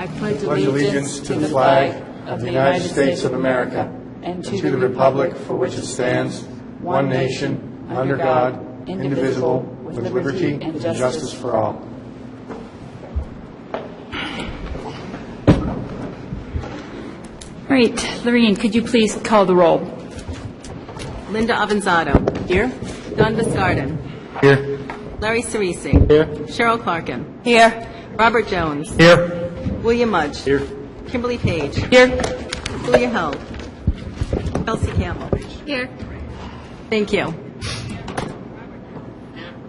I pledge allegiance to the flag of the United States of America and to the republic for which it stands, one nation, under God, indivisible, with liberty and justice for all. All right, Lorraine, could you please call the roll? Linda Avanzato. Here. Don Biscardin. Here. Larry Cerisi. Here. Cheryl Clarkin. Here. Robert Jones. Here. William Mudge. Here. Kimberly Page. Here. Julia Held. Kelsey Campbell. Here. Thank you.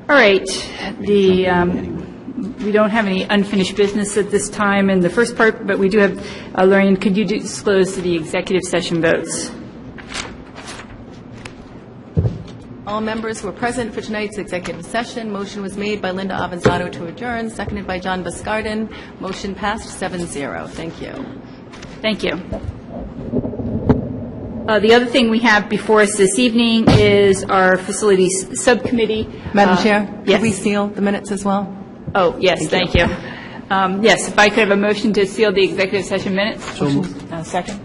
All right, we don't have any unfinished business at this time in the first part, but we do have, Lorraine, could you disclose the executive session votes? All members were present for tonight's executive session. Motion was made by Linda Avanzato to adjourn, seconded by John Biscardin. Motion passed 7-0. Thank you. Thank you. The other thing we have before us this evening is our facilities subcommittee. Madam Chair, yes. could we seal the minutes as well? Oh, yes, thank you. Yes, if I could have a motion to seal the executive session minutes. So moved. Second.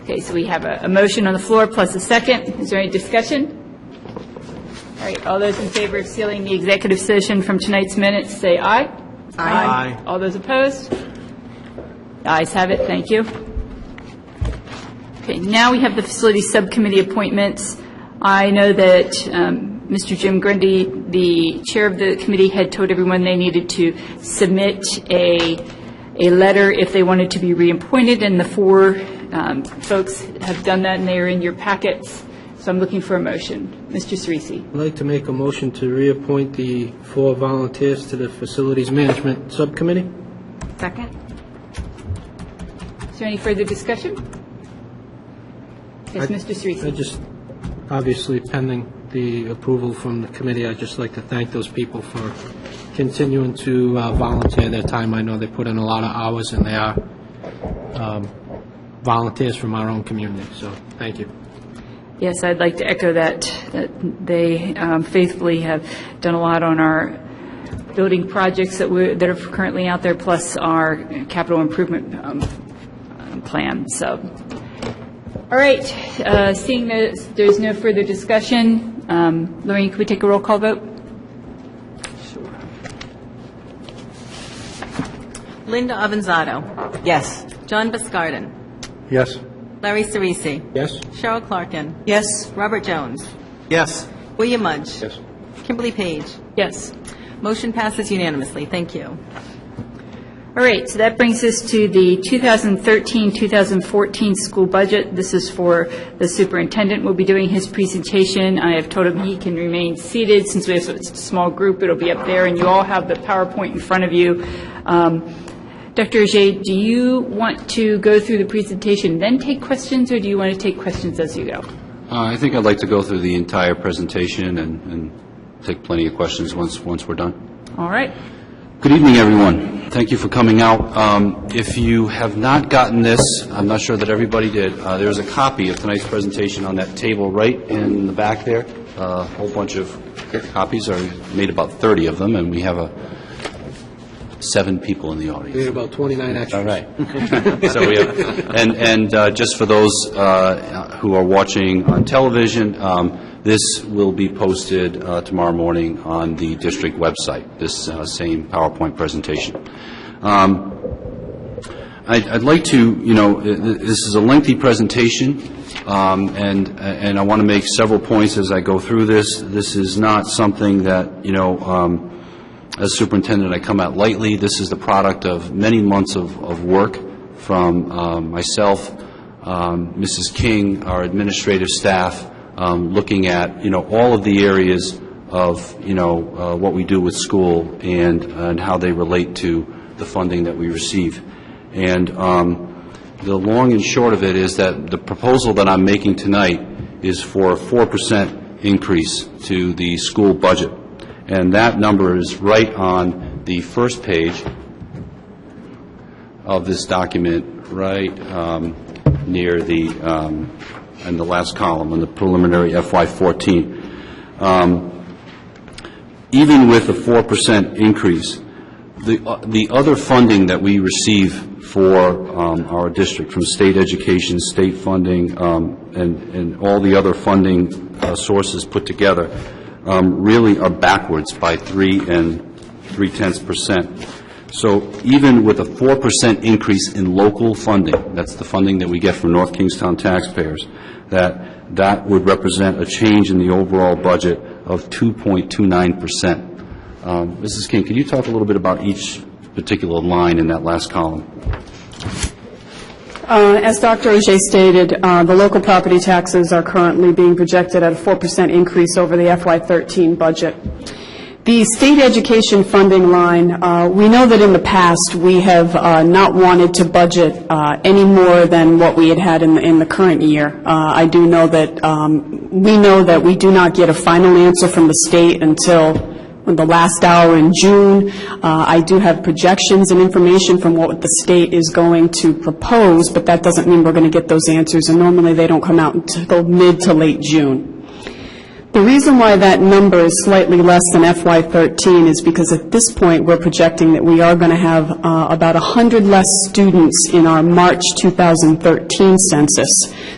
Okay, so we have a motion on the floor plus a second. Is there any discussion? All right, all those in favor of sealing the executive session from tonight's minutes, say aye. Aye. All those opposed? The ayes have it. Thank you. Okay, now we have the facilities subcommittee appointments. I know that Mr. Jim Grundy, the chair of the committee, had told everyone they needed to submit a letter if they wanted to be reappointed, and the four folks have done that, and they are in your packets. So I'm looking for a motion. Mr. Cerisi. I'd like to make a motion to reappoint the 4 volunteers to the Facilities Management Subcommittee. Second. Is there any further discussion? Yes, Mr. Cerisi. I just, obviously pending the approval from the committee, I'd just like to thank those people for continuing to volunteer their time. I know they put in a lot of hours, and they are volunteers from our own community, so thank you. Yes, I'd like to echo that they faithfully have done a lot on our building projects that are currently out there, plus our capital improvement plan. So, all right, seeing that there's no further discussion, Lorraine, can we take a roll call vote? Sure. Linda Avanzato. Yes. John Biscardin. Yes. Larry Cerisi. Yes? Cheryl Clarkin. Yes. Robert Jones. Yes. William Mudge. Yes. Kimberly Page. Yes. Motion passes unanimously. Thank you. All right, so that brings us to the 2013-2014 school budget. This is for the superintendent. We'll be doing his presentation. I have told him he can remain seated. Since we have such a small group, it'll be up there, and you all have the PowerPoint in front of you. Dr. Ajay, do you want to go through the presentation, then take questions, or do you want to take questions as you go? I think I'd like to go through the entire presentation and take plenty of questions once we're done. All right. Good evening, everyone. Thank you for coming out. If you have not gotten this, I'm not sure that everybody did, there's a copy of tonight's presentation on that table right in the back there. A whole bunch of copies. Are made about 30 of them, and we have 7 people in the audience. We had about 29 extras. All right. So we have, and just for those who are watching on television, this will be posted tomorrow morning on the district website, this same PowerPoint presentation. I'd like to, this is a lengthy presentation, and I want to make several points as I go through this. This is not something that, as superintendent I come at lightly. This is the product of many months of work from myself, Mrs. King, our administrative staff, looking at, all of the areas of, what we do with school and how they relate to the funding that we receive. And the long and short of it is that the proposal that I'm making tonight is for a 4% increase to the school budget. And that number is right on the first page of this document, right near the in the last column in the preliminary FY14. Even with a 4% increase, The other funding that we receive for our district from state education, state funding, and all the other funding sources put together really are backwards by 3.3%. So even with a 4% increase in local funding, that's the funding that we get from North Kingstown taxpayers, that would represent a change in the overall budget of 2.29%. Mrs. King, can you talk a little bit about each particular line in that last column? As Dr. Auger stated, the local property taxes are currently being projected at a 4% increase over the FY13 budget. The state education funding line, we know that in the past we have not wanted to budget any more than what we had in the current year. I do know that we know that we do not get a final answer from the state until the last hour in June. I do have projections and information from what the state is going to propose, but that doesn't mean we're going to get those answers, and normally they don't come out until mid to late June. The reason why that number is slightly less than FY13 is because at this point we're projecting that we are going to have about 100 less students in our March 2013 census.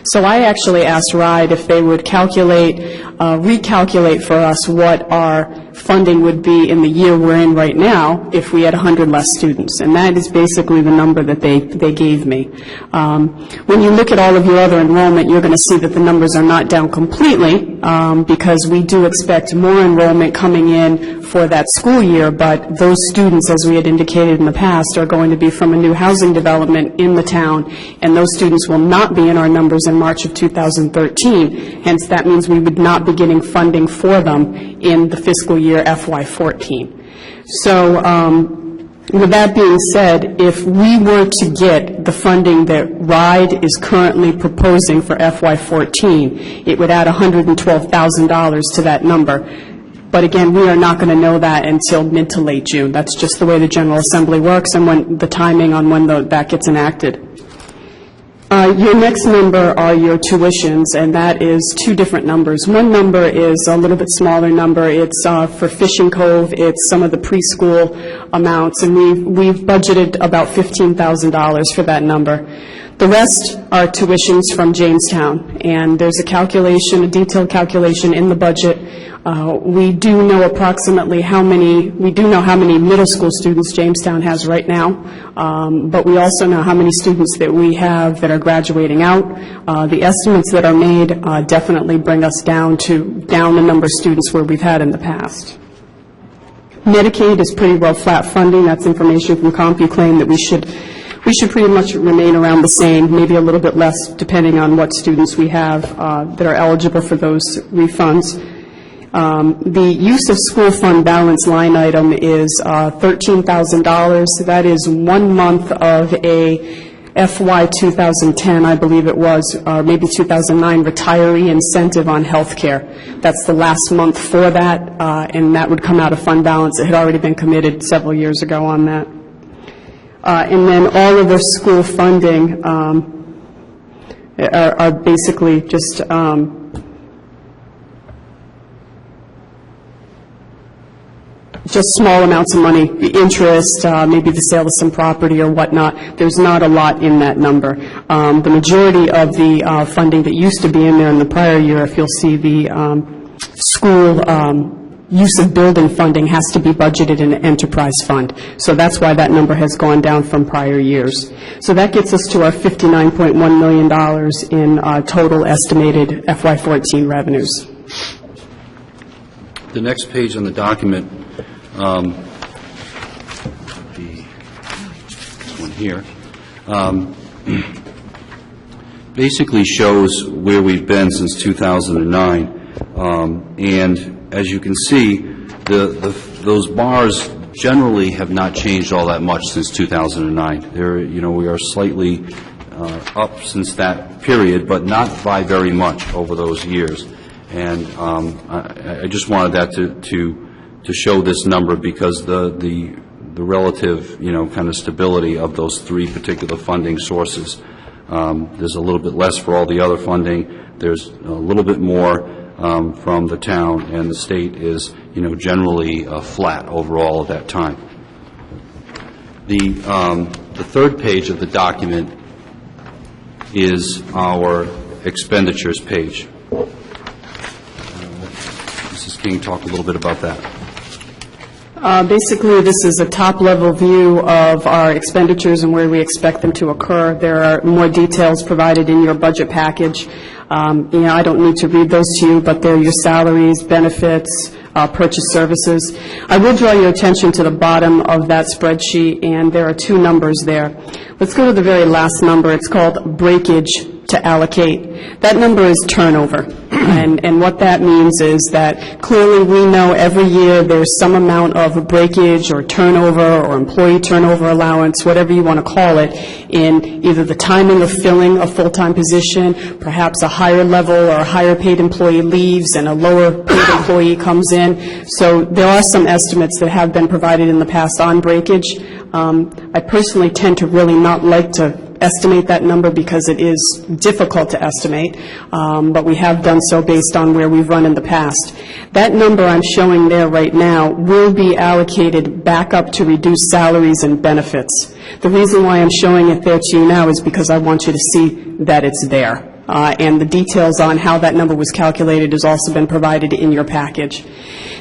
So I actually asked RIDE if they would recalculate for us what our funding would be in the year we're in right now if we had 100 less students. And that is basically the number that they gave me. When you look at all of your other enrollment, you're going to see that the numbers are not down completely because we do expect more enrollment coming in for that school year, but those students, as we had indicated in the past, are going to be from a new housing development in the town, and those students will not be in our numbers in March of 2013. Hence, that means we would not be getting funding for them in the fiscal year FY14. So, with that being said, if we were to get the funding that RIDE is currently proposing for FY14, it would add $112,000 to that number. But again, we are not going to know that until mid to late June. That's just the way the General Assembly works and when the timing on when that gets enacted. Your next number are your tuitions, and that is two different numbers. One number is a little bit smaller number. It's for Fishing Cove. It's some of the preschool amounts, and we've budgeted about $15,000 for that number. The rest are tuitions from Jamestown, and there's a detailed calculation in the budget. We do know approximately how many middle school students Jamestown has right now, but we also know how many students that we have that are graduating out. The estimates that are made definitely bring us down the number of students where we've had in the past. Medicaid is pretty well flat funding. That's information from CompuClaim that we should pretty much remain around the same, maybe a little bit less depending on what students we have that are eligible for those refunds. The use of school fund balance line item is $13,000. That is 1 month of a FY 2010, I believe it was, or maybe 2009, retiree incentive on health care. That's the last month for that, and that would come out of fund balance. It had already been committed several years ago on that. And then all of the school funding are basically just small amounts of money, interest, maybe the sale of some property or whatnot. There's not a lot in that number. The majority of the funding that used to be in there in the prior year, if you'll see the school use of building funding has to be budgeted in an enterprise fund. So that's why that number has gone down from prior years. So that gets us to our $59.1 million in total estimated FY14 revenues. The next page on the document, this one here, basically shows where we've been since 2009. And as you can see, those bars generally have not changed all that much since 2009. We are slightly up since that period, but not by very much over those years. And I just wanted that to show this number because the relative, kind of stability of those three particular funding sources. There's a little bit less for all the other funding. There's a little bit more from the town, and the state is, generally flat overall at that time. The third page of the document is our expenditures page. Mrs. King talked a little bit about that. Basically, this is a top-level view of our expenditures and where we expect them to occur. There are more details provided in your budget package. I don't need to read those to you, but they're your salaries, benefits, purchase services. I will draw your attention to the bottom of that spreadsheet, and there are two numbers there. Let's go to the very last number. It's called breakage to allocate. That number is turnover. And what that means is that clearly we know every year there's some amount of breakage or turnover or employee turnover allowance, whatever you want to call it, in either the timing of filling a full-time position, perhaps a higher level or a higher paid employee leaves and a lower paid employee comes in. So there are some estimates that have been provided in the past on breakage. I personally tend to really not like to estimate that number because it is difficult to estimate, but we have done so based on where we've run in the past. That number I'm showing there right now will be allocated back up to reduce salaries and benefits. The reason why I'm showing it there to you now is because I want you to see that it's there. And the details on how that number was calculated has also been provided in your package.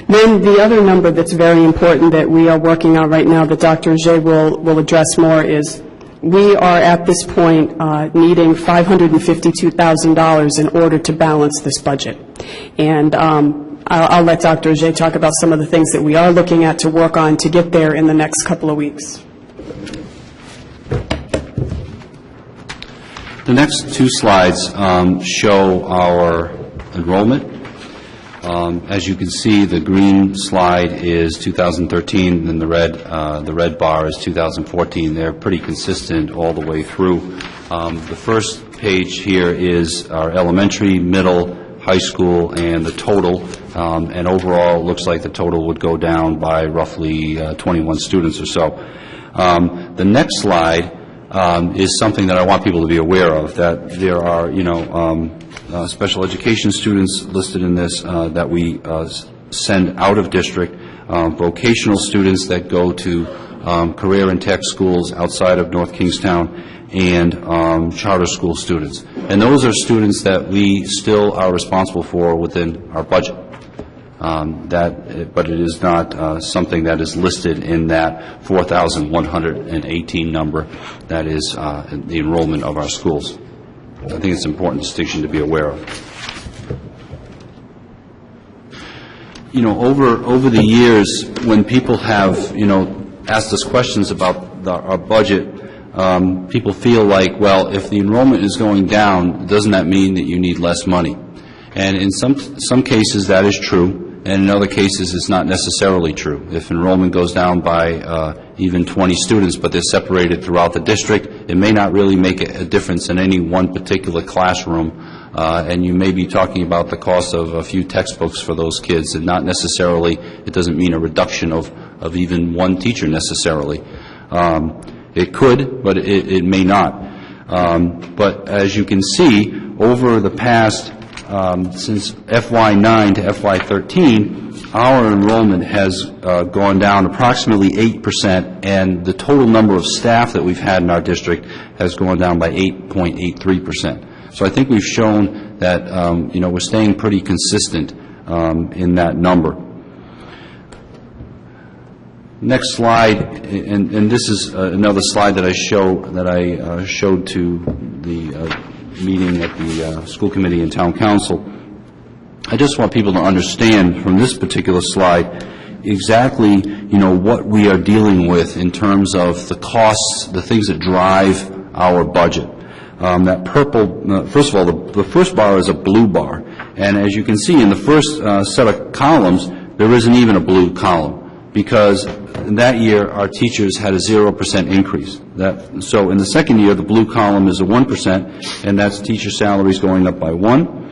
Then the other number that's very important that we are working on right now that Dr. Ajay will address more is we are at this point needing $552,000 in order to balance this budget. And I'll let Dr. Ajay talk about some of the things that we are looking at to work on to get there in the next couple of weeks. The next two slides show our enrollment. As you can see, the green slide is 2013, and the red bar is 2014. They're pretty consistent all the way through. The first page here is our elementary, middle, high school, and the total. And overall, it looks like the total would go down by roughly 21 students or so. The next slide is something that I want people to be aware of, that there are, special education students listed in this that we send out of district, vocational students that go to career and tech schools outside of North Kingstown, and charter school students. And those are students that we still are responsible for within our budget. But it is not something that is listed in that 4,118 number that is the enrollment of our schools. I think it's an important distinction to be aware of. Over the years, when people have, asked us questions about our budget, people feel like, well, if the enrollment is going down, doesn't that mean that you need less money? And in some cases, that is true. And in other cases, it's not necessarily true. If enrollment goes down by even 20 students, but they're separated throughout the district, it may not really make a difference in any one particular classroom, and you may be talking about the cost of a few textbooks for those kids, and not necessarily, it doesn't mean a reduction of even one teacher necessarily. It could, but it may not. But as you can see, over the past since FY9 to FY13, our enrollment has gone down approximately 8%, and the total number of staff that we've had in our district has gone down by 8.83%. So I think we've shown that we're staying pretty consistent in that number. Next slide, and this is another slide that I showed to the meeting at the school committee and town council. I just want people to understand from this particular slide exactly, what we are dealing with in terms of the costs, the things that drive our budget. That purple, first of all, the first bar is a blue bar, and as you can see in the first set of columns, there isn't even a blue column, because that year our teachers had a 0% increase. So in the second year, the blue column is a 1%, and that's teacher salaries going up by 1.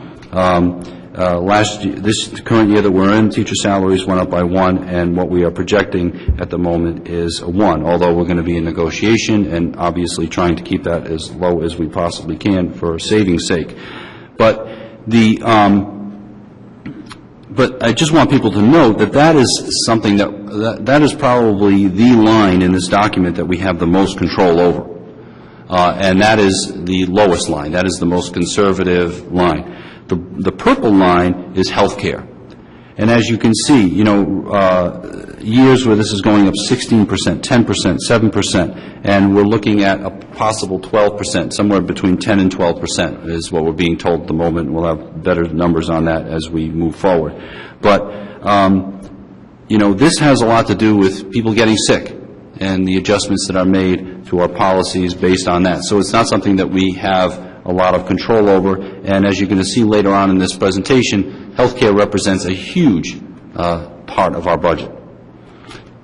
This current year that we're in, teacher salaries went up by 1, and what we are projecting at the moment is a 1, although we're going to be in negotiation and obviously trying to keep that as low as we possibly can for savings' sake. But I just want people to know that is something that that is probably the line in this document that we have the most control over. And that is the lowest line. That is the most conservative line. The purple line is health care. And as you can see, years where this is going up 16%, 10%, 7%, and we're looking at a possible 12%, somewhere between 10 and 12% is what we're being told at the moment. We'll have better numbers on that as we move forward. But, this has a lot to do with people getting sick and the adjustments that are made to our policies based on that. So it's not something that we have a lot of control over, and as you're going to see later on in this presentation, healthcare represents a huge part of our budget.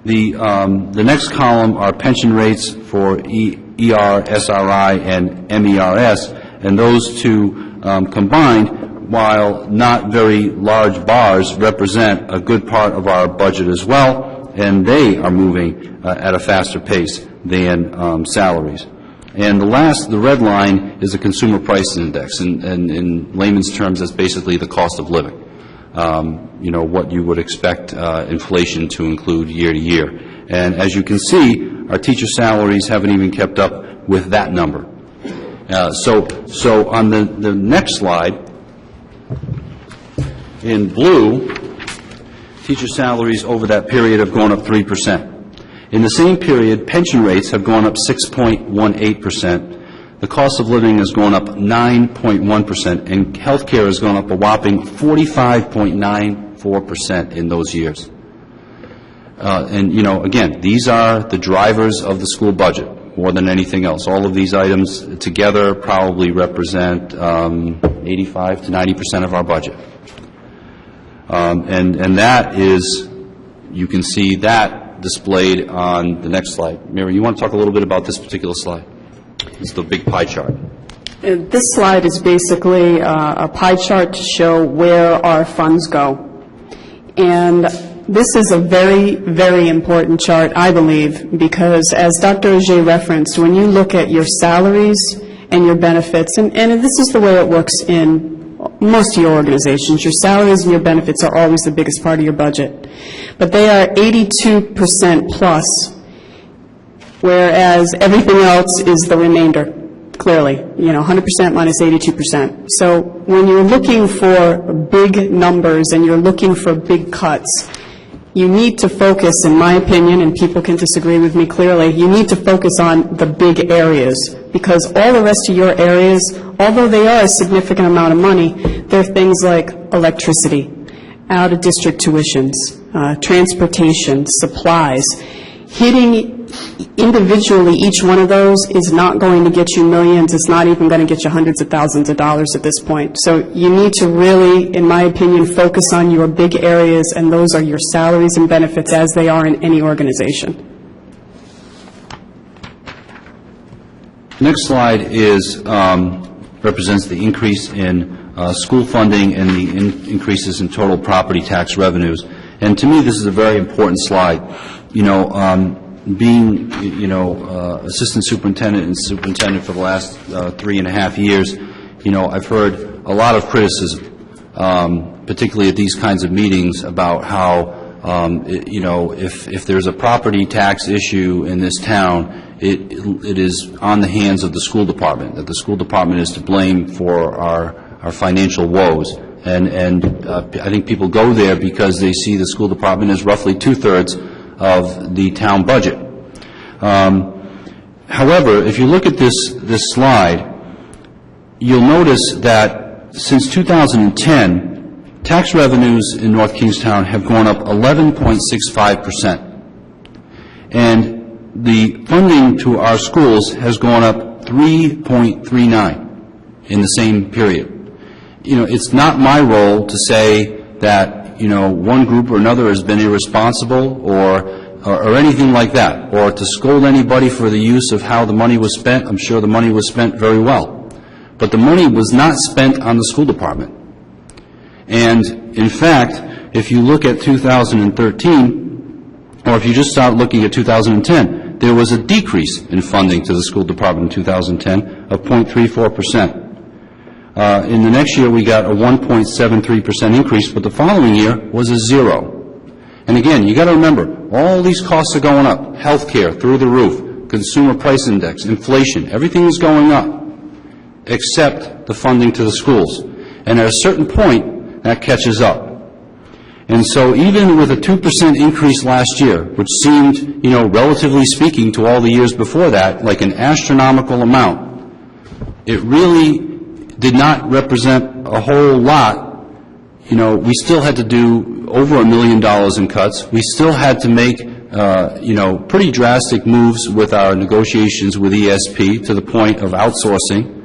The next column are pension rates for ER, SRI, and MERS, and those two combined, while not very large bars, represent a good part of our budget as well, and they are moving at a faster pace than salaries. And the red line is the consumer price index, and in layman's terms, that's basically the cost of living. What you would expect inflation to include year to year. And as you can see, our teacher salaries haven't even kept up with that number. So on the next slide, in blue, teacher salaries over that period have gone up 3%. In the same period, pension rates have gone up 6.18%. The cost of living has gone up 9.1%, and health care has gone up a whopping 45.94% in those years. Again, these are the drivers of the school budget more than anything else. All of these items together probably represent 85 to 90% of our budget. And that is, you can see that displayed on the next slide. Mary, you want to talk a little bit about this particular slide? It's the big pie chart. This slide is basically a pie chart to show where our funds go. And this is a very, very important chart, I believe, because as Dr. Auger referenced, when you look at your salaries and your benefits, and this is the way it works in most of your organizations, your salaries and your benefits are always the biggest part of your budget. But they are 82% plus, whereas everything else is the remainder, clearly, 100% minus 82%. So when you're looking for big numbers and you're looking for big cuts, you need to focus, in my opinion, and people can disagree with me clearly, you need to focus on the big areas, because all the rest of your areas, although they are a significant amount of money, they're things like electricity, out-of-district tuitions, transportation, supplies. Hitting individually each one of those is not going to get you millions. It's not even going to get you hundreds of thousands of dollars at this point. So you need to really, in my opinion, focus on your big areas, and those are your salaries and benefits as they are in any organization. Next slide represents the increase in school funding and the increases in total property tax revenues. And to me, this is a very important slide. Being, assistant superintendent and superintendent for the last 3.5 years, I've heard a lot of criticism, particularly at these kinds of meetings, about how, if there's a property tax issue in this town, it is on the hands of the school department, that the school department is to blame for our financial woes. And I think people go there because they see the school department as roughly 2/3 of the town budget. However, if you look at this slide, you'll notice that since 2010, tax revenues in North Kingstown have gone up 11.65%. And the funding to our schools has gone up 3.39 in the same period. It's not my role to say that, one group or another has been irresponsible or anything like that, or to scold anybody for the use of how the money was spent. I'm sure the money was spent very well. But the money was not spent on the school department. And, in fact, if you look at 2013, or if you just start looking at 2010, there was a decrease in funding to the school department in 2010 of 0.34%. In the next year, we got a 1.73% increase, but the following year was a 0. And again, you got to remember, all these costs are going up. Healthcare through the roof, consumer price index, inflation, everything is going up, except the funding to the schools. And at a certain point, that catches up. And so even with a 2% increase last year, which seemed, relatively speaking to all the years before that, like an astronomical amount, it really did not represent a whole lot. We still had to do over $1 million in cuts. We still had to make, pretty drastic moves with our negotiations with ESP to the point of outsourcing.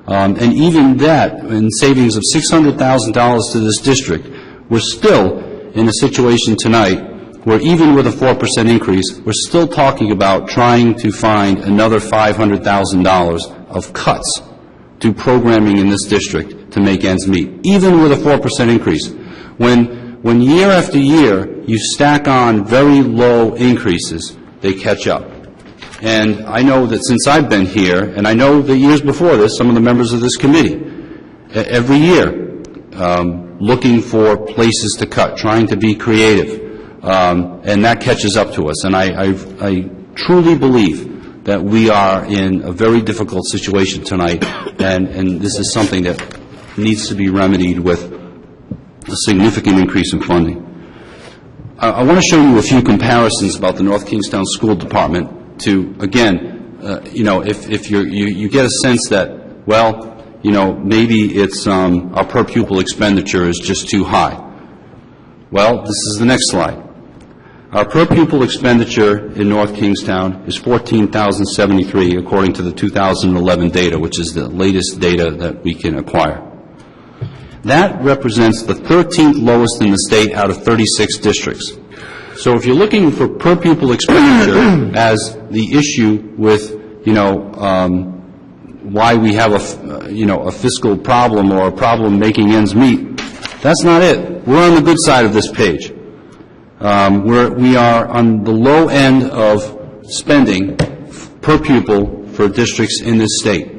And even that, in savings of $600,000 to this district, we're still in a situation tonight where even with a 4% increase, we're still talking about trying to find another $500,000 of cuts to programming in this district to make ends meet, even with a 4% increase. When year after year you stack on very low increases, they catch up. And I know that since I've been here, and I know the years before this, some of the members of this committee, every year, looking for places to cut, trying to be creative, and that catches up to us. And I truly believe that we are in a very difficult situation tonight, and this is something that needs to be remedied with a significant increase in funding. I want to show you a few comparisons about the North Kingstown School Department to, again, if you get a sense that, well, maybe it's our per pupil expenditure is just too high. Well, this is the next slide. Our per pupil expenditure in North Kingstown is $14,073 according to the 2011 data, which is the latest data that we can acquire. That represents the 13th lowest in the state out of 36 districts. So if you're looking for per pupil expenditure as the issue with, why we have a fiscal problem or a problem making ends meet, that's not it. We're on the good side of this page. We are on the low end of spending per pupil for districts in this state.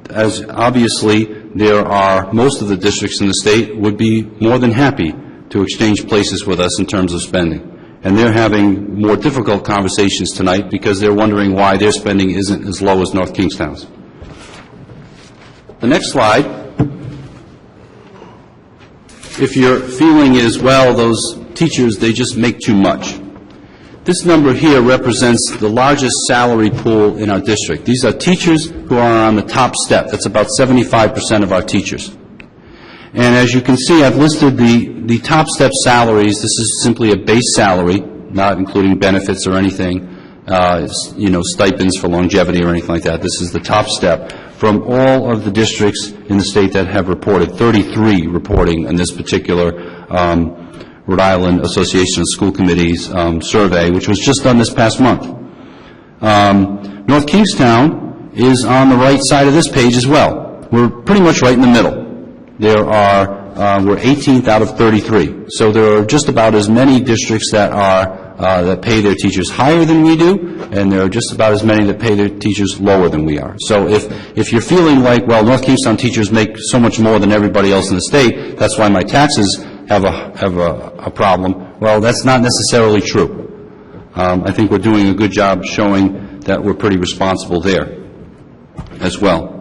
As obviously there are, most of the districts in the state would be more than happy to exchange places with us in terms of spending. And they're having more difficult conversations tonight because they're wondering why their spending isn't as low as North Kingstown's. The next slide, if your feeling is, well, those teachers, they just make too much. This number here represents the largest salary pool in our district. These are teachers who are on the top step. That's about 75% of our teachers. And as you can see, I've listed the top step salaries. This is simply a base salary, not including benefits or anything, stipends for longevity or anything like that. This is the top step from all of the districts in the state that have reported, 33 reporting in this particular Rhode Island Association of School Committees survey, which was just done this past month. North Kingstown is on the right side of this page as well. We're pretty much right in the middle. We're 18th out of 33. So there are just about as many districts that pay their teachers higher than we do, and there are just about as many that pay their teachers lower than we are. So if you're feeling like, well, North Kingstown teachers make so much more than everybody else in the state, that's why my taxes have a problem, well, that's not necessarily true. I think we're doing a good job showing that we're pretty responsible there as well.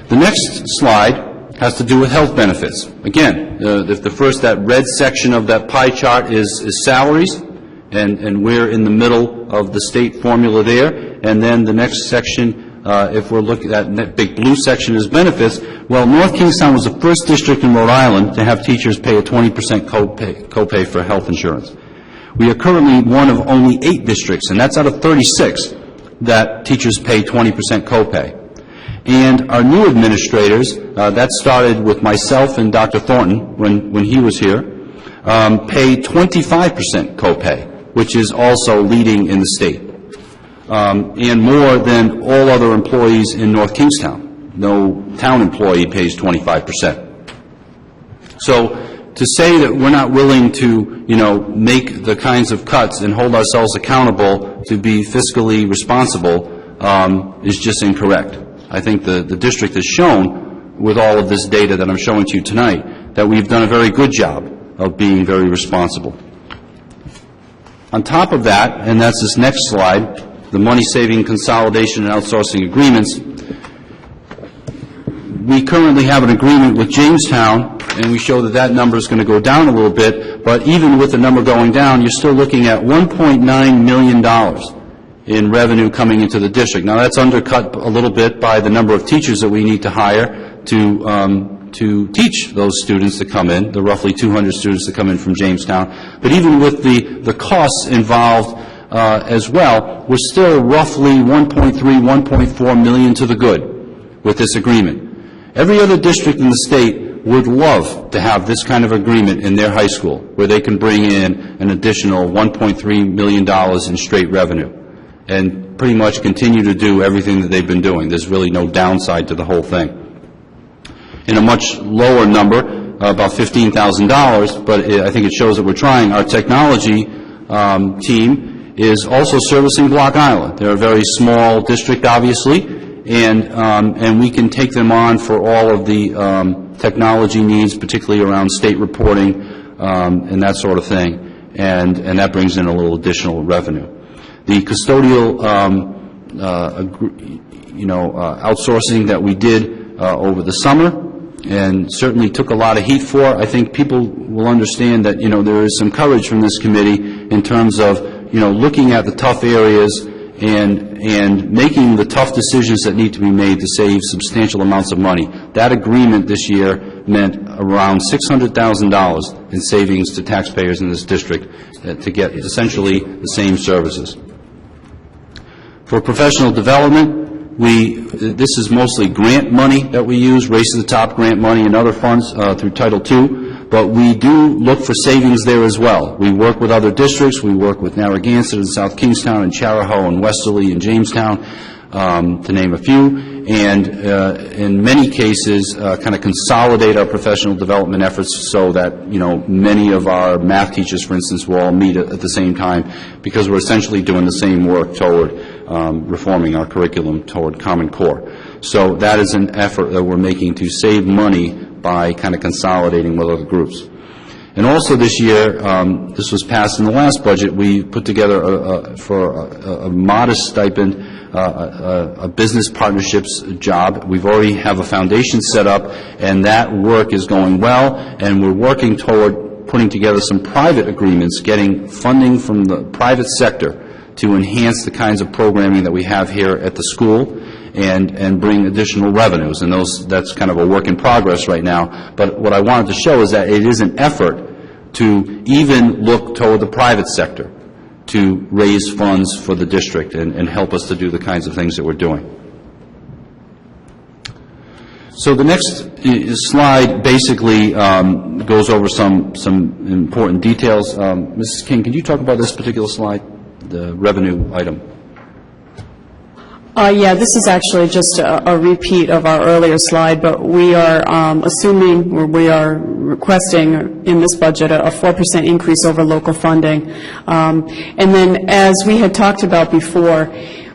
The next slide has to do with health benefits. Again, that red section of that pie chart is salaries, and we're in the middle of the state formula there. And then the next section, if we're looking at that big blue section, is benefits. Well, North Kingstown was the first district in Rhode Island to have teachers pay a 20% copay for health insurance. We are currently one of only 8 districts, and that's out of 36, that teachers pay 20% copay. And our new administrators, that started with myself and Dr. Thornton when he was here, pay 25% copay, which is also leading in the state, and more than all other employees in North Kingstown. No town employee pays 25%. So to say that we're not willing to, make the kinds of cuts and hold ourselves accountable to be fiscally responsible is just incorrect. I think the district has shown, with all of this data that I'm showing to you tonight, that we've done a very good job of being very responsible. On top of that, and that's this next slide, the money-saving consolidation and outsourcing agreements, we currently have an agreement with Jamestown, and we show that that number is going to go down a little bit, but even with the number going down, you're still looking at $1.9 million in revenue coming into the district. Now, that's undercut a little bit by the number of teachers that we need to hire to teach those students that come in, the roughly 200 students that come in from Jamestown. But even with the costs involved as well, we're still roughly 1.4 million to the good with this agreement. Every other district in the state would love to have this kind of agreement in their high school, where they can bring in an additional $1.3 million in straight revenue and pretty much continue to do everything that they've been doing. There's really no downside to the whole thing. In a much lower number, about $15,000, but I think it shows that we're trying, our technology team is also servicing Block Island. They're a very small district, obviously, and we can take them on for all of the technology needs, particularly around state reporting and that sort of thing, and that brings in a little additional revenue. The custodial, outsourcing that we did over the summer, and certainly took a lot of heat for. I think people will understand that, there is some courage from this committee in terms of, looking at the tough areas and making the tough decisions that need to be made to save substantial amounts of money. That agreement this year meant around $600,000 in savings to taxpayers in this district to get essentially the same services. For professional development, this is mostly grant money that we use, Race to the Top grant money and other funds through Title II, but we do look for savings there as well. We work with other districts. We work with Narragansett and South Kingstown and Charahoe and Westerly and Jamestown, to name a few, and in many cases kind of consolidate our professional development efforts so that, many of our math teachers, for instance, will all meet at the same time, because we're essentially doing the same work toward reforming our curriculum toward Common Core. So that is an effort that we're making to save money by kind of consolidating with other groups. And also this year, this was passed in the last budget, we put together for a modest stipend, a business partnerships job. We've already have a foundation set up, and that work is going well, and we're working toward putting together some private agreements, getting funding from the private sector to enhance the kinds of programming that we have here at the school and bring additional revenues. And that's kind of a work in progress right now. But what I wanted to show is that it is an effort to even look toward the private sector to raise funds for the district and help us to do the kinds of things that we're doing. So the next slide basically goes over some important details. Mrs. King, can you talk about this particular slide, the revenue item? Yeah, this is actually just a repeat of our earlier slide, but we are assuming, or we are requesting in this budget a 4% increase over local funding. And then, as we had talked about before,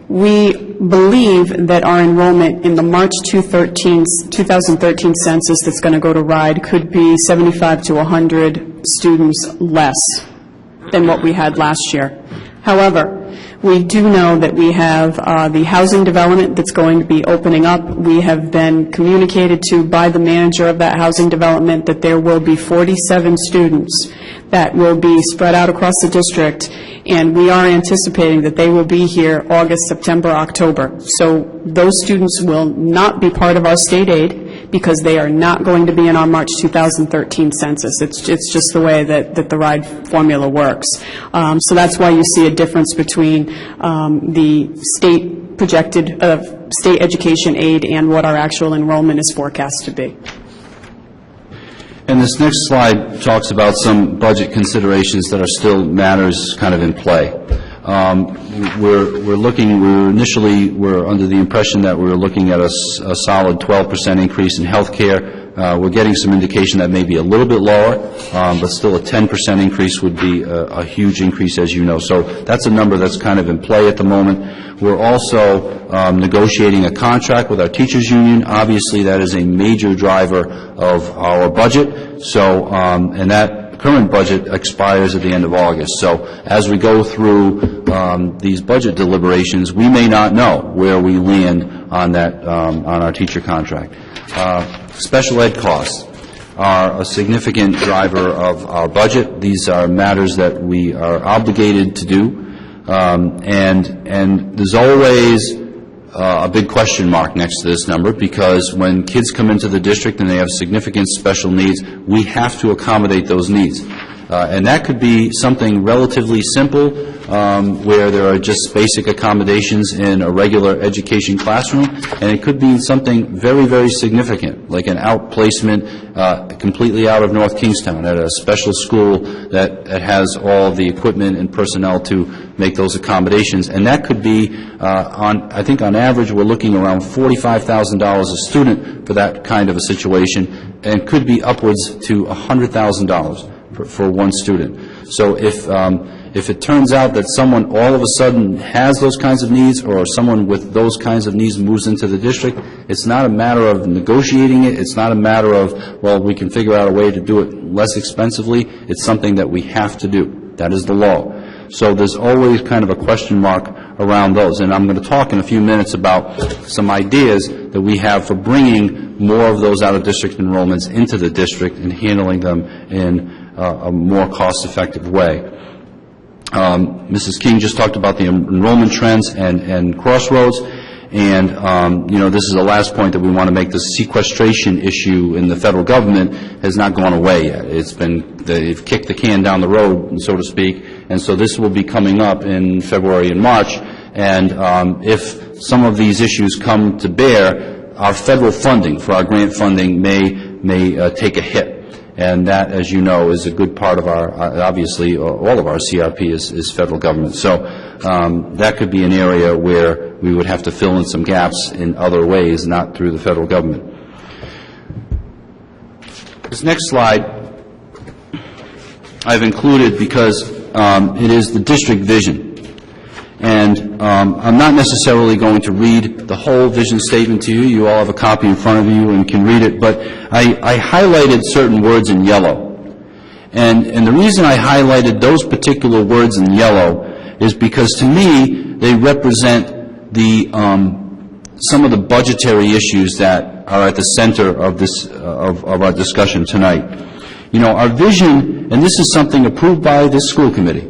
we believe that our enrollment in the March 2013 census that's going to go to RIDE could be 75 to 100 students less than what we had last year. However, we do know that we have the housing development that's going to be opening up. We have been communicated to by the manager of that housing development that there will be 47 students that will be spread out across the district, and we are anticipating that they will be here August, September, October. So those students will not be part of our state aid because they are not going to be in our March 2013 census. It's just the way that the RIDE formula works. So that's why you see a difference between the state projected state education aid and what our actual enrollment is forecast to be. And this next slide talks about some budget considerations that are still matters kind of in play. We're under the impression that we're looking at a solid 12% increase in health care. We're getting some indication that may be a little bit lower, but still a 10% increase would be a huge increase, as you know. So that's a number that's kind of in play at the moment. We're also negotiating a contract with our teachers union. Obviously, that is a major driver of our budget. So, and that current budget expires at the end of August. So as we go through these budget deliberations, we may not know where we land on that, on our teacher contract. Special ed costs are a significant driver of our budget. These are matters that we are obligated to do, and there's always a big question mark next to this number, because when kids come into the district and they have significant special needs, we have to accommodate those needs. And that could be something relatively simple, where there are just basic accommodations in a regular education classroom, and it could be something very, very significant, like an outplacement completely out of North Kingstown at a special school that has all the equipment and personnel to make those accommodations. And that could be, I think on average, we're looking around $45,000 a student for that kind of a situation, and could be upwards to $100,000 for one student. So if it turns out that someone all of a sudden has those kinds of needs, or someone with those kinds of needs moves into the district, it's not a matter of negotiating it. It's not a matter of, well, we can figure out a way to do it less expensively. It's something that we have to do. That is the law. So there's always kind of a question mark around those. And I'm going to talk in a few minutes about some ideas that we have for bringing more of those out-of-district enrollments into the district and handling them in a more cost-effective way. Mrs. King just talked about the enrollment trends and Crossroads, and this is the last point that we want to make. The sequestration issue in the federal government has not gone away yet. They've kicked the can down the road, so to speak, and so this will be coming up in February and March, and if some of these issues come to bear, our federal funding for our grant funding may take a hit. And that, as you know, is a good part of our, obviously, all of our CRP is federal government. So that could be an area where we would have to fill in some gaps in other ways, not through the federal government. This next slide I've included because it is the district vision. And I'm not necessarily going to read the whole vision statement to you. You all have a copy in front of you and can read it. But I highlighted certain words in yellow. And the reason I highlighted those particular words in yellow is because, to me, they represent the some of the budgetary issues that are at the center of this of our discussion tonight. Our vision, and this is something approved by this school committee,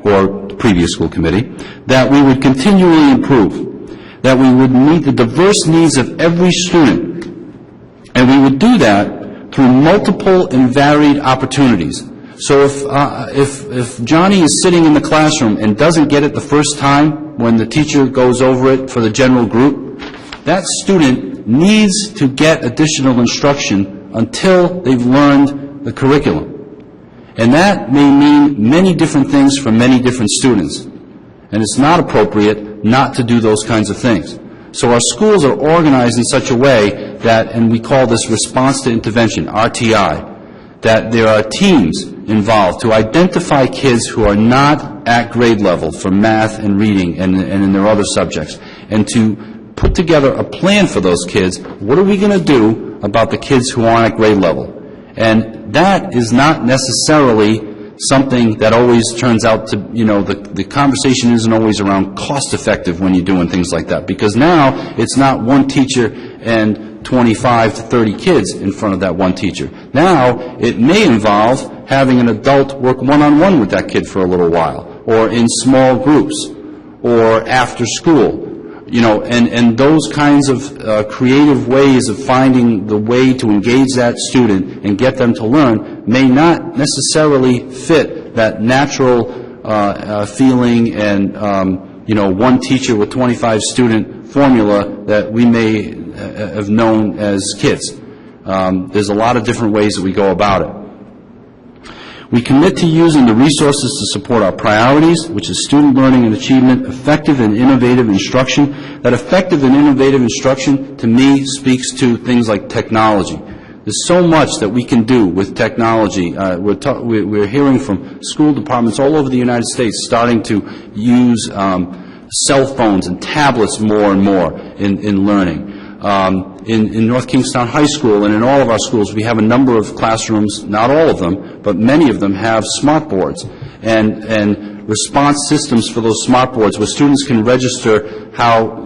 or previous school committee, that we would continually improve, that we would meet the diverse needs of every student, and we would do that through multiple and varied opportunities. So if Johnny is sitting in the classroom and doesn't get it the first time when the teacher goes over it for the general group, that student needs to get additional instruction until they've learned the curriculum. And that may mean many different things for many different students. And it's not appropriate not to do those kinds of things. So our schools are organized in such a way that, and we call this response to intervention, RTI, that there are teams involved to identify kids who are not at grade level for math and reading and in their other subjects, and to put together a plan for those kids. What are we going to do about the kids who aren't at grade level? And that is not necessarily something that always turns out to, the conversation isn't always around cost-effective when you're doing things like that, because now it's not one teacher and 25 to 30 kids in front of that one teacher. Now it may involve having an adult work one-on-one with that kid for a little while, or in small groups, or after school. And those kinds of creative ways of finding the way to engage that student and get them to learn may not necessarily fit that natural feeling and, one teacher with 25 student formula that we may have known as kids. There's a lot of different ways that we go about it. We commit to using the resources to support our priorities, which is student learning and achievement, effective and innovative instruction. That effective and innovative instruction, to me, speaks to things like technology. There's so much that we can do with technology. We're hearing from school departments all over the United States starting to use cell phones and tablets more and more in learning. In North Kingstown High School and in all of our schools, we have a number of classrooms, not all of them, but many of them have smart boards and response systems for those smart boards where students can register how,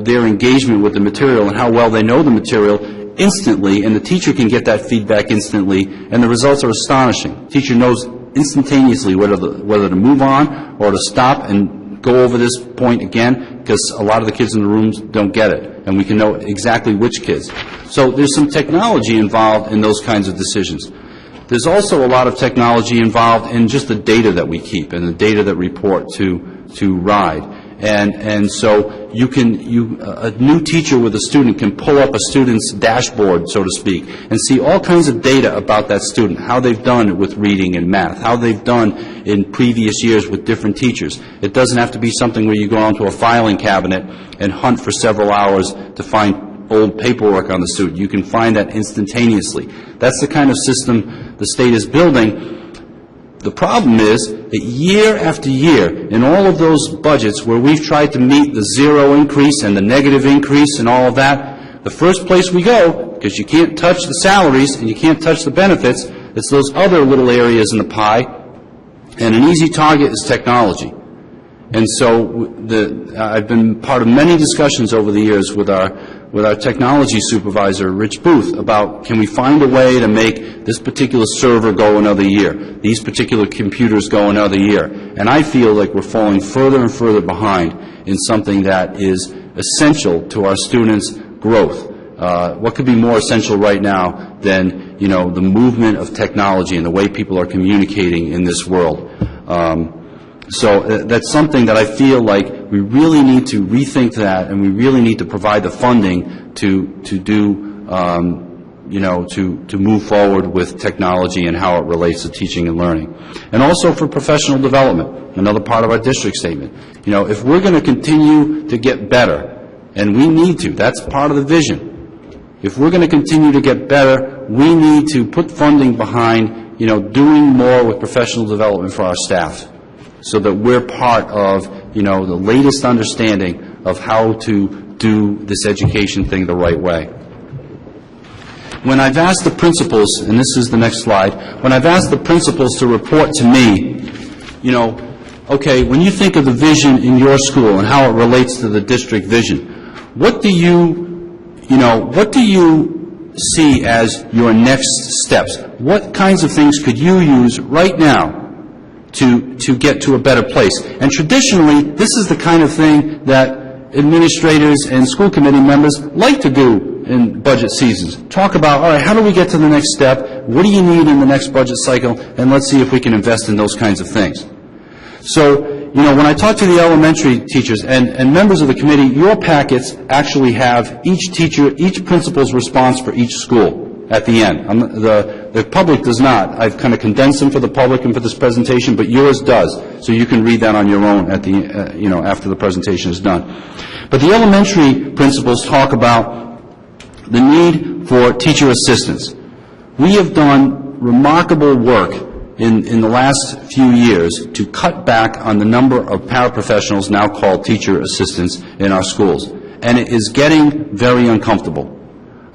their engagement with the material and how well they know the material instantly, and the teacher can get that feedback instantly, and the results are astonishing. The teacher knows instantaneously whether to move on or to stop and go over this point again, because a lot of the kids in the rooms don't get it, and we can know exactly which kids. So there's some technology involved in those kinds of decisions. There's also a lot of technology involved in just the data that we keep and the data that report to RIDE. And so a new teacher with a student can pull up a student's dashboard, so to speak, and see all kinds of data about that student, how they've done with reading and math, how they've done in previous years with different teachers. It doesn't have to be something where you go onto a filing cabinet and hunt for several hours to find old paperwork on the student. You can find that instantaneously. That's the kind of system the state is building. The problem is that year after year, in all of those budgets where we've tried to meet the zero increase and the negative increase and all of that, the first place we go, because you can't touch the salaries and you can't touch the benefits, it's those other little areas in the pie, and an easy target is technology. And so I've been part of many discussions over the years with our technology supervisor, Rich Booth, about can we find a way to make this particular server go another year, these particular computers go another year. And I feel like we're falling further and further behind in something that is essential to our students' growth. What could be more essential right now than, the movement of technology and the way people are communicating in this world? So that's something that I feel like we really need to rethink that, and we really need to provide the funding to move forward with technology and how it relates to teaching and learning. And also for professional development, another part of our district statement. If we're going to continue to get better, and we need to, that's part of the vision. If we're going to continue to get better, we need to put funding behind, doing more with professional development for our staff, so that we're part of, the latest understanding of how to do this education thing the right way. When I've asked the principals, and this is the next slide, when I've asked the principals to report to me, okay, when you think of the vision in your school and how it relates to the district vision, what do you see as your next steps? What kinds of things could you use right now to get to a better place? And traditionally, this is the kind of thing that administrators and school committee members like to do in budget seasons. Talk about, all right, how do we get to the next step? What do you need in the next budget cycle? And let's see if we can invest in those kinds of things. So, when I talk to the elementary teachers and members of the committee, your packets actually have each principal's response for each school at the end. The public does not. I've kind of condensed them for the public and for this presentation, but yours does. So you can read that on your own at the, after the presentation is done. But the elementary principals talk about the need for teacher assistants. We have done remarkable work in the last few years to cut back on the number of paraprofessionals now called teacher assistants in our schools. And it is getting very uncomfortable.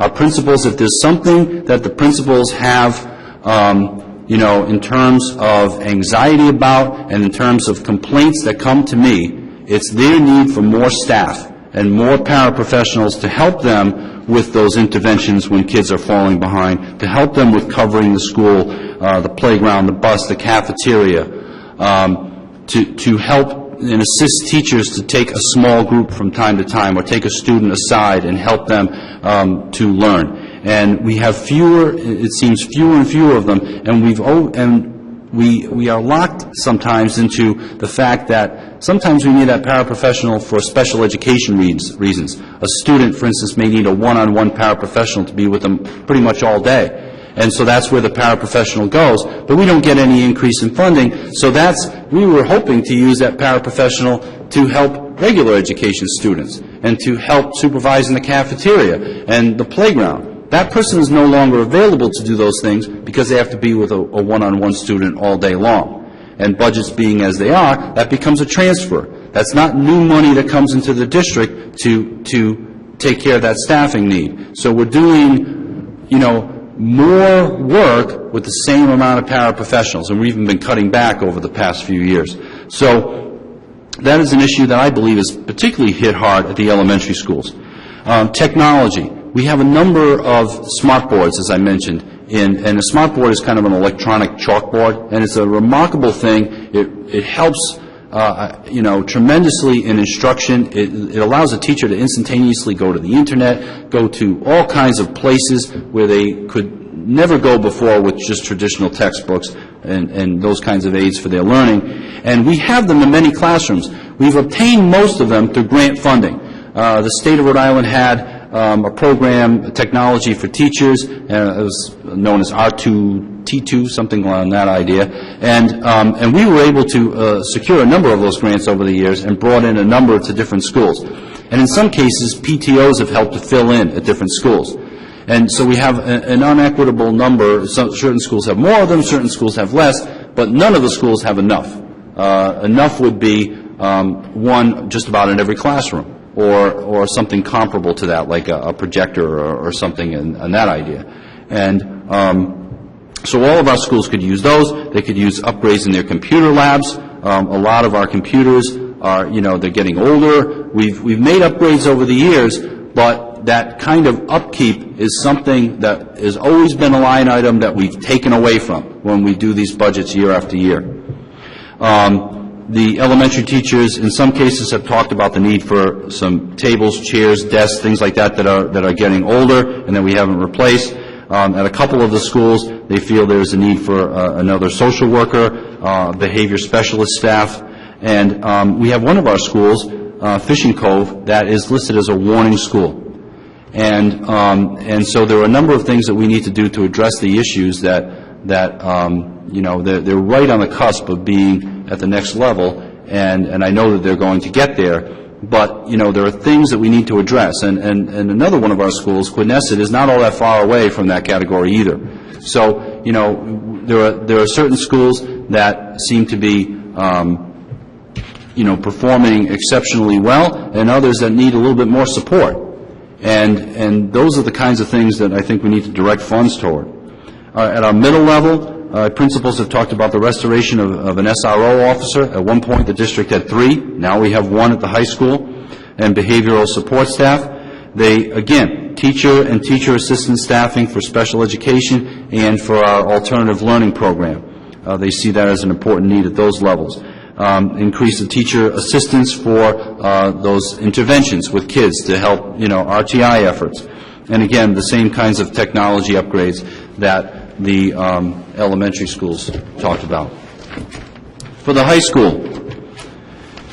Our principals, if there's something that the principals have, in terms of anxiety about and in terms of complaints that come to me, it's their need for more staff and more paraprofessionals to help them with those interventions when kids are falling behind, to help them with covering the school, the playground, the bus, the cafeteria, to help and assist teachers to take a small group from time to time or take a student aside and help them to learn. And we have fewer and fewer of them, and we are locked sometimes into the fact that sometimes we need that paraprofessional for special education reasons. A student, for instance, may need a one-on-one paraprofessional to be with them pretty much all day. And so that's where the paraprofessional goes, but we don't get any increase in funding, so we were hoping to use that paraprofessional to help regular education students and to help supervise in the cafeteria and the playground. That person is no longer available to do those things because they have to be with a one-on-one student all day long. And budgets being as they are, that becomes a transfer. That's not new money that comes into the district to take care of that staffing need. So we're doing, more work with the same amount of paraprofessionals, and we've even been cutting back over the past few years. So that is an issue that I believe is particularly hit hard at the elementary schools. Technology. We have a number of smart boards, as I mentioned, and a smart board is kind of an electronic chalkboard, and it's a remarkable thing. It helps tremendously in instruction. It allows a teacher to instantaneously go to the internet, go to all kinds of places where they could never go before with just traditional textbooks and those kinds of aids for their learning. And we have them in many classrooms. We've obtained most of them through grant funding. The state of Rhode Island had a program, Technology for Teachers, it was known as R2T2, something along that idea, and we were able to secure a number of those grants over the years and brought in a number to different schools. And in some cases, PTOs have helped to fill in at different schools. And so we have an unequitable number. Certain schools have more of them, certain schools have less, but none of the schools have enough. Enough would be one just about in every classroom, or something comparable to that, like a projector or something in that idea. And so all of our schools could use those. They could use upgrades in their computer labs. A lot of our computers are, they're getting older. We've made upgrades over the years, but that kind of upkeep is something that has always been a line item that we've taken away from when we do these budgets year after year. The elementary teachers, in some cases, have talked about the need for some tables, chairs, desks, things like that that are getting older and that we haven't replaced. At a couple of the schools, they feel there's a need for another social worker, behavior specialist staff, and we have one of our schools, Fishing Cove, that is listed as a warning school. And so there are a number of things that we need to do to address the issues that they're right on the cusp of being at the next level, and I know that they're going to get there, but, there are things that we need to address, and another one of our schools, Quidnesset, is not all that far away from that category either. So, there are certain schools that seem to be, performing exceptionally well, and others that need a little bit more support. And those are the kinds of things that I think we need to direct funds toward. At our middle level, principals have talked about the restoration of an SRO officer. At one point, the district had 3. Now we have 1 at the high school. And behavioral support staff. They, again, teacher and teacher assistant staffing for special education and for our alternative learning program. They see that as an important need at those levels. Increase the teacher assistance for those interventions with kids to help, RTI efforts. And again, the same kinds of technology upgrades that the elementary schools talked about. For the high school,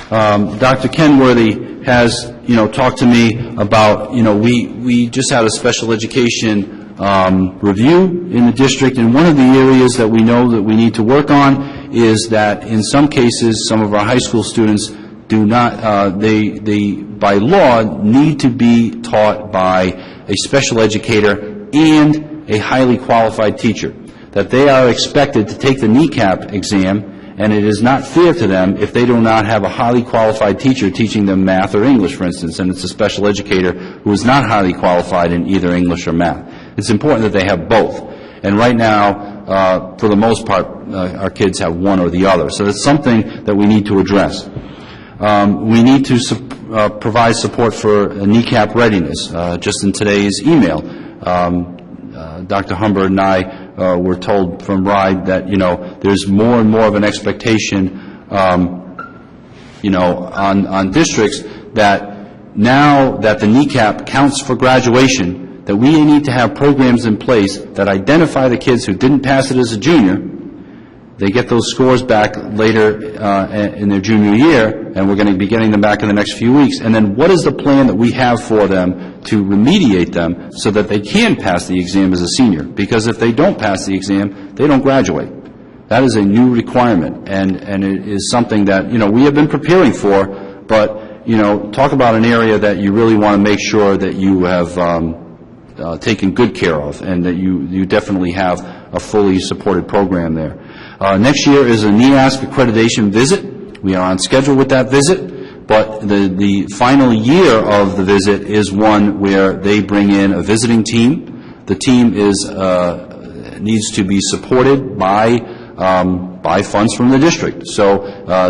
Dr. Kenworthy has, talked to me about, we just had a special education review in the district, and one of the areas that we know that we need to work on is that in some cases, some of our high school students do not, they by law need to be taught by a special educator and a highly qualified teacher, that they are expected to take the NECAP exam, and it is not fair to them if they do not have a highly qualified teacher teaching them math or English, for instance, and it's a special educator who is not highly qualified in either English or math. It's important that they have both. And right now, for the most part, our kids have one or the other. So it's something that we need to address. We need to provide support for NECAP readiness. Just in today's email, Dr. Humbert and I were told from RIDE that, there's more and more of an expectation, on districts that now that the NECAP counts for graduation, that we need to have programs in place that identify the kids who didn't pass it as a junior. They get those scores back later in their junior year, and we're going to be getting them back in the next few weeks. And then what is the plan that we have for them to remediate them so that they can pass the exam as a senior? Because if they don't pass the exam, they don't graduate. That is a new requirement, and it is something that, we have been preparing for, but, talk about an area that you really want to make sure that you have taken good care of, and that you definitely have a fully supported program there. Next year is a NEASC accreditation visit. We are on schedule with that visit. But the final year of the visit is one where they bring in a visiting team. The team needs to be supported by funds from the district. So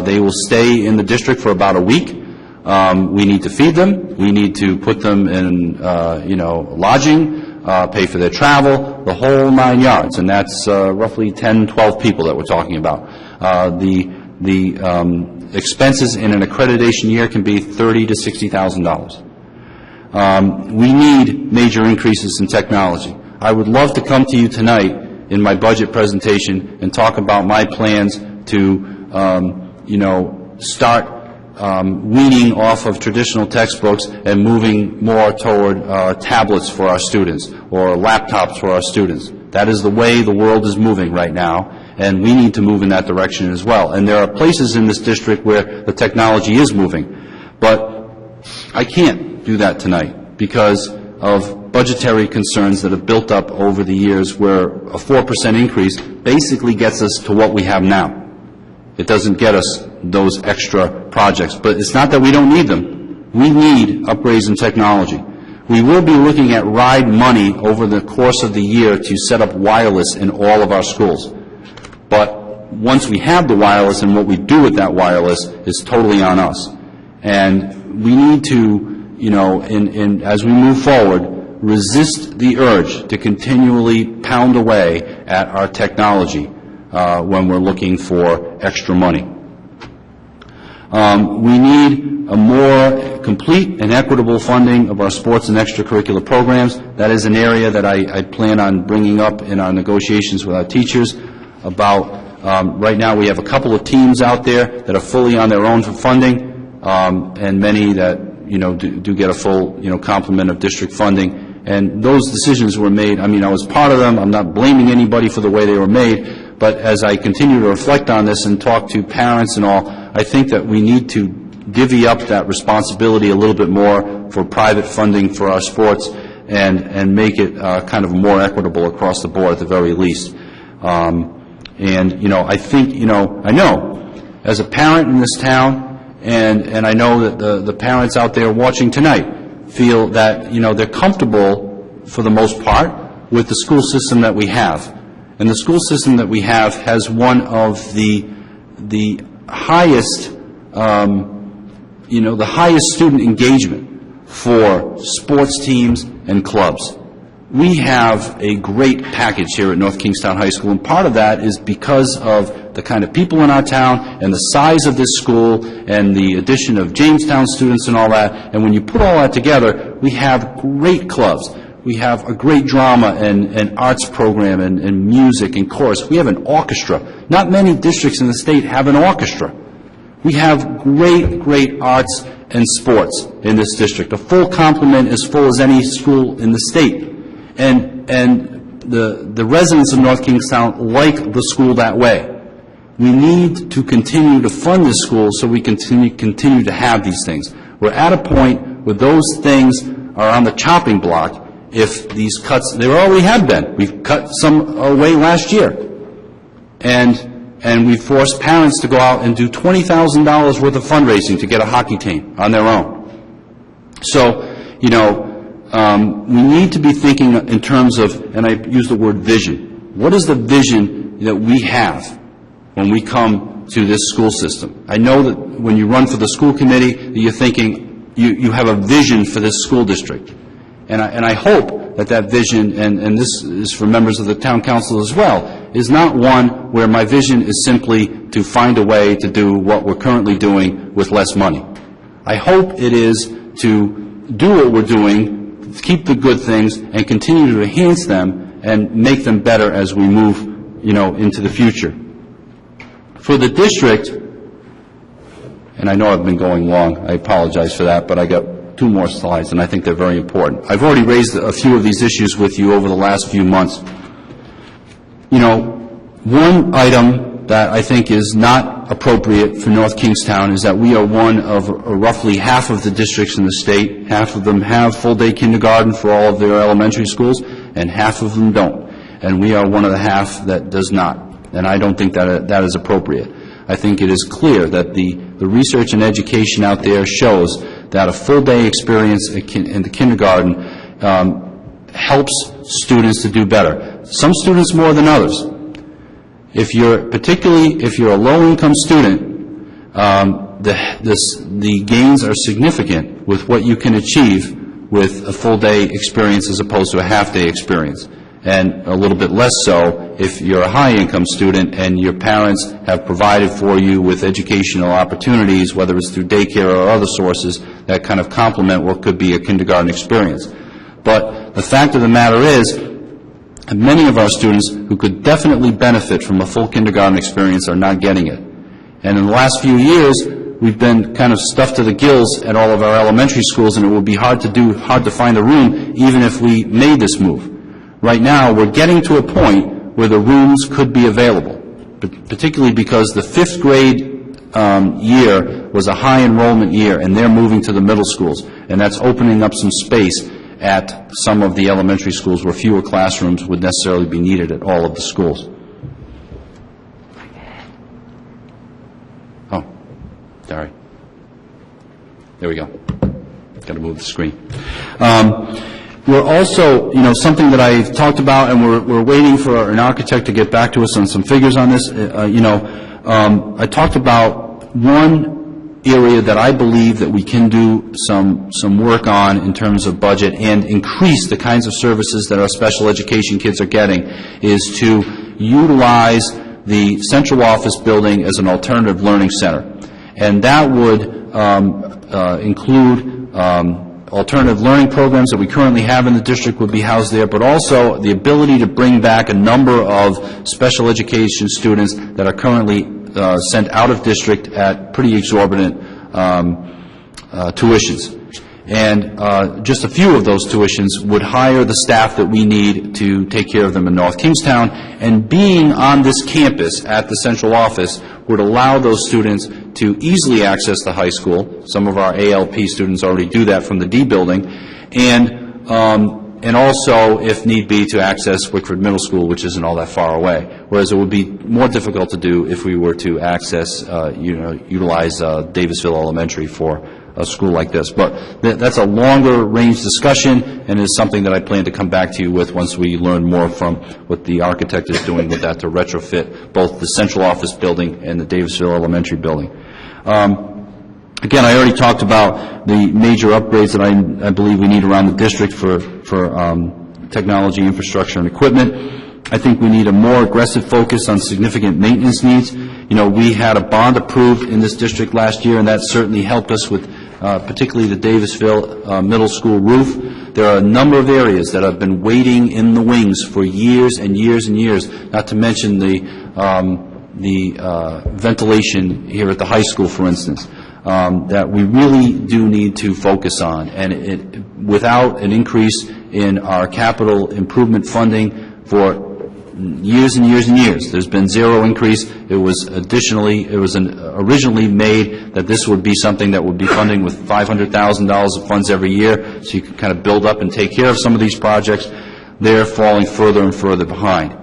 they will stay in the district for about a week. We need to feed them. We need to put them in, lodging, pay for their travel, the whole 9 yards. And that's roughly 10, 12 people that we're talking about. The expenses in an accreditation year can be $30,000 to $60,000. We need major increases in technology. I would love to come to you tonight in my budget presentation and talk about my plans to, start weaning off of traditional textbooks and moving more toward tablets for our students or laptops for our students. That is the way the world is moving right now, and we need to move in that direction as well. And there are places in this district where the technology is moving. But I can't do that tonight because of budgetary concerns that have built up over the years where a 4% increase basically gets us to what we have now. It doesn't get us those extra projects. But it's not that we don't need them. We need upgrades in technology. We will be looking at RIDE money over the course of the year to set up wireless in all of our schools. But once we have the wireless and what we do with that wireless is totally on us. And we need to, as we move forward, resist the urge to continually pound away at our technology when we're looking for extra money. We need a more complete and equitable funding of our sports and extracurricular programs. That is an area that I plan on bringing up in our negotiations with our teachers about. Right now we have a couple of teams out there that are fully on their own for funding, and many that do get a full complement of district funding. And those decisions were made. I was part of them. I'm not blaming anybody for the way they were made. But as I continue to reflect on this and talk to parents and all, I think that we need to divvy up that responsibility a little bit more for private funding for our sports and make it kind of more equitable across the board at the very least. I think, I know as a parent in this town, and I know that the parents out there watching tonight feel that, they're comfortable for the most part with the school system that we have. And the school system that we have has one of the highest, the highest student engagement for sports teams and clubs. We have a great package here at North Kingstown High School, and part of that is because of the kind of people in our town and the size of this school and the addition of Jamestown students and all that. And when you put all that together, we have great clubs. We have a great drama and arts program and music and chorus. We have an orchestra. Not many districts in the state have an orchestra. We have great arts and sports in this district. A full complement, as full as any school in the state. And the residents of North Kingstown like the school that way. We need to continue to fund this school so we continue to have these things. We're at a point where those things are on the chopping block. If these cuts, there already have been. We've cut some away last year. And we forced parents to go out and do $20,000 worth of fundraising to get a hockey team on their own. So, we need to be thinking in terms of, and I use the word vision. What is the vision that we have when we come to this school system? I know that when you run for the school committee, that you're thinking you have a vision for this school district. And I hope that vision, and this is for members of the town council as well, is not one where my vision is simply to find a way to do what we're currently doing with less money. I hope it is to do what we're doing, keep the good things, and continue to enhance them and make them better as we move, into the future. For the district, and I know I've been going long, I apologize for that, but I got 2 more slides, and I think they're very important. I've already raised a few of these issues with you over the last few months. One item that I think is not appropriate for North Kingstown is that we are one of roughly half of the districts in the state. Half of them have full-day kindergarten for all of their elementary schools, and half of them don't. And we are one of the half that does not. And I don't think that is appropriate. I think it is clear that the research and education out there shows that a full-day experience in the kindergarten helps students to do better. Some students more than others. Particularly if you're a low-income student, the gains are significant with what you can achieve with a full-day experience as opposed to a half-day experience, and a little bit less so if you're a high-income student and your parents have provided for you with educational opportunities, whether it's through daycare or other sources, that kind of complement what could be a kindergarten experience. But the fact of the matter is, many of our students who could definitely benefit from a full kindergarten experience are not getting it. And in the last few years, we've been kind of stuffed to the gills at all of our elementary schools, and it would be hard to find a room even if we made this move. Right now, we're getting to a point where the rooms could be available, particularly because the 5th grade year was a high enrollment year, and they're moving to the middle schools, and that's opening up some space at some of the elementary schools where fewer classrooms would necessarily be needed at all of the schools. Oh, sorry. There we go. Got to move the screen. We're also, something that I've talked about, and we're waiting for an architect to get back to us on some figures on this. I talked about one area that I believe that we can do some work on in terms of budget and increase the kinds of services that our special education kids are getting, is to utilize the central office building as an alternative learning center. And that would include alternative learning programs that we currently have in the district would be housed there, but also the ability to bring back a number of special education students that are currently sent out of district at pretty exorbitant tuitions. And just a few of those tuitions would hire the staff that we need to take care of them in North Kingstown. And being on this campus at the central office would allow those students to easily access the high school. Some of our ALP students already do that from the D building. And also, if need be, to access Wickford Middle School, which isn't all that far away. Whereas it would be more difficult to do if we were to access, utilize Davisville Elementary for a school like this. But that's a longer range discussion, and is something that I plan to come back to you with once we learn more from what the architect is doing with that to retrofit both the central office building and the Davisville Elementary building. Again, I already talked about the major upgrades that I believe we need around the district for technology, infrastructure, and equipment. I think we need a more aggressive focus on significant maintenance needs. We had a bond approved in this district last year, and that certainly helped us with particularly the Davisville Middle School roof. There are a number of areas that have been waiting in the wings for years and years and years, not to mention the ventilation here at the high school, for instance. That we really do need to focus on. And without an increase in our capital improvement funding for years and years and years, there's been zero increase. It was originally made that this would be something that would be funding with $500,000 of funds every year, so you can kind of build up and take care of some of these projects. They're falling further and further behind.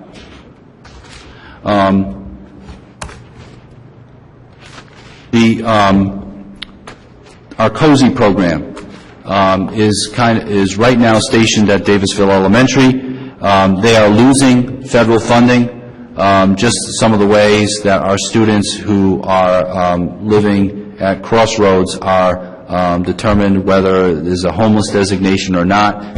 Our COSI program is right now stationed at Davisville Elementary. They are losing federal funding. Just some of the ways that our students who are living at Crossroads are determined whether there's a homeless designation or not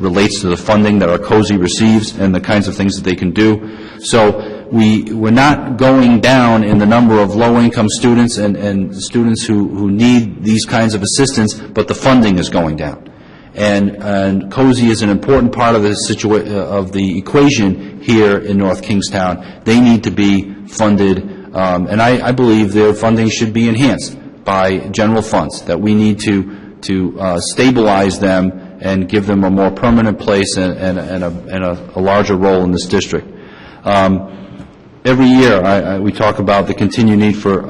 relates to the funding that our COSI receives and the kinds of things that they can do. So we're not going down in the number of low-income students and students who need these kinds of assistance, but the funding is going down. And COSI is an important part of the equation here in North Kingstown. They need to be funded, and I believe their funding should be enhanced by general funds, that we need to stabilize them and give them a more permanent place and a larger role in this district. Every year we talk about the continued need for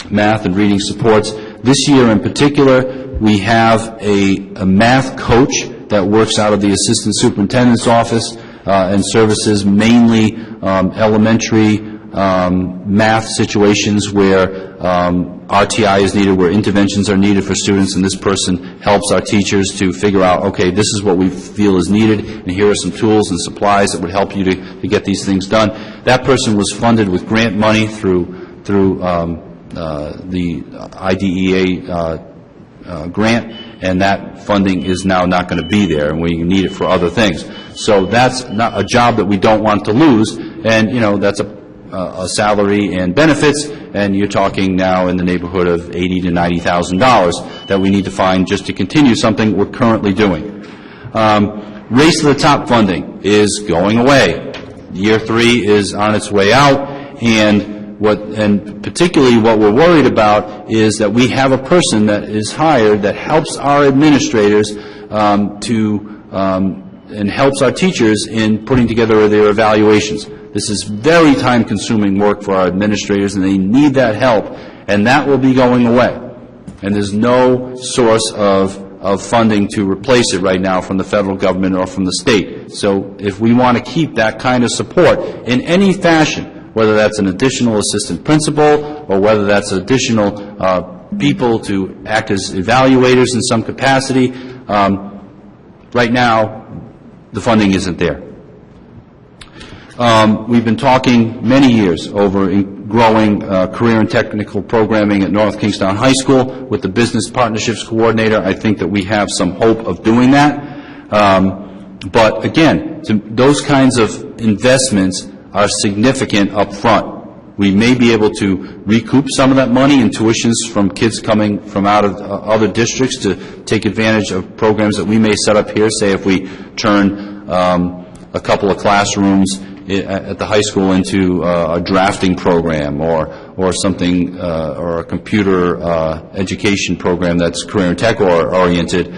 math and reading supports. This year in particular, we have a math coach that works out of the assistant superintendent's office and services mainly elementary math situations where RTI is needed, where interventions are needed for students, and this person helps our teachers to figure out, okay, this is what we feel is needed, and here are some tools and supplies that would help you to get these things done. That person was funded with grant money through the IDEA grant, and that funding is now not going to be there, and we need it for other things. So that's not a job that we don't want to lose, and, you know, that's a salary and benefits, and you're talking now in the neighborhood of $80,000 to $90,000 that we need to find just to continue something we're currently doing. Race to the Top funding is going away. Year 3 is on its way out, and particularly what we're worried about is that we have a person that is hired that helps our administrators and helps our teachers in putting together their evaluations. This is very time-consuming work for our administrators, and they need that help, and that will be going away. And there's no source of funding to replace it right now from the federal government or from the state. So if we want to keep that kind of support in any fashion, whether that's an additional assistant principal or whether that's additional people to act as evaluators in some capacity, right now the funding isn't there. We've been talking many years over growing career and technical programming at North Kingstown High School with the Business Partnerships Coordinator. I think that we have some hope of doing that. But again, those kinds of investments are significant up front. We may be able to recoup some of that money in tuitions from kids coming from out of other districts to take advantage of programs that we may set up here. Say if we turn a couple of classrooms at the high school into a drafting program or something, or a computer education program that's career and tech oriented.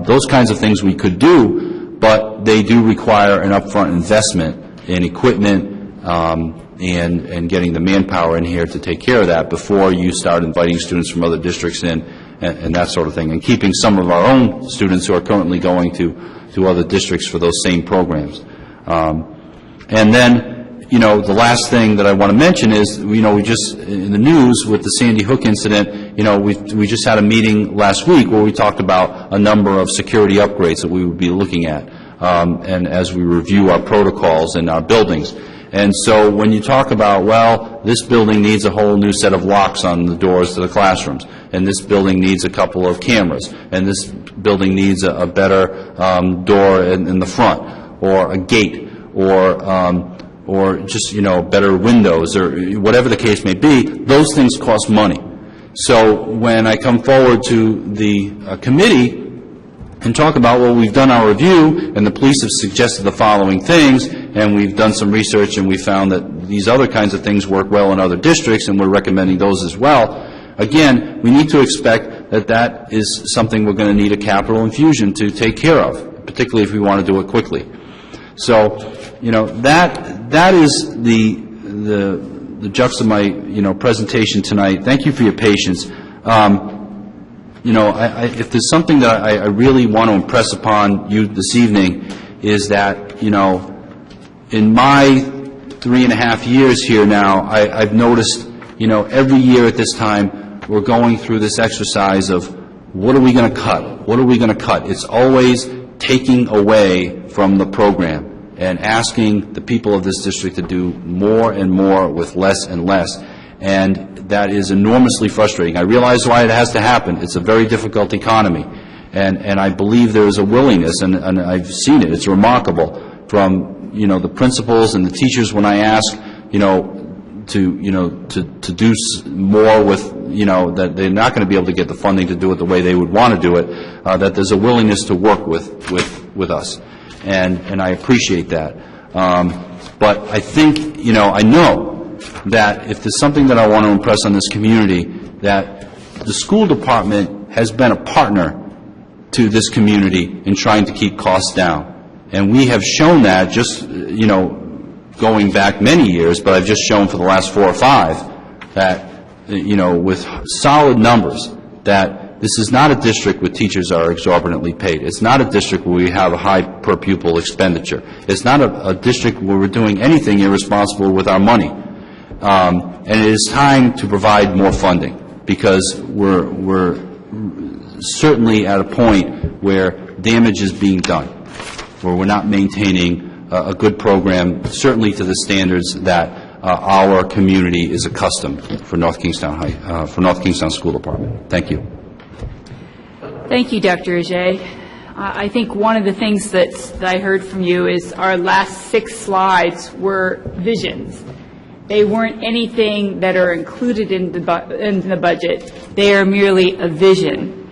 Those kinds of things we could do, but they do require an upfront investment in equipment and getting the manpower in here to take care of that before you start inviting students from other districts in and that sort of thing, and keeping some of our own students who are currently going to other districts for those same programs. And then, you know, the last thing that I want to mention is, you know, we just, in the news with the Sandy Hook incident, you know, we just had a meeting last week where we talked about a number of security upgrades that we would be looking at, and as we review our protocols in our buildings. And so when you talk about, well, this building needs a whole new set of locks on the doors to the classrooms, and this building needs a couple of cameras, and this building needs a better door in the front, or a gate, or just, you know, better windows, or whatever the case may be, those things cost money. So when I come forward to the committee and talk about, well, we've done our review, and the police have suggested the following things, and we've done some research, and we found that these other kinds of things work well in other districts, and we're recommending those as well. Again, we need to expect that that is something we're going to need a capital infusion to take care of, particularly if we want to do it quickly. So, you know, that is the gist of my, you know, presentation tonight. Thank you for your patience. You know, if there's something that I really want to impress upon you this evening is that, you know, in my 3.5 years here now, I've noticed, you know, every year at this time, we're going through this exercise of what are we going to cut? What are we going to cut? It's always taking away from the program and asking the people of this district to do more and more with less and less. And that is enormously frustrating. I realize why it has to happen. It's a very difficult economy. And I believe there is a willingness, and I've seen it. It's remarkable from, you know, the principals and the teachers when I ask, you know, to do more with, you know, that they're not going to be able to get the funding to do it the way they would want to do it, that there's a willingness to work with us. And I appreciate that. But I think, you know, I know that if there's something that I want to impress on this community, that the school department has been a partner to this community in trying to keep costs down. And we have shown that just, you know, going back many years, but I've just shown for the last 4 or 5 that, you know, with solid numbers, that this is not a district where teachers are exorbitantly paid. It's not a district where we have a high per pupil expenditure. It's not a district where we're doing anything irresponsible with our money. And it is time to provide more funding, because we're certainly at a point where damage is being done, where we're not maintaining a good program, certainly to the standards that our community is accustomed for North Kingstown School Department. Thank you. Thank you, Dr. Ajay. I think one of the things that I heard from you is our last 6 slides were visions. They weren't anything that are included in the budget. They are merely a vision.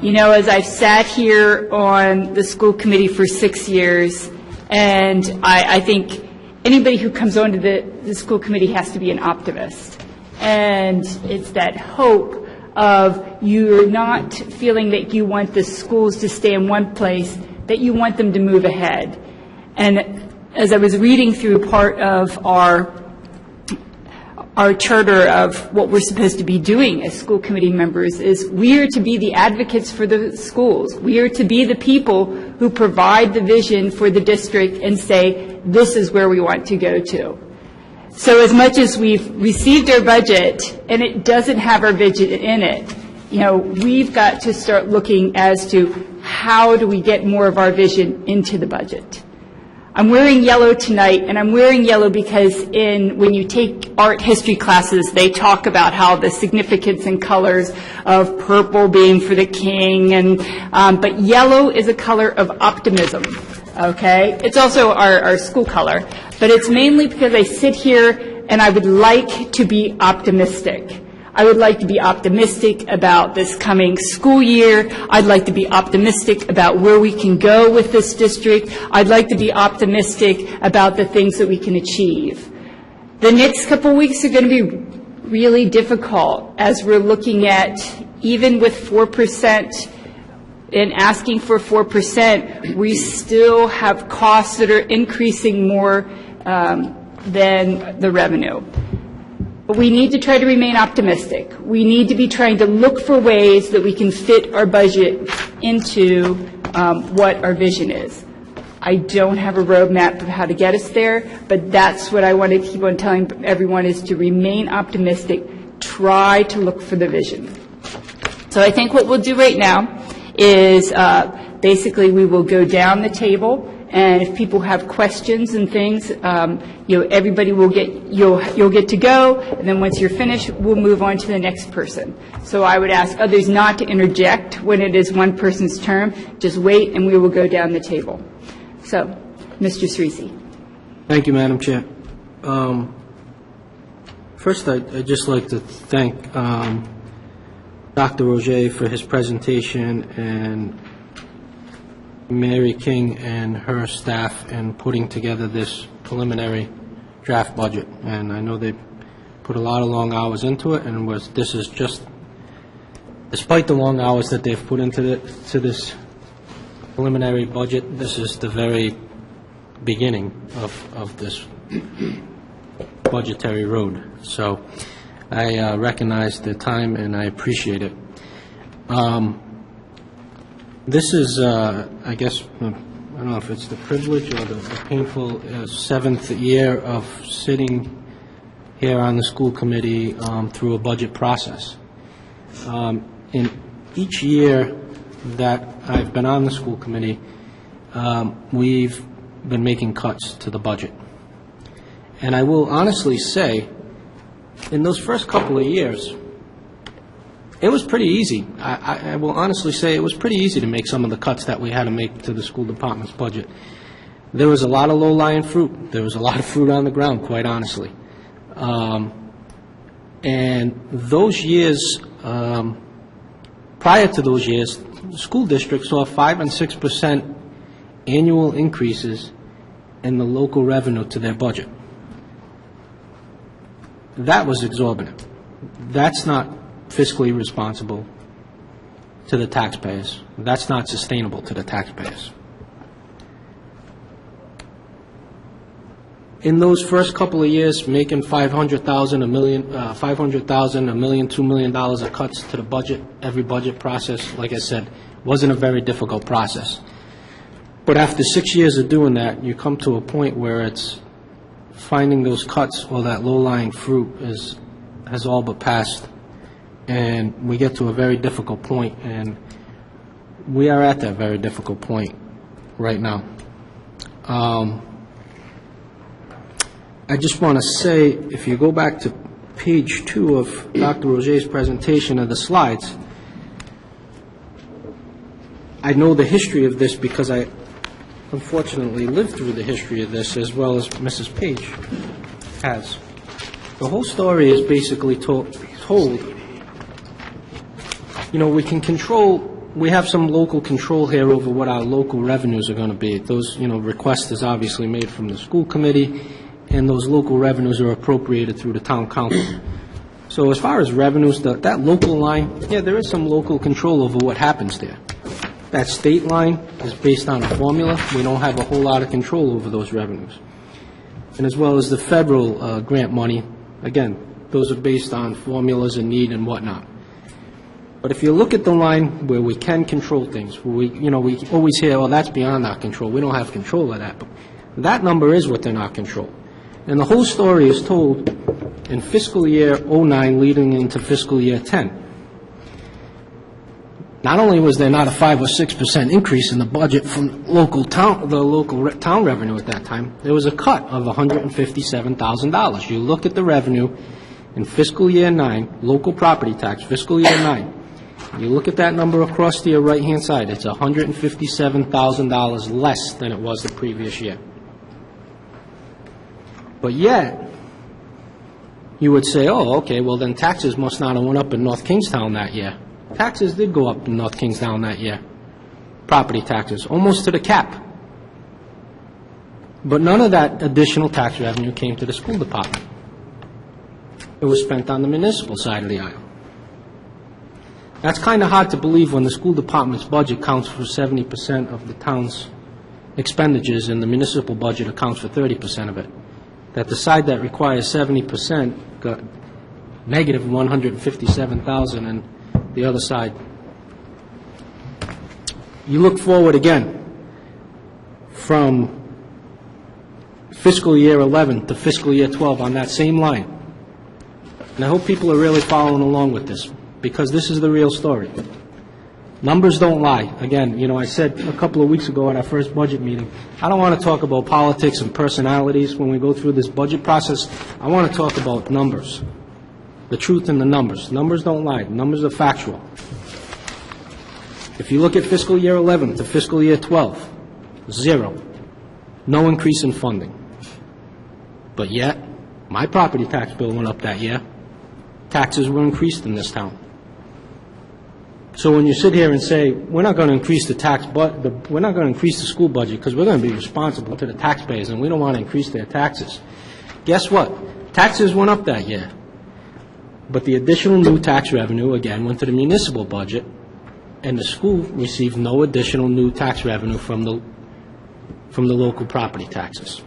You know, as I've sat here on the school committee for 6 years, and I think anybody who comes onto the school committee has to be an optimist. And it's that hope of you're not feeling that you want the schools to stay in one place, that you want them to move ahead. And as I was reading through part of our charter of what we're supposed to be doing as school committee members is we are to be the advocates for the schools. We are to be the people who provide the vision for the district and say, this is where we want to go to. So as much as we've received our budget and it doesn't have our vision in it, you know, we've got to start looking as to how do we get more of our vision into the budget. I'm wearing yellow tonight, and I'm wearing yellow because when you take art history classes, they talk about how the significance and colors of purple being for the king, but yellow is a color of optimism, okay? It's also our school color, but it's mainly because I sit here and I would like to be optimistic. I would like to be optimistic about this coming school year. I'd like to be optimistic about where we can go with this district. I'd like to be optimistic about the things that we can achieve. The next couple of weeks are going to be really difficult as we're looking at, even with 4% and asking for 4%, we still have costs that are increasing more than the revenue. But we need to try to remain optimistic. We need to be trying to look for ways that we can fit our budget into what our vision is. I don't have a roadmap of how to get us there, but that's what I want to keep on telling everyone is to remain optimistic, try to look for the vision. So I think what we'll do right now is basically we will go down the table, and if people have questions and things, everybody will you'll get to go, and then once you're finished, we'll move on to the next person. So I would ask others not to interject when it is one person's term. Just wait, and we will go down the table. So, Mr. Cerisi. Thank you, Madam Chair. First, I'd just like to thank Dr. Roget for his presentation and Mary King and her staff in putting together this preliminary draft budget. And I know they put a lot of long hours into it, and this is just, despite the long hours that they've put into this preliminary budget, this is the very beginning of this budgetary road. So I recognize the time and I appreciate it. This is, I guess, I don't know if it's the privilege or the painful 7th year of sitting here on the school committee through a budget process. In each year that I've been on the school committee, we've been making cuts to the budget. And I will honestly say, in those first couple of years, it was pretty easy. I will honestly say it was pretty easy to make some of the cuts that we had to make to the school department's budget. There was a lot of low-lying fruit. There was a lot of fruit on the ground, quite honestly. And those years, prior to those years, school districts saw 5% and 6% annual increases in the local revenue to their budget. That was exorbitant. That's not fiscally responsible to the taxpayers. That's not sustainable to the taxpayers. In those first couple of years, making $500,000, $1 million, $2 million of cuts to the budget, every budget process, like I said, wasn't a very difficult process. But after 6 years of doing that, you come to a point where it's finding those cuts or that low-lying fruit has all but passed, and we get to a very difficult point, and we are at that very difficult point right now. I just want to say, if you go back to page 2 of Dr. Roger's presentation of the slides, I know the history of this because I unfortunately lived through the history of this as well as Mrs. Page has. The whole story is basically told, we can control, we have some local control here over what our local revenues are going to be. Those, request is obviously made from the school committee, and those local revenues are appropriated through the town council. So as far as revenues, that local line, yeah, there is some local control over what happens there. That state line is based on a formula. We don't have a whole lot of control over those revenues. And as well as the federal grant money, again, those are based on formulas and need and whatnot. But if you look at the line where we can control things, where we always hear, well, that's beyond our control. We don't have control of that. But that number is within our control. And the whole story is told in fiscal year 09 leading into fiscal year 10. Not only was there not a 5 or 6% increase in the budget from the local town revenue at that time, there was a cut of $157,000. You look at the revenue in fiscal year 9, local property tax, fiscal year 9. You look at that number across to your right-hand side, it's $157,000 less than it was the previous year. But yet, you would say, oh, okay, well then taxes must not have went up in North Kingstown that year. Taxes did go up in North Kingstown that year. Property taxes, almost to the cap. But none of that additional tax revenue came to the school department. It was spent on the municipal side of the aisle. That's kind of hard to believe when the school department's budget counts for 70% of the town's expenditures and the municipal budget accounts for 30% of it. That the side that requires 70% got negative $157,000 and the other side. You look forward again from fiscal year 11 to fiscal year 12 on that same line. And I hope people are really following along with this, because this is the real story. Numbers don't lie. Again, I said a couple of weeks ago at our first budget meeting, I don't want to talk about politics and personalities when we go through this budget process. I want to talk about numbers, the truth in the numbers. Numbers don't lie. Numbers are factual. If you look at fiscal year 11 to fiscal year 12, 0. No increase in funding. But yet, my property tax bill went up that year. Taxes were increased in this town. So when you sit here and say, we're not going to increase we're not going to increase the school budget because we're going to be responsible to the taxpayers and we don't want to increase their taxes. Guess what? Taxes went up that year. But the additional new tax revenue, again, went to the municipal budget, and the school received no additional new tax revenue from the local property taxes.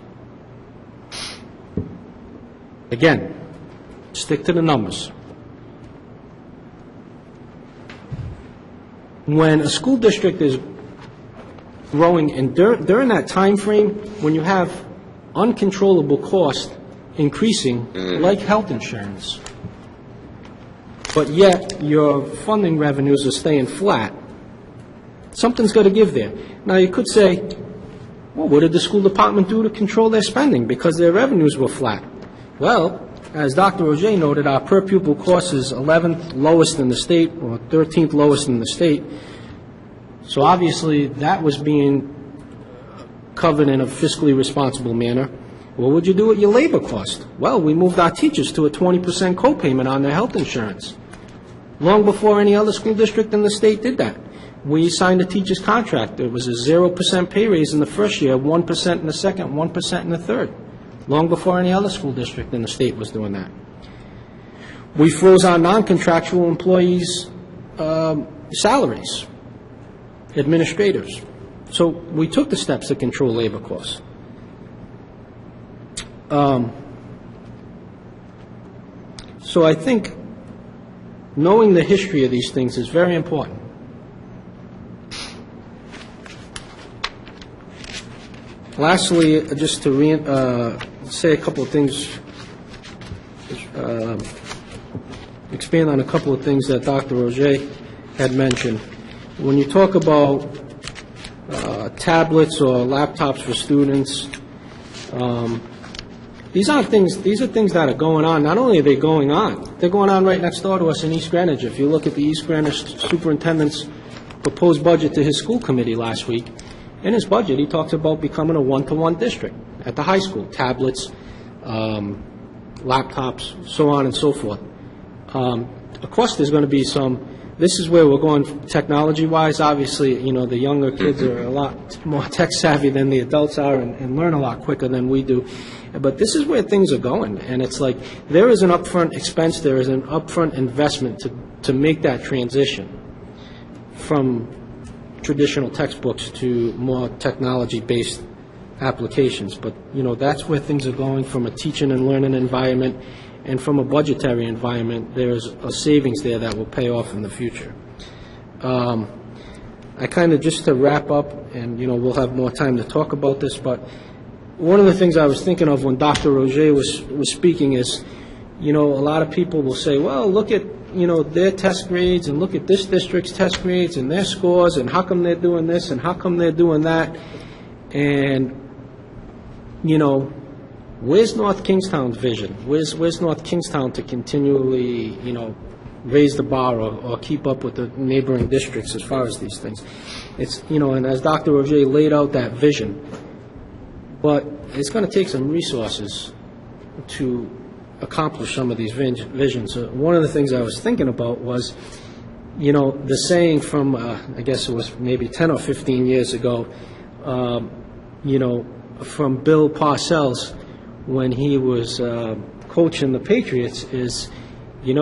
Again, stick to the numbers. When a school district is growing, and during that time frame, when you have uncontrollable cost increasing, like health insurance, but yet your funding revenues are staying flat, something's got to give there. Now, you could say, well, what did the school department do to control their spending because their revenues were flat? Well, as Dr. Roger noted, our per pupil cost is 11th lowest in the state, or 13th lowest in the state. So obviously, that was being covered in a fiscally responsible manner. What would you do with your labor cost? Well, we moved our teachers to a 20% co-payment on their health insurance. Long before any other school district in the state did that. We signed a teacher's contract. There was a 0% pay raise in the first year, 1% in the second, 1% in the third. Long before any other school district in the state was doing that. We froze our non-contractual employees' salaries, administrators. So we took the steps to control labor costs. So I think knowing the history of these things is very important. Lastly, just to say a couple of things, expand on a couple of things that Dr. Roger had mentioned. When you talk about tablets or laptops for students, these are things that are going on. Not only are they going on, they're going on right next door to us in East Greenwich. If you look at the East Greenwich superintendent's proposed budget to his school committee last week, in his budget, he talks about becoming a one-to-one district at the high school, tablets, laptops, so on and so forth. Of course, there's going to be this is where we're going technology-wise. Obviously, the younger kids are a lot more tech-savvy than the adults are and learn a lot quicker than we do. But this is where things are going, and it's like there is an upfront expense, there is an upfront investment to make that transition from traditional textbooks to more technology-based applications. But, that's where things are going from a teaching and learning environment. And from a budgetary environment, there's a savings there that will pay off in the future. I kind of, just to wrap up, and, we'll have more time to talk about this, but one of the things I was thinking of when Dr. Roger was speaking is, a lot of people will say, well, look at, their test grades, and look at this district's test grades and their scores, and how come they're doing this, and how come they're doing that, and, where's North Kingstown's vision? Where's North Kingstown to continually, raise the bar or keep up with the neighboring districts as far as these things? It's, and as Dr. Roger laid out that vision, but it's going to take some resources to accomplish some of these visions. One of the things I was thinking about was, the saying from, I guess it was maybe 10 or 15 years ago, from Bill Parcells, when he was coaching the Patriots, is, you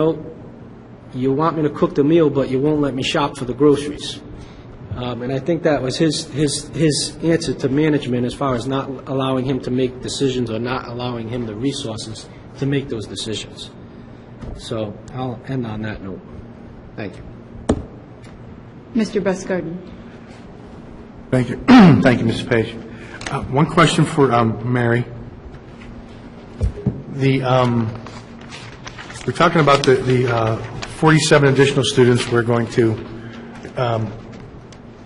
want me to cook the meal, but you won't let me shop for the groceries. And I think that was his answer to management as far as not allowing him to make decisions or not allowing him the resources to make those decisions. So I'll end on that note. Thank you. Mr. Busgarden. Thank you. Thank you, Mrs. Page. One question for Mary. We're talking about the 47 additional students we're going to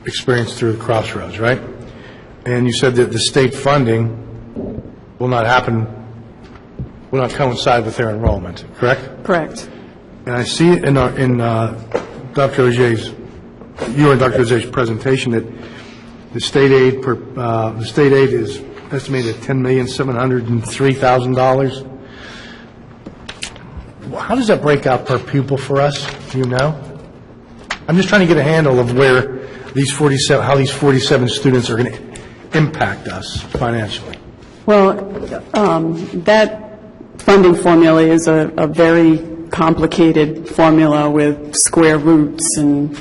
experience through the Crossroads, right? And you said that the state funding will not coincide with their enrollment, correct? Correct. And I see in Dr. Auger's presentation that the state aid is estimated at $10,703,000. How does that break out per pupil for us? Do you know? I'm just trying to get a handle of where how these 47 students are going to impact us financially. Well, that funding formula is a very complicated formula with square roots and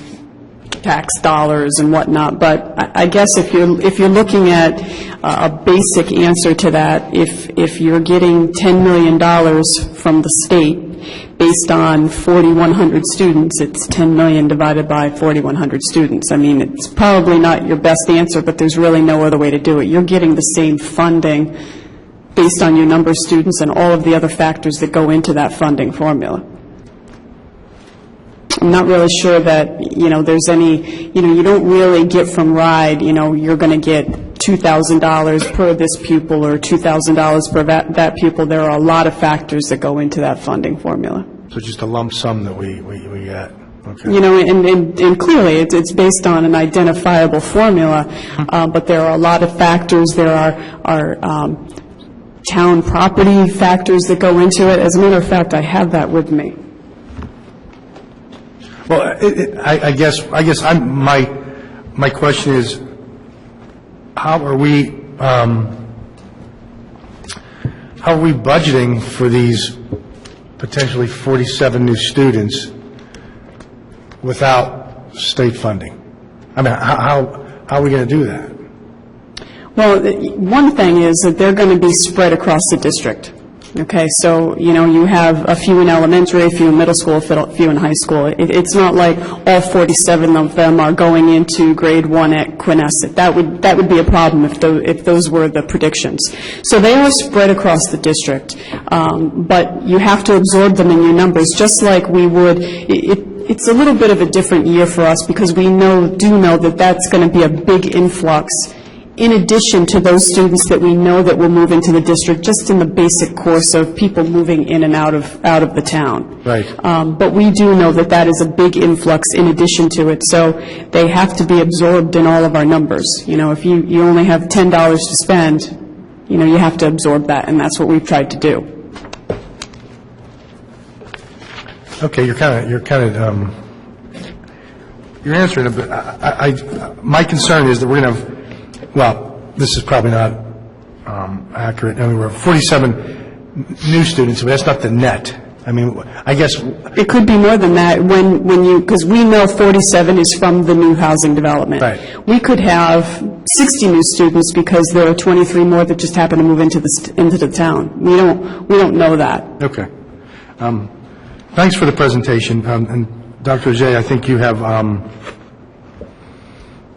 tax dollars and whatnot. But I guess if you're looking at a basic answer to that, if you're getting $10 million from the state based on 4,100 students, it's 10 million divided by 4,100 students. I mean, it's probably not your best answer, but there's really no other way to do it. You're getting the same funding based on your number of students and all of the other factors that go into that funding formula. I'm not really sure that, there's any, you don't really get from RIDE, you're going to get $2,000 per this pupil or $2,000 per that pupil. There are a lot of factors that go into that funding formula. So just a lump sum that we get. Okay. And clearly it's based on an identifiable formula, but there are a lot of factors. There are town property factors that go into it. As a matter of fact, I have that with me. Well, I guess my question is, how are we budgeting for these potentially 47 new students without state funding? I mean, how are we going to do that? Well, one thing is that they're going to be spread across the district. Okay, so, you have a few in elementary, a few in middle school, a few in high school. It's not like all 47 of them are going into grade 1 at Quinnesset. That would be a problem if those were the predictions. So they are spread across the district, but you have to absorb them in your numbers, just like we would. It's a little bit of a different year for us because we do know that that's going to be a big influx in addition to those students that we know that will move into the district just in the basic course of people moving in and out of the town. Right. But we do know that that is a big influx in addition to it, so they have to be absorbed in all of our numbers. If you only have $10 to spend, you have to absorb that, and that's what we've tried to do. Okay, you're answering it, but my concern is that we're going to have, well, this is probably not accurate. I mean, we're 47 new students, but that's not the net. I mean, I guess... It could be more than that because we know 47 is from the new housing development. Right. We could have 60 new students because there are 23 more that just happen to move into the town. We don't know that. Okay. Thanks for the presentation. And Dr. Ajay, I think you have...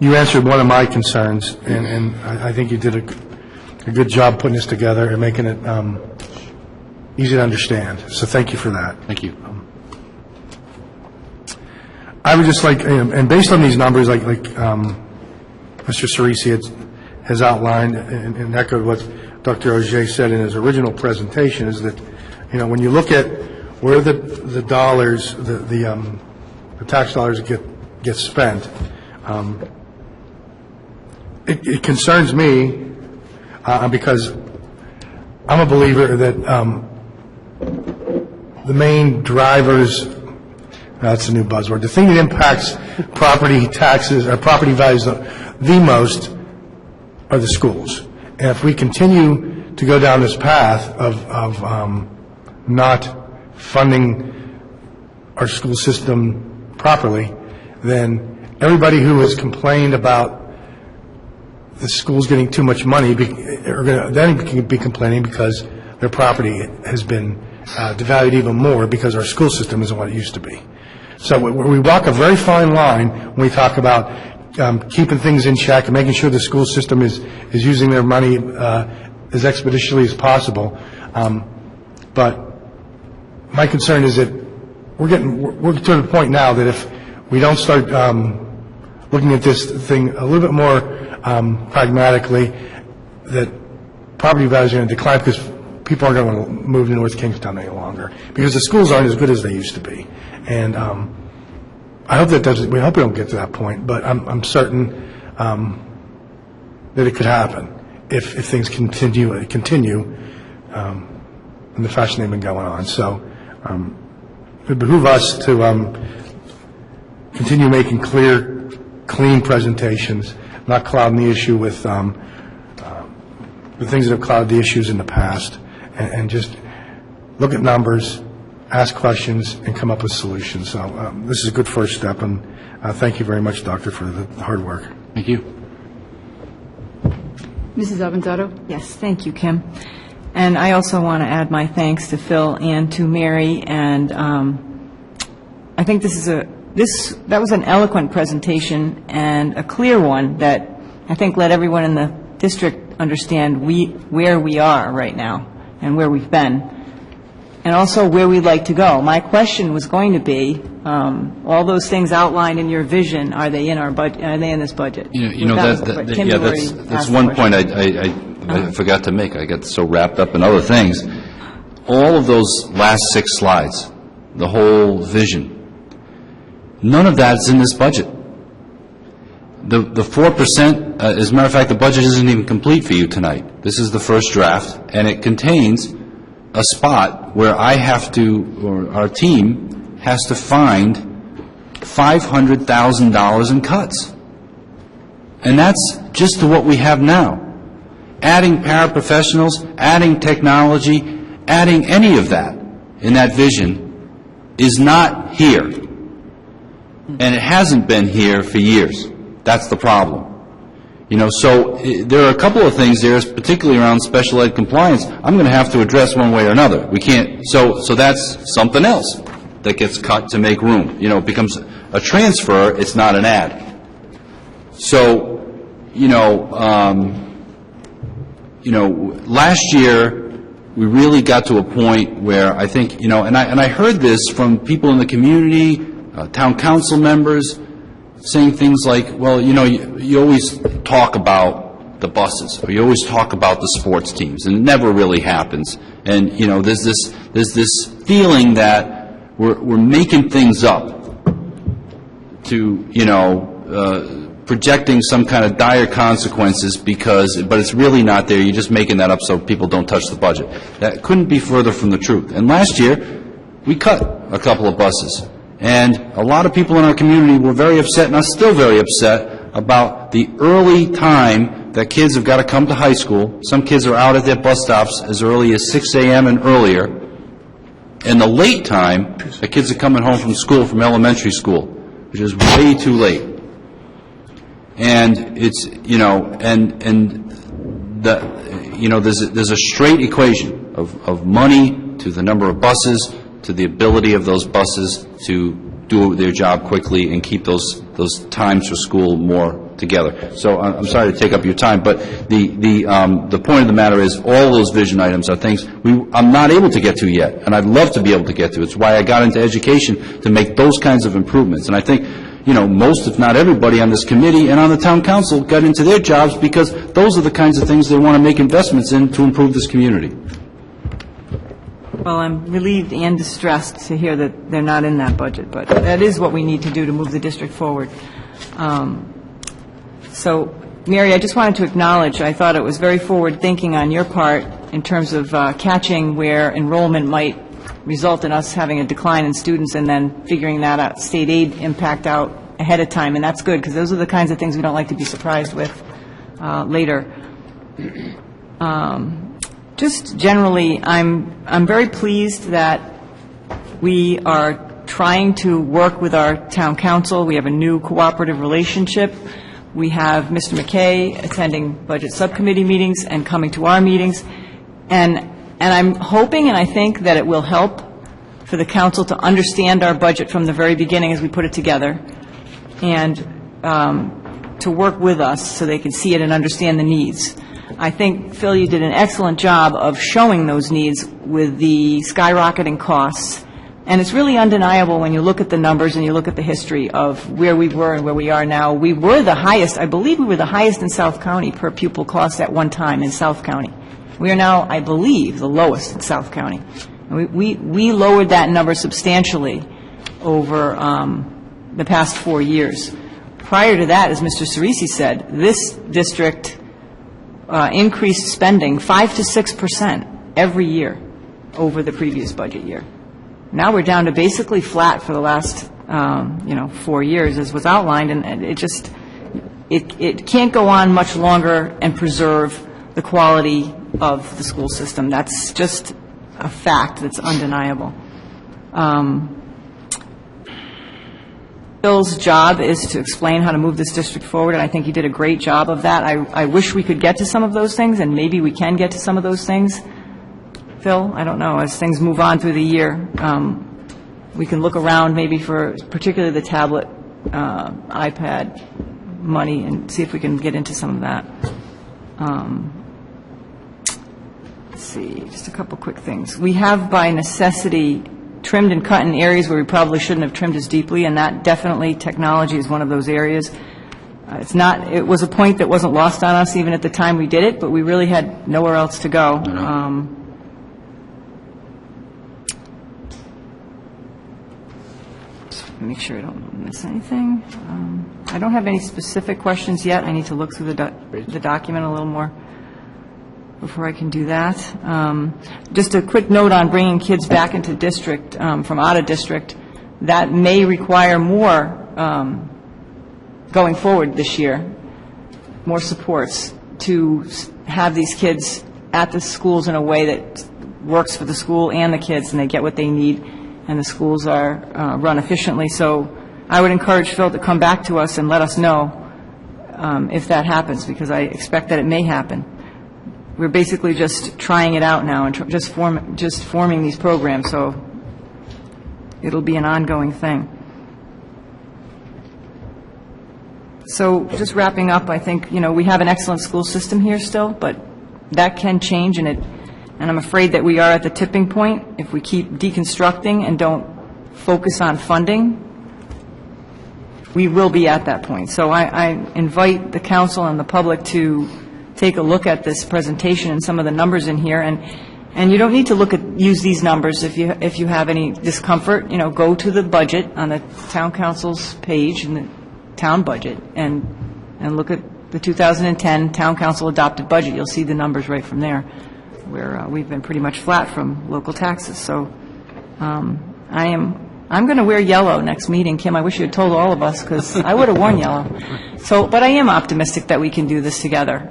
you answered one of my concerns, and I think you did a good job putting this together and making it easy to understand. So thank you for that. Thank you. I would just like, and based on these numbers, like Mr. Cerisi has outlined and echoed what Dr. Ajay said in his original presentation, is that, when you look at where the dollars, the tax dollars get spent, it concerns me because I'm a believer that the main drivers, that's a new buzzword, the thing that impacts property taxes or property values the most are the schools. And if we continue to go down this path of not funding our school system properly, then everybody who has complained about the school's getting too much money are going to then be complaining because their property has been devalued even more because our school system isn't what it used to be. So we walk a very fine line when we talk about keeping things in check and making sure the school system is using their money as expeditiously as possible. But my concern is that we're to the point now that if we don't start looking at this thing a little bit more pragmatically, that property values are going to decline because people aren't going to move to North Kingstown any longer because the schools aren't as good as they used to be. And I hope we hope we don't get to that point, but I'm certain that it could happen if things continue in the fashion they've been going on. So it behooves us to continue making clear, clean presentations, not clouding the issue with the things that have clouded the issues in the past, and just look at numbers, ask questions, and come up with solutions. So this is a good first step, and thank you very much, Doctor, for the hard work. Thank you. Mrs. Avanzato? Yes, thank you, Kim. And I also want to add my thanks to Phil and to Mary, and I think that was an eloquent presentation and a clear one that I think let everyone in the district understand where we are right now and where we've been, and also where we'd like to go. My question was going to be, all those things outlined in your vision, are they in our budget? Are they in this budget? That's one point I forgot to make. I got so wrapped up in other things. All of those last 6 slides, the whole vision, none of that is in this budget. The 4%, as a matter of fact, the budget isn't even complete for you tonight. This is the first draft, and it contains a spot where I have to, or our team has to find $500,000 in cuts. And that's just to what we have now. Adding paraprofessionals, adding technology, adding any of that in that vision is not here. And it hasn't been here for years. That's the problem. So there are a couple of things there, particularly around special ed compliance, I'm going to have to address one way or another. We can't, so that's something else that gets cut to make room. It becomes a transfer, it's not an add. So, last year, we really got to a point where I think, and I heard this from people in the community, town council members, saying things like, well, you always talk about the buses, or you always talk about the sports teams, and it never really happens. And, there's this feeling that we're making things up to, projecting some kind of dire consequences but it's really not there. You're just making that up so people don't touch the budget. That couldn't be further from the truth. And last year, we cut a couple of buses. And a lot of people in our community were very upset, and are still very upset, about the early time that kids have got to come to high school. Some kids are out at their bus stops as early as 6 a.m. and earlier. And the late time that kids are coming home from school, from elementary school, which is way too late. And it's, there's a straight equation of money to the number of buses, to the ability of those buses to do their job quickly and keep those times for school more together. So I'm sorry to take up your time, but the point of the matter is all those vision items are things I'm not able to get to yet, and I'd love to be able to get to. It's why I got into education, to make those kinds of improvements. And I think most, if not everybody on this committee and on the town council got into their jobs because those are the kinds of things they want to make investments in to improve this community. Well, I'm relieved and distressed to hear that they're not in that budget, but that is what we need to do to move the district forward. So, Mary, I just wanted to acknowledge, I thought it was very forward-thinking on your part in terms of catching where enrollment might result in us having a decline in students and then figuring that out, state aid impact out ahead of time, and that's good, because those are the kinds of things we don't like to be surprised with later. Just generally, I'm very pleased that we are trying to work with our town council. We have a new cooperative relationship. We have Mr. McKay attending budget subcommittee meetings and coming to our meetings, and I'm hoping and I think that it will help for the council to understand our budget from the very beginning as we put it together, and to work with us so they can see it and understand the needs. I think, Phil, you did an excellent job of showing those needs with the skyrocketing costs, and it's really undeniable when you look at the numbers and you look at the history of where we were and where we are now. We were the highest, I believe we were the highest in South County per pupil cost at one time in South County. We are now, I believe, the lowest in South County. And we lowered that number substantially over the past 4 years. Prior to that, as Mr. Cerisi said, this district increased spending 5 to 6% every year over the previous budget year. Now we're down to basically flat for the last 4 years, as was outlined, and it can't go on much longer and preserve the quality of the school system. That's just a fact that's undeniable. Bill's job is to explain how to move this district forward, and I think he did a great job of that. I wish we could get to some of those things, and maybe we can get to some of those things. Phil, I don't know, as things move on through the year, we can look around maybe for particularly the tablet, iPad money, and see if we can get into some of that. Let's see, just a couple quick things. We have, by necessity, trimmed and cut in areas where we probably shouldn't have trimmed as deeply, and that definitely, technology is one of those areas. It was a point that wasn't lost on us even at the time we did it, but we really had nowhere else to go. Make sure I don't miss anything. I don't have any specific questions yet. I need to look through the document a little more before I can do that. Just a quick note on bringing kids back into district from out of district. That may require more going forward this year, more supports to have these kids at the schools in a way that works for the school and the kids, and they get what they need, and the schools are run efficiently. So I would encourage Phil to come back to us and let us know if that happens, because I expect that it may happen. We're basically just trying it out now and just forming these programs, so it'll be an ongoing thing. So just wrapping up, I think, we have an excellent school system here still, but that can change, and I'm afraid that we are at the tipping point. If we keep deconstructing and don't focus on funding, we will be at that point. So I invite the council and the public to take a look at this presentation and some of the numbers in here, and you don't need to use these numbers if you have any discomfort. Go to the budget on the town council's page in the town budget and look at the 2010 town council adopted budget. You'll see the numbers right from there, where we've been pretty much flat from local taxes. So I'm going to wear yellow next meeting. Kim, I wish you had told all of us, because I would have worn yellow. But I am optimistic that we can do this together.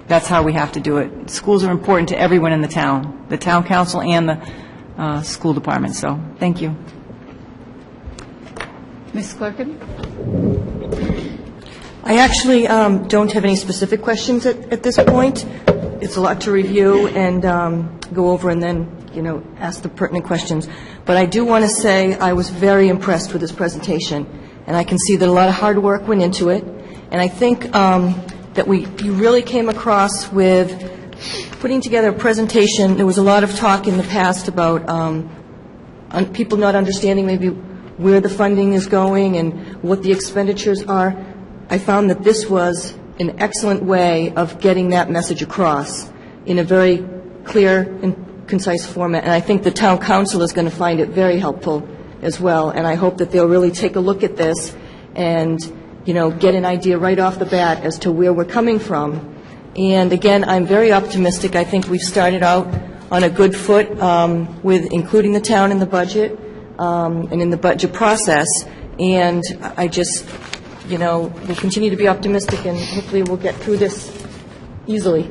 That's how we have to do it. Schools are important to everyone in the town council and the school department. So thank you. Ms. Clerkin? I actually don't have any specific questions at this point. It's a lot to review and go over and then, ask the pertinent questions. But I do want to say I was very impressed with this presentation, and I can see that a lot of hard work went into it. And I think that you really came across with putting together a presentation. There was a lot of talk in the past about people not understanding maybe where the funding is going and what the expenditures are. I found that this was an excellent way of getting that message across in a very clear and concise format, and I think the town council is going to find it very helpful as well, and I hope that they'll really take a look at this and, get an idea right off the bat as to where we're coming from. And again, I'm very optimistic. I think we've started out on a good foot with including the town in the budget and in the budget process, and I just we'll continue to be optimistic, and hopefully we'll get through this easily.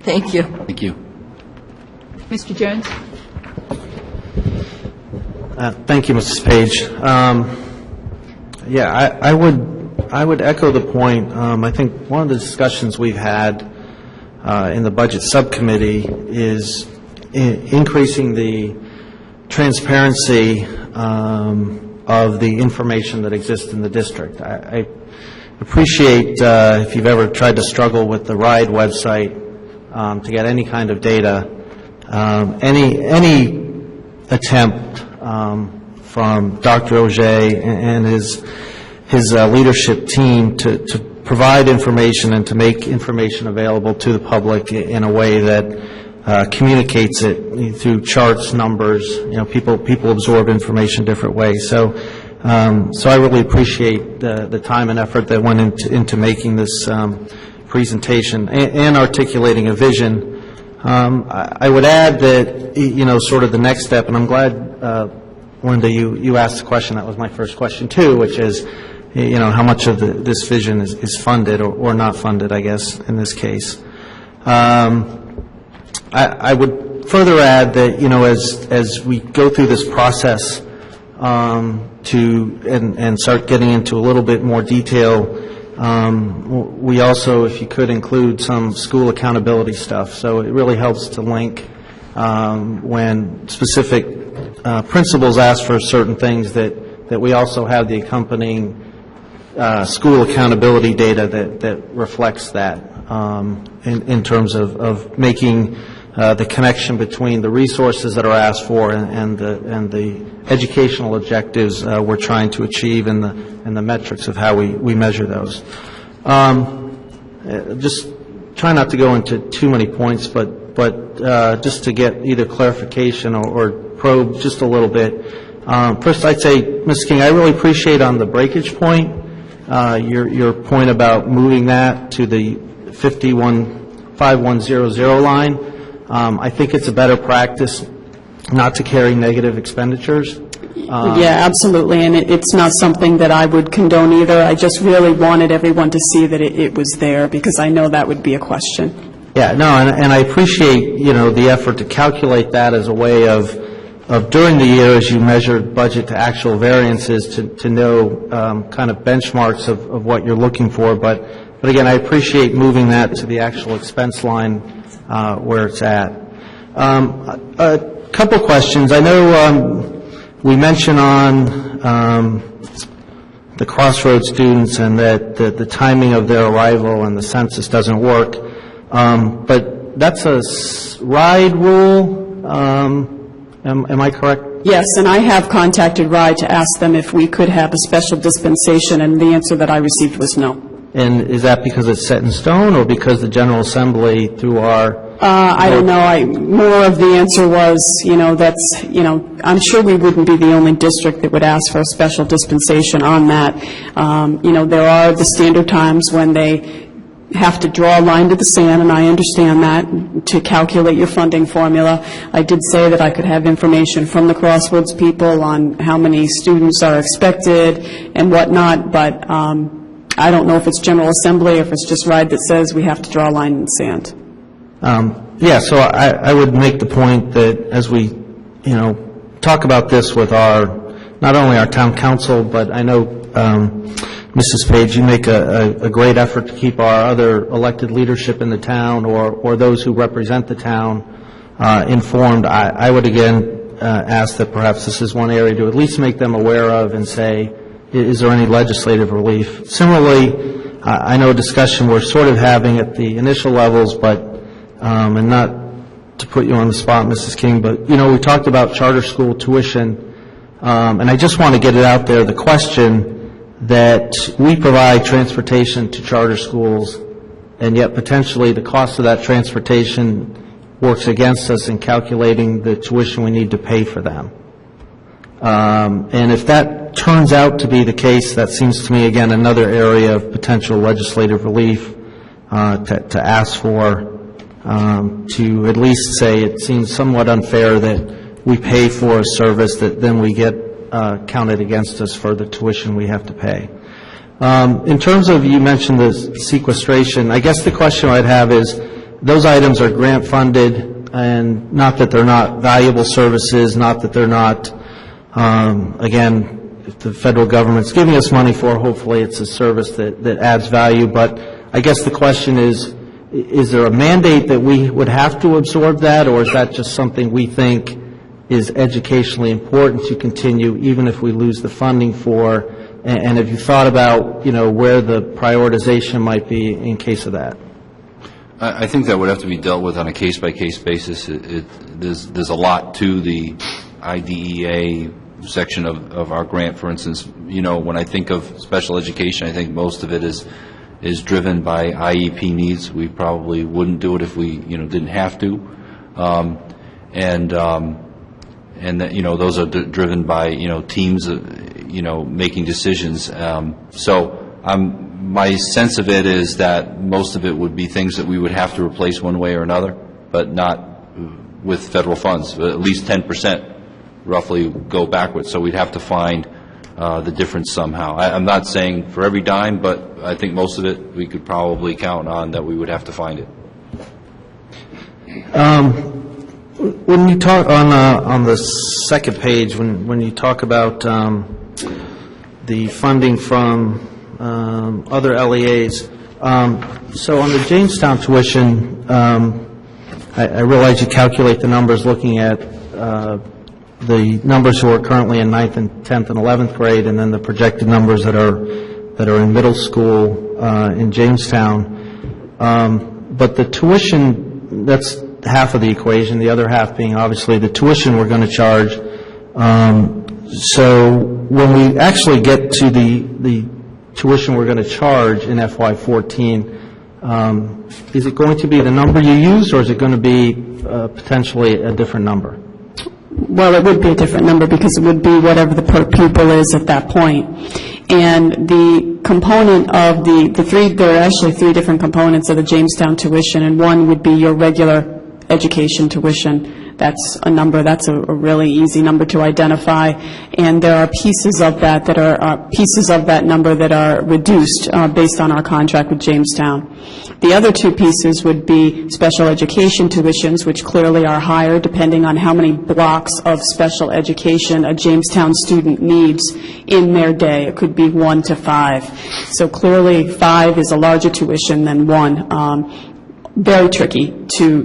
Thank you. Thank you. Mr. Jones? Thank you, Mrs. Page. I would echo the point. I think one of the discussions we've had in the budget subcommittee is increasing the transparency of the information that exists in the district. I appreciate if you've ever tried to struggle with the RIDE website to get any kind of data, any attempt from Dr. Auger and his leadership team to provide information and to make information available to the public in a way that communicates it through charts, numbers. People absorb information different ways. So I really appreciate the time and effort that went into making this presentation and articulating a vision. I would add that, sort of the next step, and I'm glad, Linda, you asked the question. That was my first question, too, which is, how much of this vision is funded or not funded, I guess, in this case. I would further add that, as we go through this process and start getting into a little bit more detail, we also, if you could, include some school accountability stuff. So it really helps to link when specific principals ask for certain things that we also have the accompanying school accountability data that reflects that in terms of making the connection between the resources that are asked for and the educational objectives we're trying to achieve and the metrics of how we measure those. Just try not to go into too many points, but just to get either clarification or probe just a little bit. First, I'd say, Ms. King, I really appreciate on the breakage point, your point about moving that to the 5100 line. I think it's a better practice not to carry negative expenditures. Yeah, absolutely, and it's not something that I would condone either. I just really wanted everyone to see that it was there, because I know that would be a question. Yeah, no, and I appreciate, the effort to calculate that as a way of during the year, as you measured budget to actual variances, to know kind of benchmarks of what you're looking for. But again, I appreciate moving that to the actual expense line where it's at. A couple questions. I know we mentioned on the Crossroads students and that the timing of their arrival and the census doesn't work. But that's a RIDE rule. Am I correct? Yes, and I have contacted RIDE to ask them if we could have a special dispensation, and the answer that I received was no. And is that because it's set in stone, or because the General Assembly through our... I don't know. More of the answer was, I'm sure we wouldn't be the only district that would ask for a special dispensation on that. There are the standard times when they have to draw a line to the sand, and I understand that, to calculate your funding formula. I did say that I could have information from the Crossroads people on how many students are expected and whatnot, but I don't know if it's General Assembly or if it's just RIDE that says we have to draw a line in the sand. So I would make the point that as we, talk about this with not only our town council, but I know, Mrs. Page, you make a great effort to keep our other elected leadership in the town or those who represent the town informed. I would again ask that perhaps this is one area to at least make them aware of and say, is there any legislative relief? Similarly, I know a discussion we're sort of having at the initial levels, but, and not to put you on the spot, Mrs. King, but, we talked about charter school tuition, and I just want to get it out there, the question that we provide transportation to charter schools, and yet potentially the cost of that transportation works against us in calculating the tuition we need to pay for them. And if that turns out to be the case, that seems to me, again, another area of potential legislative relief to ask for, to at least say it seems somewhat unfair that we pay for a service that then we get counted against us for the tuition we have to pay. In terms of, you mentioned the sequestration, I guess the question I'd have is, those items are grant funded, and not that they're not valuable services, not that they're not, again, if the federal government's giving us money for, hopefully it's a service that adds value, but I guess the question is there a mandate that we would have to absorb that, or is that just something we think is educationally important to continue even if we lose the funding for, and have you thought about, where the prioritization might be in case of that? I think that would have to be dealt with on a case-by-case basis. There's a lot to the IDEA section of our grant. For instance, when I think of special education, I think most of it is driven by IEP needs. We probably wouldn't do it if we didn't have to, and that, those are driven by teams making decisions. My sense of it is that most of it would be things that we would have to replace one way or another, but not with federal funds. At least 10% roughly go backwards, so we'd have to find the difference somehow. I'm not saying for every dime, but I think most of it we could probably count on that we would have to find it. When you talk on the second page, when you talk about the funding from other LEAs, so on the Jamestown tuition, I realize you calculate the numbers looking at the numbers who are currently in 9th and 10th and 11th grade, and then the projected numbers that are in middle school in Jamestown. But the tuition, that's half of the equation, the other half being obviously the tuition we're going to charge. So when we actually get to the tuition we're going to charge in FY14, is it going to be the number you use, or is it going to be potentially a different number? Well, it would be a different number because it would be whatever the per pupil is at that point. And the component of there are actually three different components of the Jamestown tuition, and one would be your regular education tuition. That's a number, that's a really easy number to identify, and there are pieces of that number that are reduced based on our contract with Jamestown. The other two pieces would be special education tuitions, which clearly are higher depending on how many blocks of special education a Jamestown student needs in their day. It could be 1 to 5. So clearly 5 is a larger tuition than 1. Very tricky to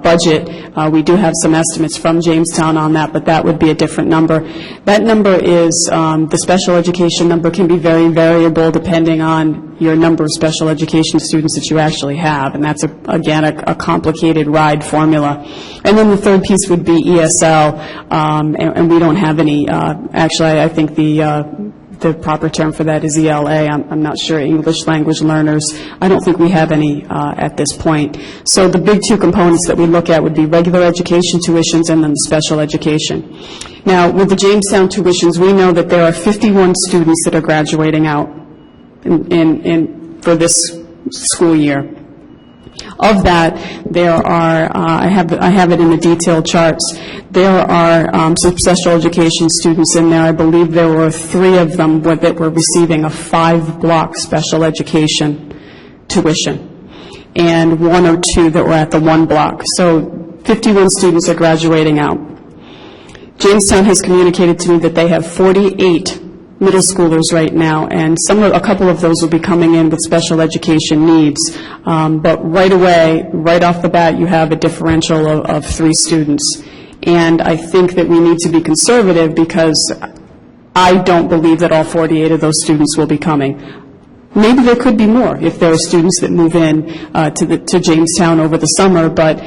budget. We do have some estimates from Jamestown on that, but that would be a different number. That number is, the special education number can be very variable depending on your number of special education students that you actually have, and that's, again, a complicated ride formula. And then the third piece would be ESL, and we don't have any, actually, I think the proper term for that is ELA. I'm not sure, English language learners. I don't think we have any at this point. So the big two components that we look at would be regular education tuitions and then the special education. Now, with the Jamestown tuitions, we know that there are 51 students that are graduating out for this school year. Of that, there are, I have it in the detailed charts, there are some special education students in there. I believe there were 3 of them that were receiving a 5-block special education tuition, and 1 or 2 that were at the 1 block. So 51 students are graduating out. Jamestown has communicated to me that they have 48 middle schoolers right now, and a couple of those will be coming in with special education needs. But right away, right off the bat, you have a differential of 3 students. And I think that we need to be conservative because I don't believe that all 48 of those students will be coming. Maybe there could be more if there are students that move in to Jamestown over the summer, but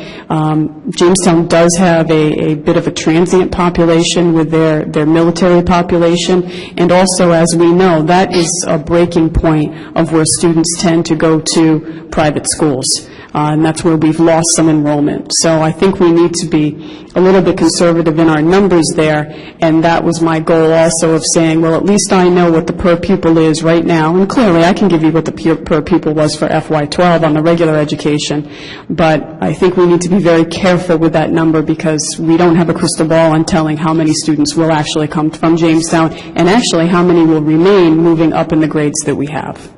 Jamestown does have a bit of a transient population with their military population, and also, as we know, that is a breaking point of where students tend to go to private schools. And that's where we've lost some enrollment. So I think we need to be a little bit conservative in our numbers there, and that was my goal also of saying, well, at least I know what the per pupil is right now, and clearly I can give you what the per pupil was for FY12 on the regular education, but I think we need to be very careful with that number because we don't have a crystal ball on telling how many students will actually come from Jamestown, and actually how many will remain moving up in the grades that we have.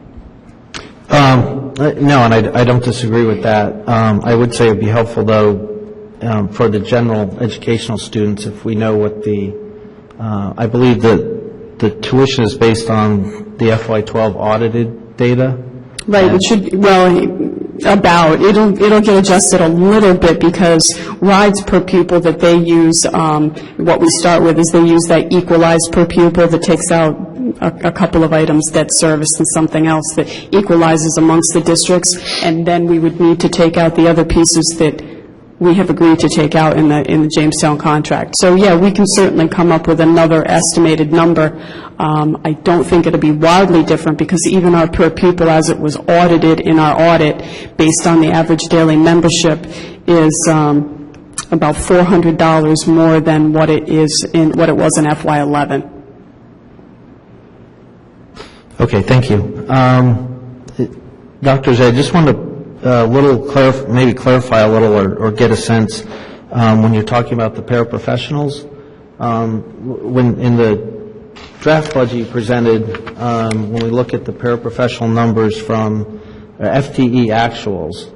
No, and I don't disagree with that. I would say it would be helpful, though, for the general educational students if we know what I believe that the tuition is based on the FY12 audited data. Right, it should, it'll get adjusted a little bit because rides per pupil that they use, what we start with is they use that equalized per pupil that takes out a couple of items, debt service and something else that equalizes amongst the districts, and then we would need to take out the other pieces that we have agreed to take out in the Jamestown contract. So yeah, we can certainly come up with another estimated number. I don't think it'll be wildly different because even our per pupil as it was audited in our audit based on the average daily membership is about $400 more than what it was in FY11. Okay, thank you. Dr. Zay, I just want to maybe clarify a little or get a sense when you're talking about the paraprofessionals. When in the draft budget you presented, when we look at the paraprofessional numbers from FTE actuals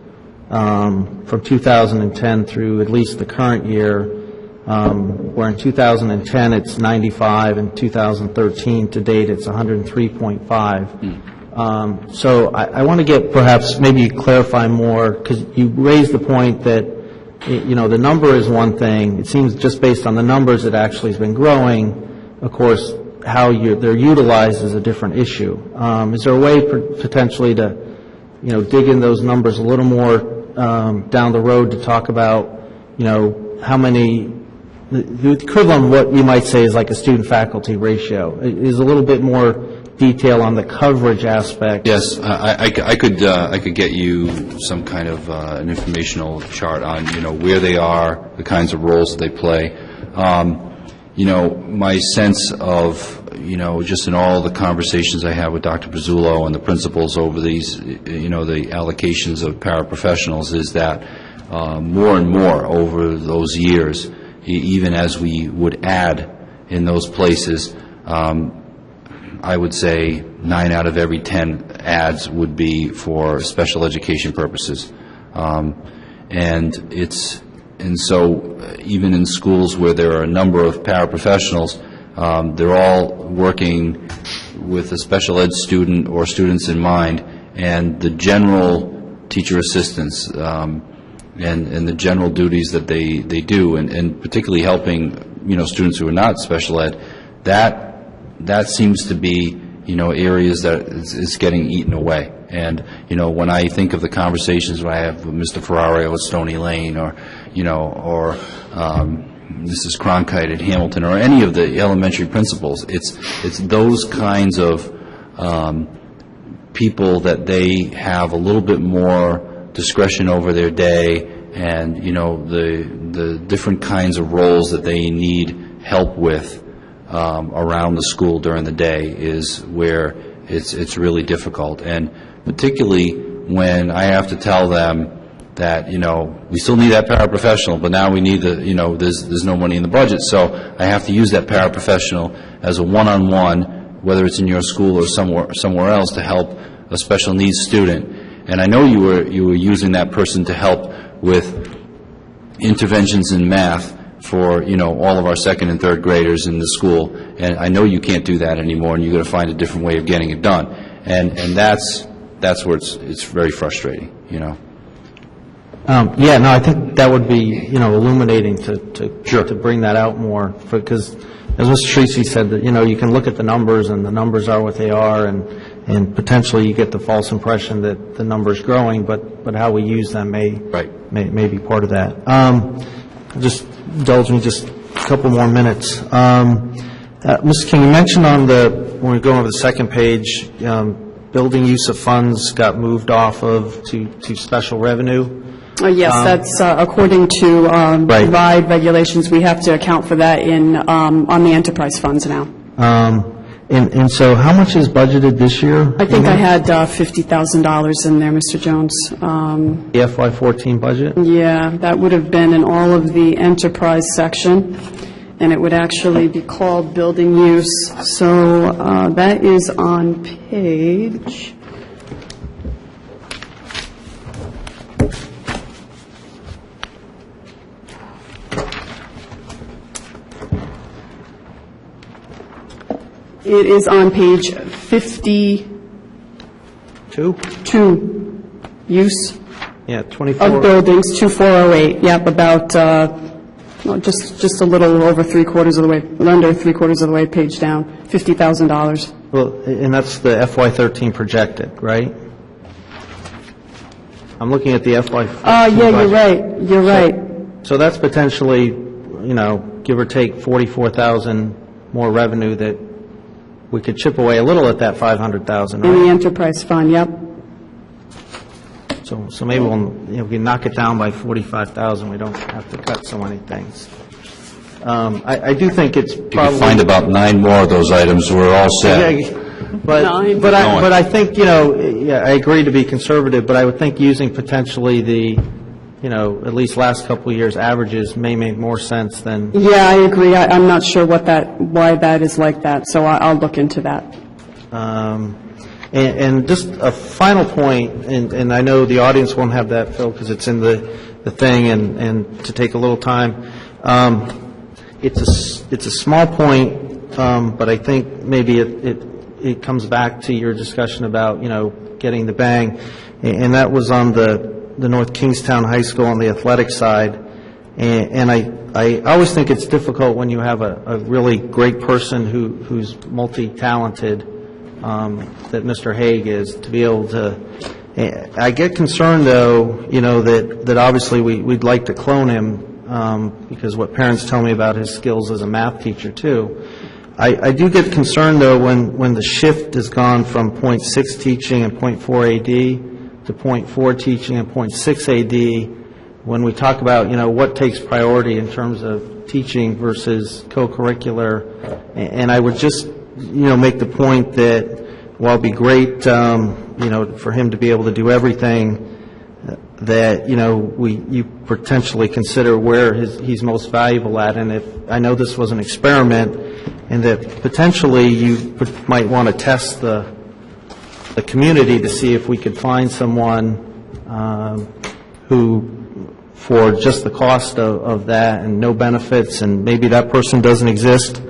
from 2010 through at least the current year, where in 2010 it's 95, and 2013 to date it's 103.5. So I want to get perhaps maybe clarify more, because you raised the point that the number is one thing. It seems just based on the numbers it actually has been growing. Of course, how they're utilized is a different issue. Is there a way potentially to dig in those numbers a little more down the road to talk about how many, the equivalent of what you might say is like a student-faculty ratio, is a little bit more detail on the coverage aspect? Yes, I could get you some kind of an informational chart on where they are, the kinds of roles that they play. My sense of just in all the conversations I have with Dr. Pizzullo and the principals over these the allocations of paraprofessionals is that more and more over those years, even as we would add in those places. I would say 9 out of every 10 ads would be for special education purposes. And so even in schools where there are a number of paraprofessionals, they're all working with a special ed student or students in mind, and the general teacher assistants and the general duties that they do, and particularly helping, students who are not special ed, that seems to be, areas that is getting eaten away. And, when I think of the conversations when I have with Mr. Ferrario at Stony Lane, or Mrs. Cronkite at Hamilton, or any of the elementary principals, it's those kinds of people that they have a little bit more discretion over their day, and, the different kinds of roles that they need help with around the school during the day is where it's really difficult. And particularly when I have to tell them that, we still need that paraprofessional, but now we need there's no money in the budget, so I have to use that paraprofessional as a one-on-one, whether it's in your school or somewhere else, to help a special needs student. And I know you were using that person to help with interventions in math for, all of our second and third graders in the school, and I know you can't do that anymore, and you've got to find a different way of getting it done. And that's where it's very frustrating, Yeah, no, I think that would be, illuminating to bring that out more, because, as Mr. Tracy said, that, you can look at the numbers, and the numbers are what they are, and potentially you get the false impression that the number's growing, but how we use them may be part of that. Just indulge me just a couple more minutes. Mr. King, you mentioned when we go over the second page, building use of funds got moved off of to special revenue. Yes, that's according to RIDE regulations. We have to account for that on the enterprise funds now. And so how much is budgeted this year? I think I had $50,000 in there, Mr. Jones. The FY14 budget? Yeah, that would have been in all of the enterprise section, and it would actually be called building use. So that is on page... It is on page 52. Use Yeah, 24. of buildings, 2408. Yep, about just a little over three-quarters of the way, under three-quarters of the way, page down, $50,000. Well, and that's the FY13 projected, right? I'm looking at the FY14 Yeah, you're budget. right. You're right. So that's potentially, give or take 44,000 more revenue that we could chip away a little at that 500,000, In the right? enterprise fund, yep. So maybe we can knock it down by 45,000. We don't have to cut so many things. I do think it's If you probably... find about 9 more of those items, we're all set. Nine. But I think, I agree to be conservative, but I would think using potentially the, at least last couple of years' averages may make more sense than... Yeah, I agree. I'm not sure why that is like that, so I'll look into that. And just a final point, and I know the audience won't have that, Phil, because it's in the thing, and to take a little time. It's a small point, but I think maybe it comes back to your discussion about, getting the bang, and that was on the North Kingstown High School on the athletic side. And I always think it's difficult when you have a really great person who's multi-talented, that Mr. Haig is, to be able to... I get concerned, though, that obviously we'd like to clone him, because what parents tell me about his skills as a math teacher, too. I do get concerned, though, when the shift has gone from .6 teaching and .4 AD to .4 teaching and .6 AD, when we talk about, what takes priority in terms of teaching versus co-curricular. And I would just, make the point that while it'd be great, for him to be able to do everything, that, you potentially consider where he's most valuable at. And I know this was an experiment, and that potentially you might want to test the community to see if we could find someone who, for just the cost of that and no benefits, and maybe that person doesn't exist,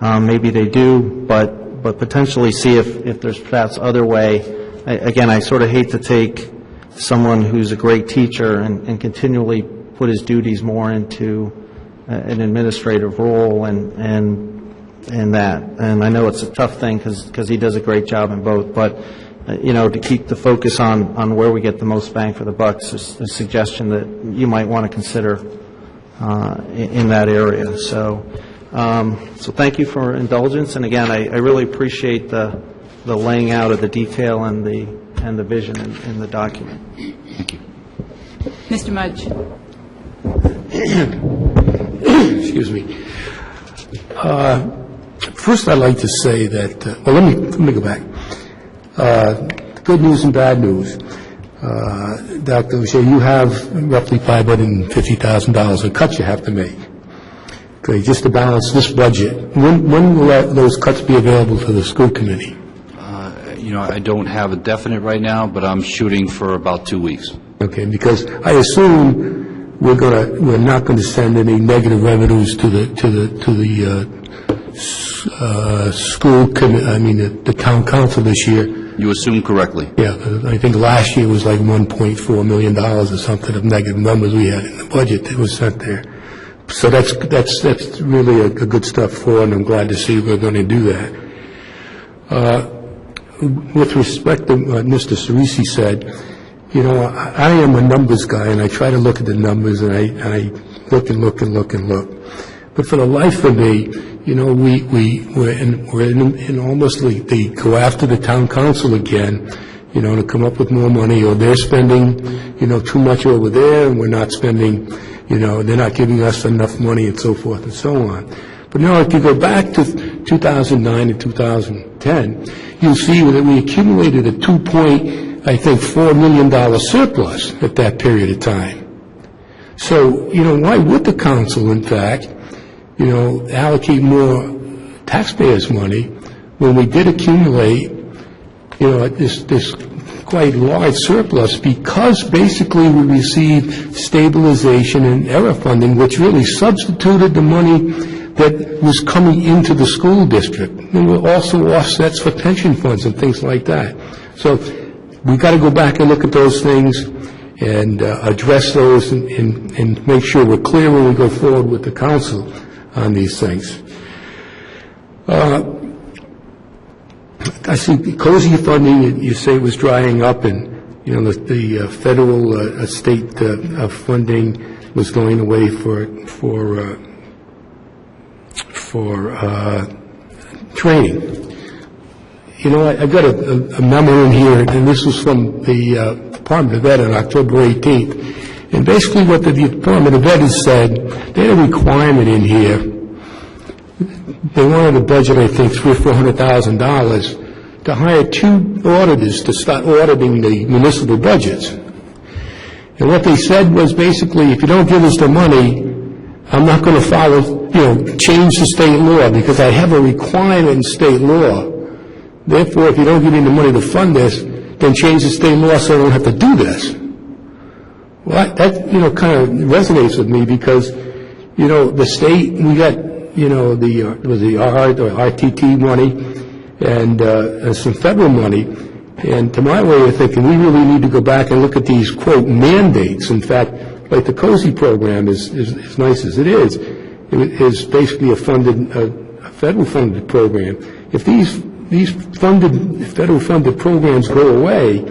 maybe they do, but potentially see if there's perhaps other way. Again, I sort of hate to take someone who's a great teacher and continually put his duties more into an administrative role and that. And I know it's a tough thing because he does a great job in both, but to keep the focus on where we get the most bang for the buck is a suggestion that you might want to consider in that area. So thank you for indulgence, and again, I really appreciate the laying out of the detail and the vision in the document. Thank you. Mr. Mudge. Excuse me. First, I'd like to say that, let me go back. Good news and bad news. Dr. O'Shea, you have roughly $550,000 of cuts you have to make. Okay, just to balance this budget. When will those cuts be available to the school committee? I don't have a definite right now, but I'm shooting for about 2 weeks. Okay, because I assume we're not going to send any negative revenues to the school the town council this year. You assume correctly. Yeah, I think last year was like $1.4 million or something of negative numbers we had in the budget that was sent there. So that's really a good step forward, and I'm glad to see we're going to do that. With respect to what Mr. Cerisi said, I am a numbers guy, and I try to look at the numbers, and I look and look and look and look. But for the life of me, we're in almost like they go after the town council again, to come up with more money, or they're spending, too much over there, and we're not spending, they're not giving us enough money, and so forth and so on. But now, if you go back to 2009 and 2010, you'll see that we accumulated a $2.4 million surplus at that period of time. So, why would the council, in fact, allocate more taxpayers' money when we did accumulate, this quite large surplus, because basically we received stabilization and error funding, which really substituted the money that was coming into the school district. There were also offsets for pension funds and things like that. So we've got to go back and look at those things and address those and make sure we're clear when we go forward with the council on these things. I see COSI funding, you say, was drying up, and the federal state funding was going away for training. I got a memo in here, and this was from the Department of Ed on October 18th. And basically what the Department of Ed has said, they had a requirement in here. They wanted a budget, I think, $300,000 or $400,000 to hire 2 auditors to start auditing the municipal budgets. And what they said was basically, if you don't give us the money, I'm not going to follow, change the state law, because I have a requirement in state law. Therefore, if you don't give me the money to fund this, then change the state law so I don't have to do this. Well, that kind of resonates with me, because, the state, we got, the RTT money and some federal money. And to my way of thinking, we really need to go back and look at these, quote, mandates. In fact, like the COSI program, as nice as it is basically a federal funded program. If these federal funded programs go away,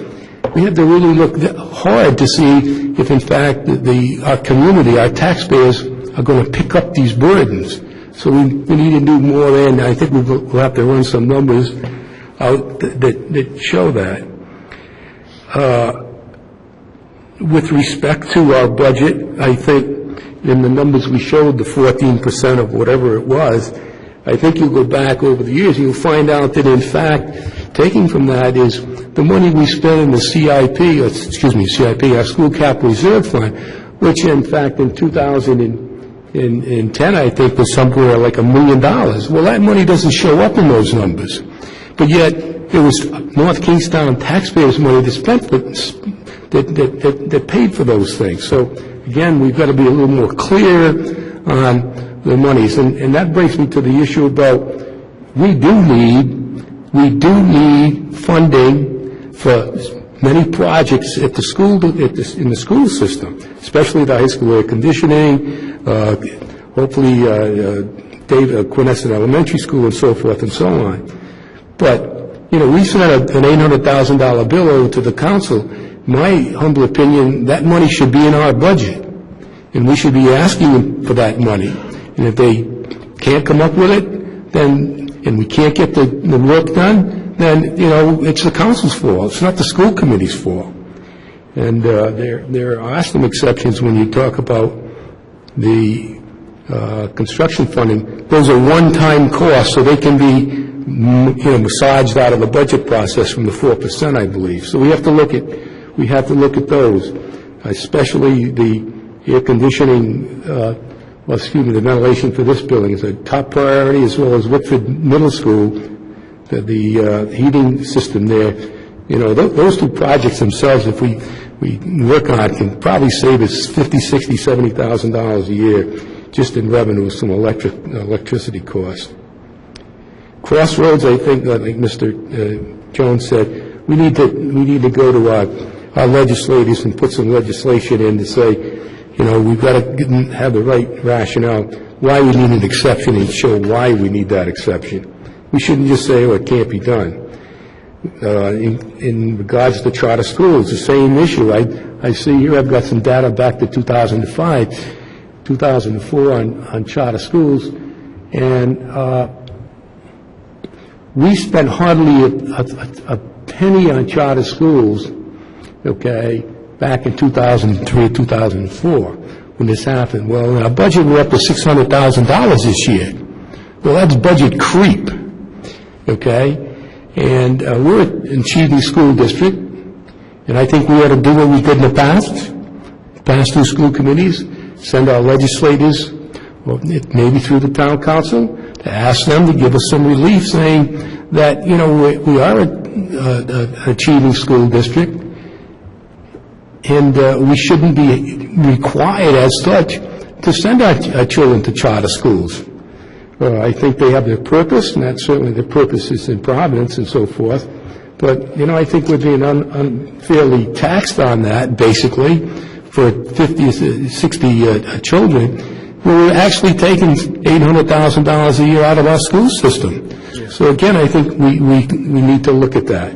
we have to really look hard to see if, in fact, our community, our taxpayers, are going to pick up these burdens. So we need to do more, and I think we'll have to run some numbers out that show that. With respect to our budget, I think in the numbers we showed, the 14% of whatever it was, I think you'll go back over the years and you'll find out that, in fact, taking from that is the money we spend in the CIP, our School Capital Reserve Fund, which in fact in 2010, I think, was somewhere like $1 million. Well, that money doesn't show up in those numbers. But yet, it was North Kingstown taxpayers' money that paid for those things. So, again, we've got to be a little more clear on the monies. And that brings me to the issue about we do need funding for many projects at the school, in the school system, especially the high school air conditioning, hopefully Quinnesset Elementary School and so forth and so on. But, we sent an $800,000 bill over to the council. My humble opinion, that money should be in our budget, and we should be asking them for that money. And if they can't come up with it, then, and we can't get the work done, then, it's the council's fault. It's not the school committee's fault. And there are some exceptions when you talk about the construction funding. Those are one-time costs, so they can be, massaged out of the budget process from the 4%, I believe. So we have to look at those, especially the air conditioning. The ventilation for this building is a top priority, as well as Whitford Middle School. The heating system there, those two projects themselves, if we work on it, can probably save us $50,000, $60,000, $70,000 a year just in revenue with some electricity costs. Crossroads, I think, like Mr. Jones said, we need to go to our legislators and put some legislation in to say, we've got to have the right rationale why we need an exception and show why we need that exception. We shouldn't just say, it can't be done. In regards to charter schools, the same issue. I see here I've got some data back to 2005, 2004 on charter schools, and we spent hardly a penny on charter schools, back in 2003, 2004, when this happened. Well, in our budget, we're up to $600,000 this year. Well, that's budget creep, And we're an achieving school district, and I think we ought to do what we did in the past, pass through school committees, send our legislators, or maybe through the town council, to ask them to give us some relief, saying that, we are an achieving school district, and we shouldn't be required as such to send our children to charter schools. I think they have their purpose, and that certainly their purpose is in Providence and so forth. But, I think we're being unfairly taxed on that, basically, for 50, 60 children. We're actually taking $800,000 a year out of our school system. So, again, I think we need to look at that.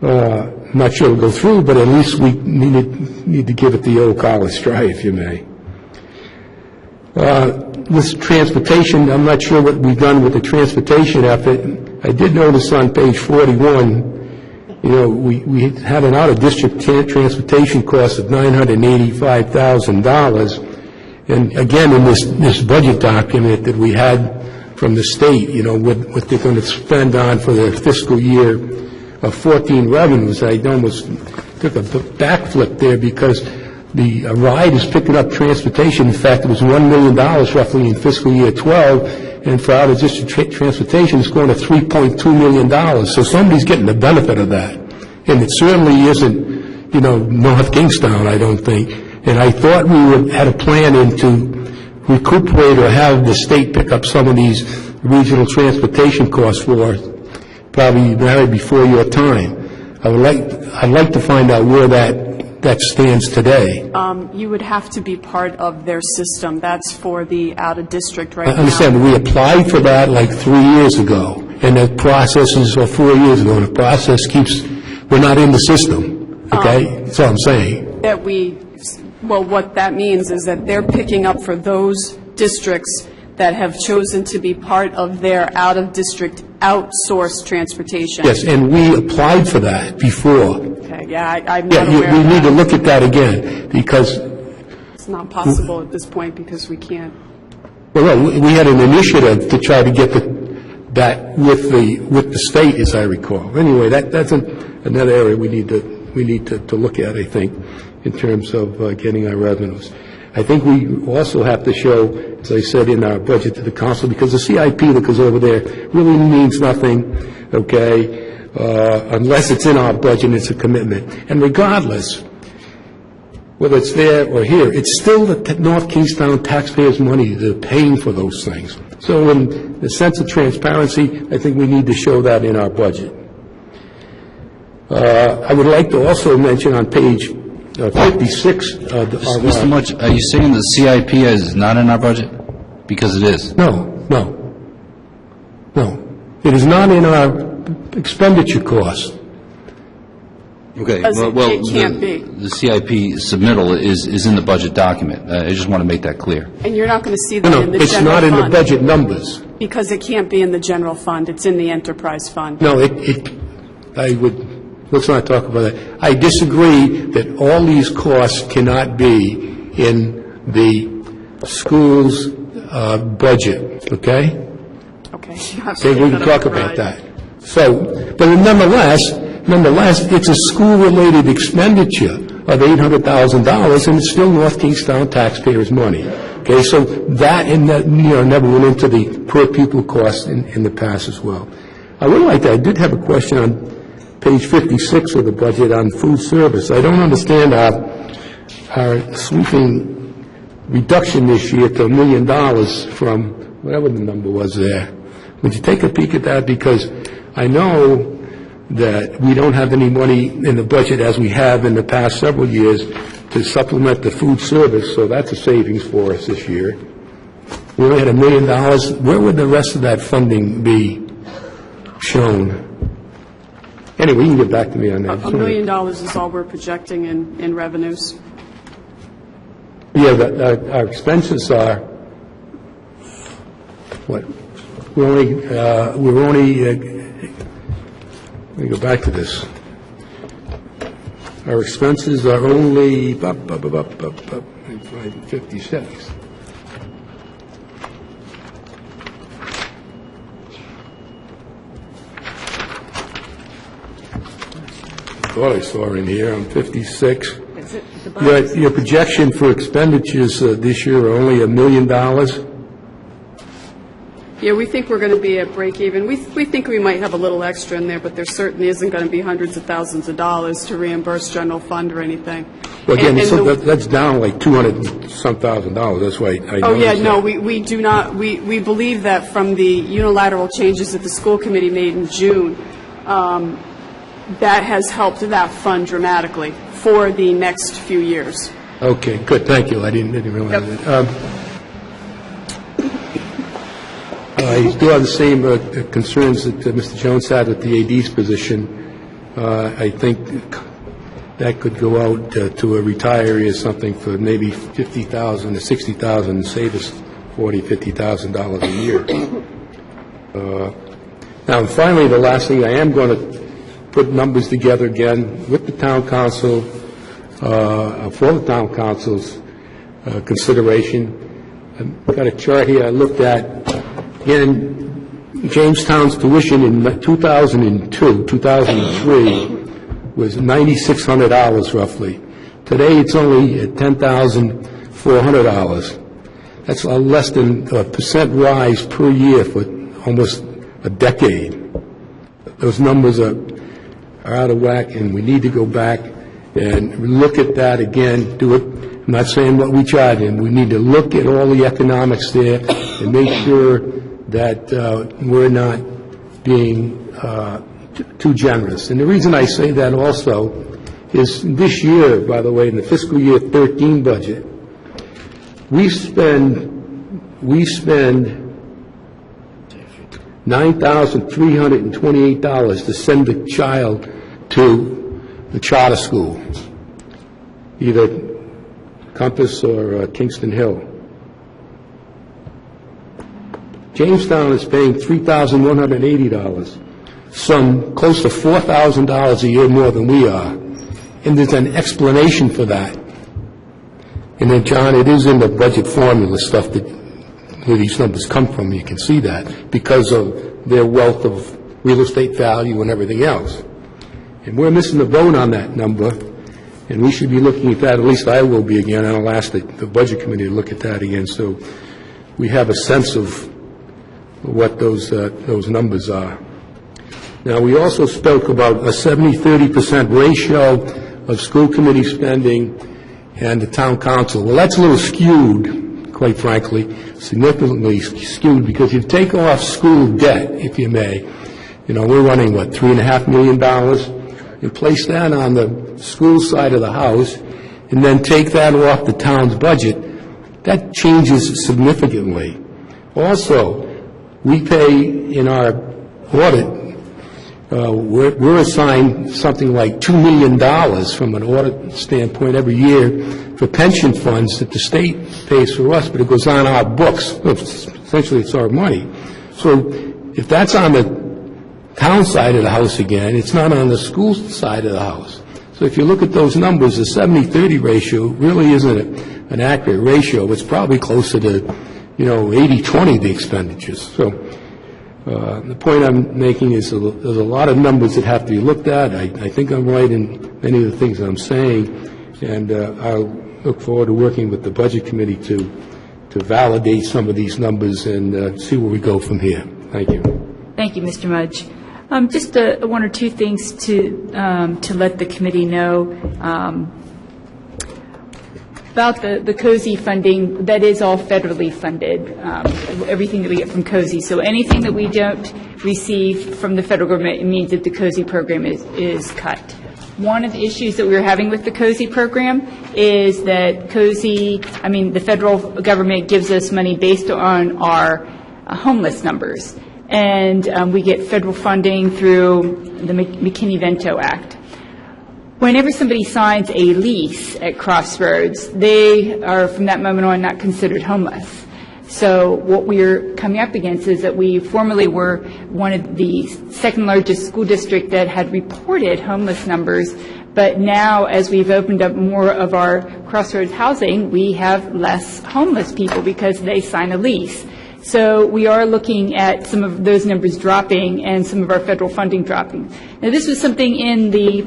I'm not sure it'll go through, but at least we need to give it the old college try, if you may. With transportation, I'm not sure what we've done with the transportation effort. I did notice on page 41, we had an out-of-district transportation cost of $985,000. And again, in this budget document that we had from the state, what they're going to spend on for the fiscal year of 14 revenues, I almost took a backflip there because the RIDE is picking up transportation. In fact, it was $1 million roughly in fiscal year 12, and for out-of-district transportation, it's going to $3.2 million. So somebody's getting the benefit of that. And it certainly isn't, North Kingstown, I don't think. And I thought we had a plan to recuperate or have the state pick up some of these regional transportation costs for us, probably before your time. I'd like to find out where that stands today. You would have to be part of their system. That's for the out-of-district right now. I understand, but we applied for that like 3 years ago, and the process is 4 years ago, and the process we're not in the system, okay? That's all I'm saying. What that means is that they're picking up for those districts that have chosen to be part of their out-of-district outsourced transportation. Yes, and we applied for that before. Okay, I'm not aware of we that. need to look at that again, because it's not possible at this point because we can't. Well, we had an initiative to try to get that with the state, as I recall. Anyway, that's another area we need to look at, I think, in terms of getting our revenues. I think we also have to show, as I said, in our budget to the council, because the CIP that goes over there really means nothing, okay, unless it's in our budget and it's a commitment. And regardless, whether it's there or here, it's still the North Kingstown taxpayers' money that are paying for those things. So in the sense of transparency, I think we need to show that in our budget. I would like to also mention on page 56. Mr. Mutch, are you saying the CIP is not in our budget? Because it is. No. It is not in our expenditure costs. Okay. Because it can't be. The CIP submittal is in the budget document. I just want to make that clear. And you're not going to see that No, in the general it's fund. not in the budget numbers. Because it can't be in the general fund. It's in the enterprise fund. No, let's not talk about that. I disagree that all these costs cannot be in the school's budget, okay? Okay. Okay, we can talk about that. So, but nonetheless, it's a school-related expenditure of $800,000, and it's still North Kingstown taxpayers' money. Okay, so that never went into the per-pupil cost in the past as well. I would like to, I did have a question on page 56 of the budget on food service. I don't understand our sweeping reduction this year to $1 million from whatever the number was there. Would you take a peek at that? Because I know that we don't have any money in the budget as we have in the past several years to supplement the food service, so that's a savings for us this year. We only had $1 million. Where would the rest of that funding be shown? Anyway, you can get back to me on that. $1 million is all we're projecting in revenues. Yeah, our expenses are, what? We're only, let me go back to this. Our expenses are only 56. Thought I saw in here on 56. Your projection for expenditures this year are only $1 million. Yeah, we think we're going to be at break even. We think we might have a little extra in there, but there certainly isn't going to be hundreds of thousands of dollars to reimburse general fund or anything. Well, again, that's down like $200-some thousand. That's why I Oh, yeah, noticed no, that. we do not. We believe that from the unilateral changes that the school committee made in June, that has helped that fund dramatically for the next few years. Okay, good, thank you. I didn't realize that. I still have the same concerns that Mr. Jones had with the AD's position. I think that could go out to a retiree or something for maybe $50,000 to $60,000 and save us $40,000, $50,000 a year. Now, and finally, the last thing, I am going to put numbers together again with the town council, for the town council's consideration. I've got a chart here I looked at. Again, Jamestown's tuition in 2003 was $9,600 roughly. Today it's only at $10,400. That's a less than a % rise per year for almost a decade. Those numbers are out of whack, and we need to go back and look at that again, do it. I'm not saying what we tried, and we need to look at all the economics there and make sure that we're not being too generous. And the reason I say that also is this year, by the way, in the fiscal year 13 budget, we spend $9,328 to send a child to the charter school, either Compass or Kingston Hill. Jamestown is paying $3,180, some close to $4,000 a year more than we are. And there's an explanation for that. And then, John, it is in the budget formula stuff that where these numbers come from. You can see that because of their wealth of real estate value and everything else. And we're missing the boat on that number, and we should be looking at that, at least I will be again, and I'll ask the Budget Committee to look at that again, so we have a sense of what those numbers are. Now, we also spoke about a 70-30% ratio of school committee spending and the town council. Well, that's a little skewed, quite frankly, significantly skewed, because you take off school debt, if you may. You know, we're running, what, $3.5 million? And place that on the school side of the house, and then take that off the town's budget, that changes significantly. Also, we pay in our audit, we're assigned something like $2 million from an audit standpoint every year for pension funds that the state pays for us, but it goes on our books. Essentially, it's our money. So if that's on the town side of the house again, it's not on the school side of the house. So if you look at those numbers, the 70-30 ratio really isn't an accurate ratio. It's probably closer to, 80-20, the expenditures. So the point I'm making is there's a lot of numbers that have to be looked at. I think I'm right in many of the things I'm saying, and I'll look forward to working with the Budget Committee to validate some of these numbers and see where we go from here. Thank you. Thank you, Mr. Mudge. Just one or two things to let the committee know about the COSI funding. That is all federally funded, everything that we get from COSI. So anything that we don't receive from the federal government, it means that the COSI program is cut. One of the issues that we're having with the COSI program is that the federal government gives us money based on our homeless numbers. And we get federal funding through the McKinney-Vento Act. Whenever somebody signs a lease at Crossroads, they are, from that moment on, not considered homeless. So what we're coming up against is that we formerly were one of the second largest school district that had reported homeless numbers, but now as we've opened up more of our Crossroads housing, we have less homeless people because they sign a lease. So we are looking at some of those numbers dropping and some of our federal funding dropping. Now, this was something in the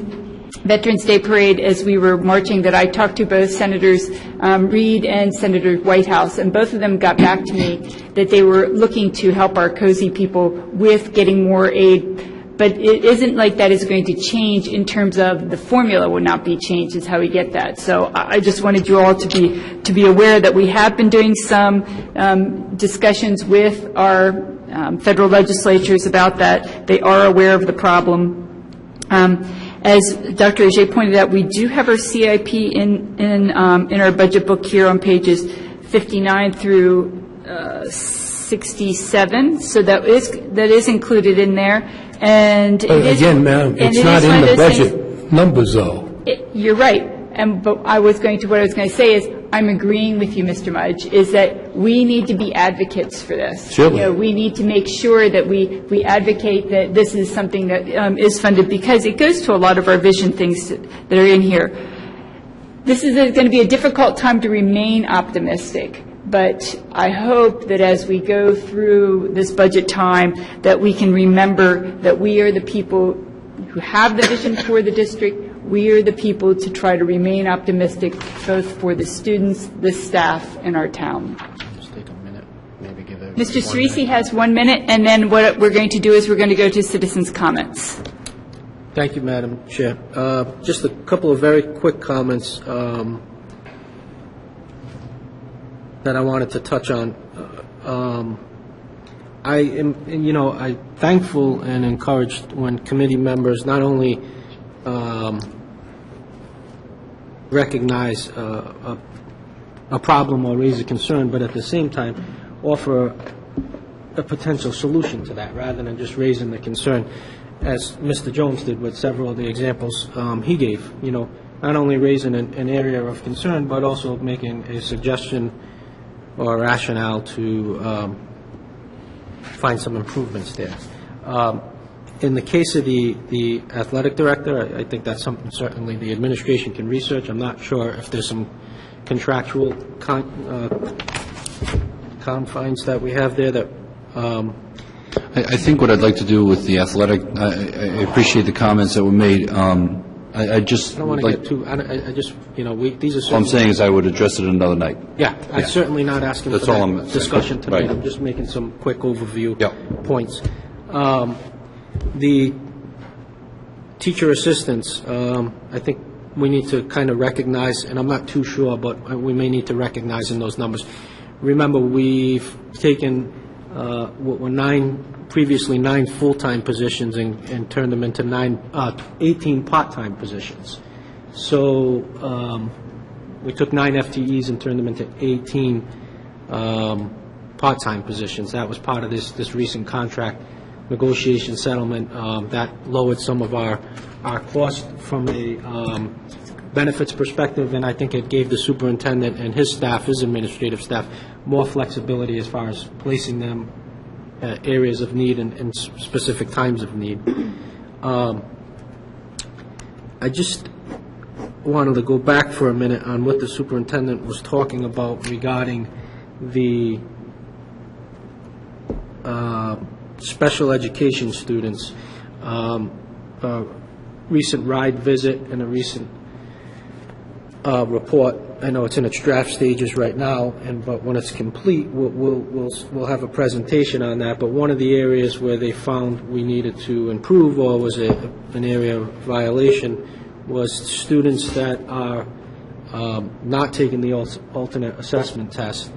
Veterans Day Parade as we were marching that I talked to both Senators Reid and Senator Whitehouse, and both of them got back to me that they were looking to help our COSI people with getting more aid. But it isn't like that is going to change in terms of the formula will not be changed is how we get that. So I just wanted you all to be aware that we have been doing some discussions with our federal legislatures about that. They are aware of the problem. As Dr. Ajay pointed out, we do have our CIP in our budget book here on pages 59 through 67. So that is included in there. And again, ma'am, it's not in the budget numbers, though. You're right. But what I was going to say is I'm agreeing with you, Mr. Mudge, is that we need to be advocates for this. Certainly. We need to make sure that we advocate that this is something that is funded, because it goes to a lot of our vision things that are in here. This is going to be a difficult time to remain optimistic. But I hope that as we go through this budget time that we can remember that we are the people who have the vision for the district. We are the people to try to remain optimistic both for the students, the staff, and our town. Just take a minute, maybe give it. Mr. Cerisi has 1 minute, and then what we're going to do is we're going to go to citizens' comments. Thank you, Madam Chair. Just a couple of very quick comments that I wanted to touch on. I'm thankful and encouraged when committee members not only recognize a problem or raise a concern, but at the same time offer a potential solution to that, rather than just raising the concern, as Mr. Jones did with several of the examples he gave. Not only raising an area of concern, but also making a suggestion or rationale to find some improvements there. In the case of the athletic director, I think that's something certainly the administration can research. I'm not sure if there's some contractual confines that we have there that I think what I'd like to do with the athletic, I appreciate the comments that were made. I just I don't would want to like, get too, I just, these are all I'm certainly... saying is I would address it another night. Yeah, I'm certainly not asking for That's all I'm that saying. discussion tonight. Right. I'm just making some quick overview Yeah. points. The teacher assistants, I think we need to kind of recognize, and I'm not too sure, but we may need to recognize in those numbers. Remember, we've taken what were previously 9 full-time positions and turned them into 18 part-time positions. So we took 9 FTEs and turned them into 18 part-time positions. That was part of this recent contract negotiation settlement. That lowered some of our cost from a benefits perspective, and I think it gave the superintendent and his staff, his administrative staff, more flexibility as far as placing them areas of need and specific times of need. I just wanted to go back for a minute on what the superintendent was talking about regarding the special education students. A recent RIDE visit and a recent report. I know it's in its draft stages right now, but when it's complete, we'll have a presentation on that. But one of the areas where they found we needed to improve, or was an area of violation, was students that are not taking the alternate assessment test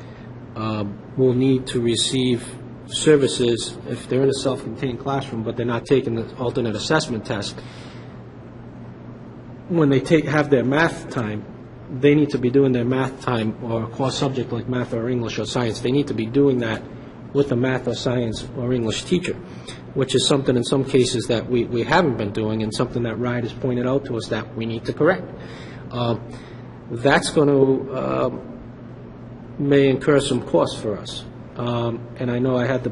will need to receive services if they're in a self-contained classroom, but they're not taking the alternate assessment test. When they have their math time, they need to be doing their math time, or a core subject like math or English or science, they need to be doing that with a math or science or English teacher, which is something in some cases that we haven't been doing, and something that RIDE has pointed out to us that we need to correct. That's going to may incur some costs for us. And I know I had the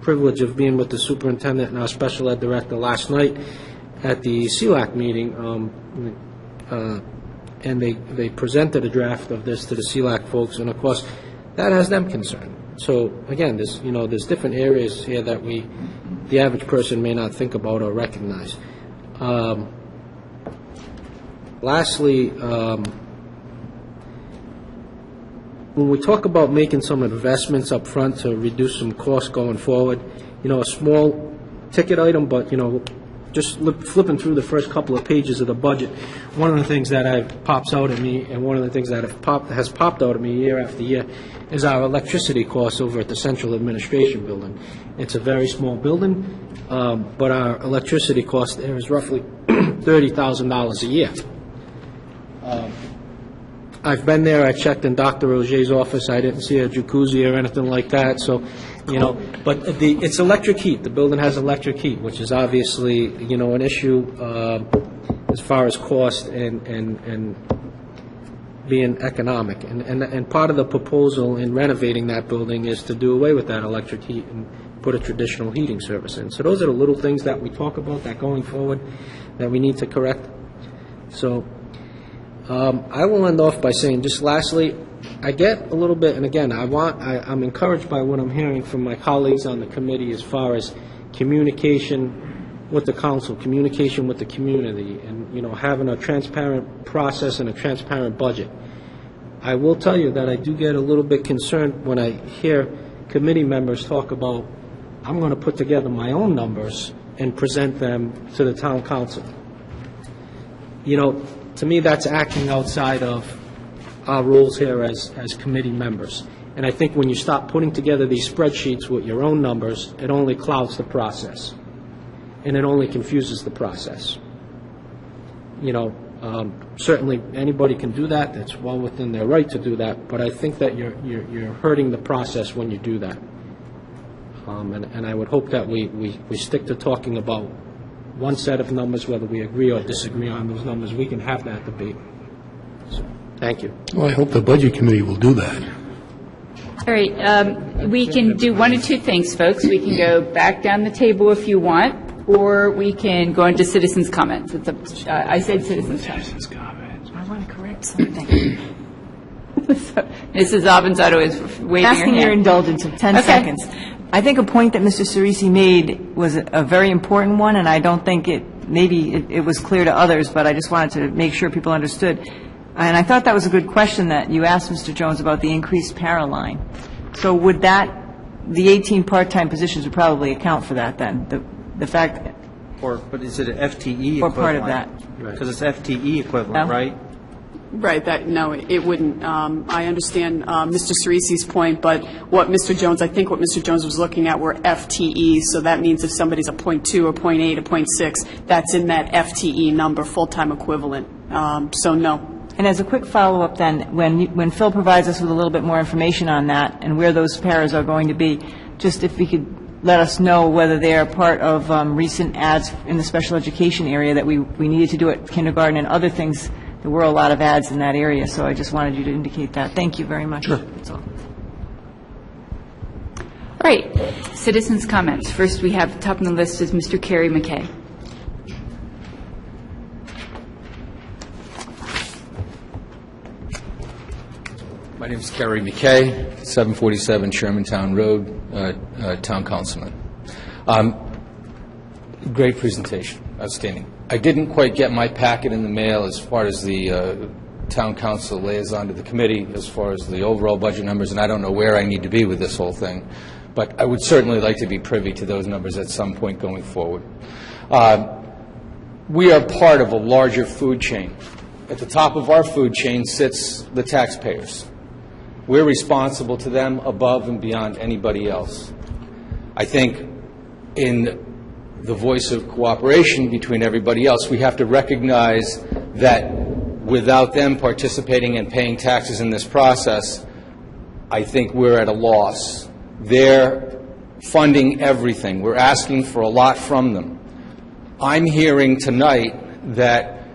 privilege of being with the superintendent and our special ed director last night at the CELAC meeting, and they presented a draft of this to the CELAC folks, and of course, that has them concerned. So again, there's different areas here that the average person may not think about or recognize. Lastly, when we talk about making some investments up front to reduce some costs going forward, a small ticket item, but, just flipping through the first couple of pages of the budget, one of the things that pops out at me, and one of the things that has popped out at me year after year, is our electricity costs over at the Central Administration Building. It's a very small building, but our electricity cost there is roughly $30,000 a year. I've been there, I checked in Dr. Roger's office, I didn't see a jacuzzi or anything like that, so, but it's electric heat, the building has electric heat, which is obviously, an issue as far as cost and being economic, and part of the proposal in renovating that building is to do away with that electric heat and put a traditional heating service in. So those are the little things that we talk about that going forward that we need to correct. So I will end off by saying, just lastly, I get a little bit, and again, I'm encouraged by what I'm hearing from my colleagues on the committee as far as communication with the council, communication with the community, and, having a transparent process and a transparent budget. I will tell you that I do get a little bit concerned when I hear committee members talk about, I'm going to put together my own numbers and present them to the town council. To me, that's acting outside of our roles here as committee members. And I think when you start putting together these spreadsheets with your own numbers, it only clouds the process, and it only confuses the process. Certainly anybody can do that. That's well within their right to do that. But I think that you're hurting the process when you do that. And I would hope that we stick to talking about one set of numbers, whether we agree or disagree on those numbers. We can have that debate. So, thank you. Well, I hope the Budget Committee will do that. All right, we can do one of two things, folks. We can go back down the table if you want, or we can go into citizens' comments. It's I said citizens' comments. I want to correct something. Mrs. Avanzato is waving her hand. Asking your indulgence of 10 Okay. seconds. I think a point that Mr. Cerisi made was a very important one, and I don't think maybe it was clear to others, but I just wanted to make sure people understood. And I thought that was a good question that you asked, Mr. Jones, about the increased para line. So would the 18 part-time positions would probably account for that then, the fact that... But is it an FTE equivalent? Or part of that. Because it's FTE equivalent, No? right? Right, no, it wouldn't. I understand Mr. Cerisi's point, but I think what Mr. Jones was looking at were FTEs, so that means if somebody's a .2 or .8 or .6, that's in that FTE number, full-time equivalent. So no. And as a quick follow-up then, when Phil provides us with a little bit more information on that and where those paras are going to be, just if we could let us know whether they are part of recent ads in the special education area that we needed to do at kindergarten and other things. There were a lot of ads in that area, so I just wanted you to indicate that. Thank you very much. Sure. That's all. All right, citizens' comments. First, we have top on the list is Mr. Kerry McKay. My name is Kerry McKay, 747 Shermantown Road, Town Councilman. Great presentation, outstanding. I didn't quite get my packet in the mail as far as the Town Council liaison to the committee, as far as the overall budget numbers, and I don't know where I need to be with this whole thing. But I would certainly like to be privy to those numbers at some point going forward. We are part of a larger food chain. At the top of our food chain sits the taxpayers. We're responsible to them above and beyond anybody else. I think in the voice of cooperation between everybody else, we have to recognize that without them participating and paying taxes in this process, I think we're at a loss. They're funding everything. We're asking for a lot from them. I'm hearing tonight that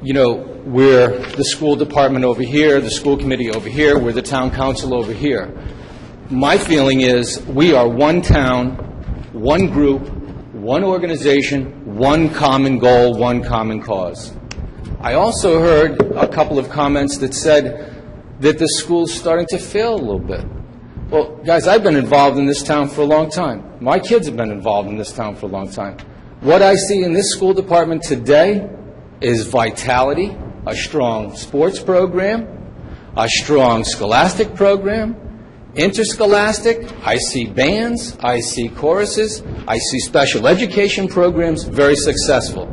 we're the school department over here, the school committee over here, we're the town council over here. My feeling is we are one town, one group, one organization, one common goal, one common cause. I also heard a couple of comments that said that the school's starting to fail a little bit. Well, guys, I've been involved in this town for a long time. My kids have been involved in this town for a long time. What I see in this school department today is vitality, a strong sports program, a strong scholastic program, interscholastic. I see bands, I see choruses, I see special education programs, very successful.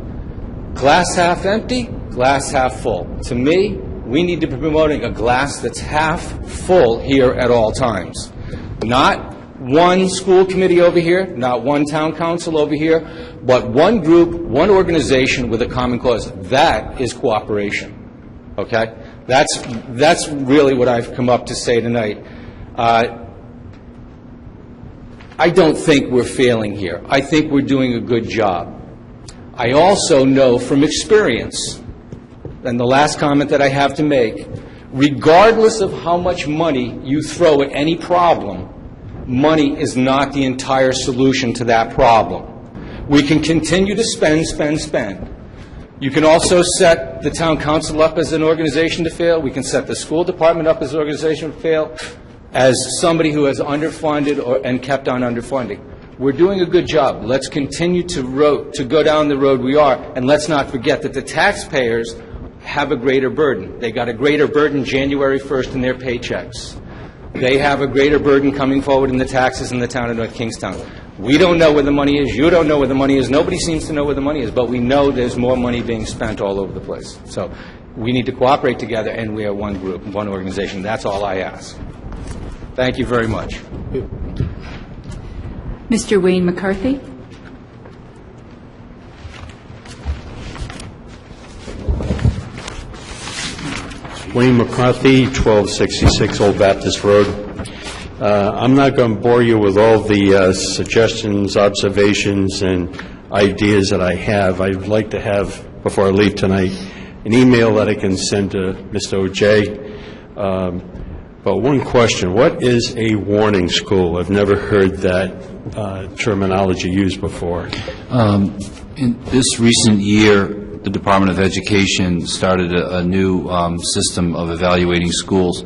Glass half empty, glass half full. To me, we need to be promoting a glass that's half full here at all times. Not one school committee over here, not one town council over here, but one group, one organization with a common cause. That is cooperation. Okay? That's really what I've come up to say tonight. I don't think we're failing here. I think we're doing a good job. I also know from experience, and the last comment that I have to make, regardless of how much money you throw at any problem, money is not the entire solution to that problem. We can continue to spend. You can also set the town council up as an organization to fail. We can set the school department up as an organization to fail, as somebody who has underfunded and kept on underfunding. We're doing a good job. Let's continue to go down the road we are, and let's not forget that the taxpayers have a greater burden. They got a greater burden January 1st in their paychecks. They have a greater burden coming forward in the taxes in the town of North Kingstown. We don't know where the money is. You don't know where the money is. Nobody seems to know where the money is, but we know there's more money being spent all over the place. So we need to cooperate together, and we are one group, one organization. That's all I ask. Thank you very much. Mr. Wayne McCarthy. Wayne McCarthy, 1266 Old Baptist Road. I'm not going to bore you with all the suggestions, observations, and ideas that I have. I'd like to have, before I leave tonight, an email that I can send to Mr. O'Jay. But one question, what is a warning school? I've never heard that terminology used before. In this recent year, the Department of Education started a new system of evaluating schools.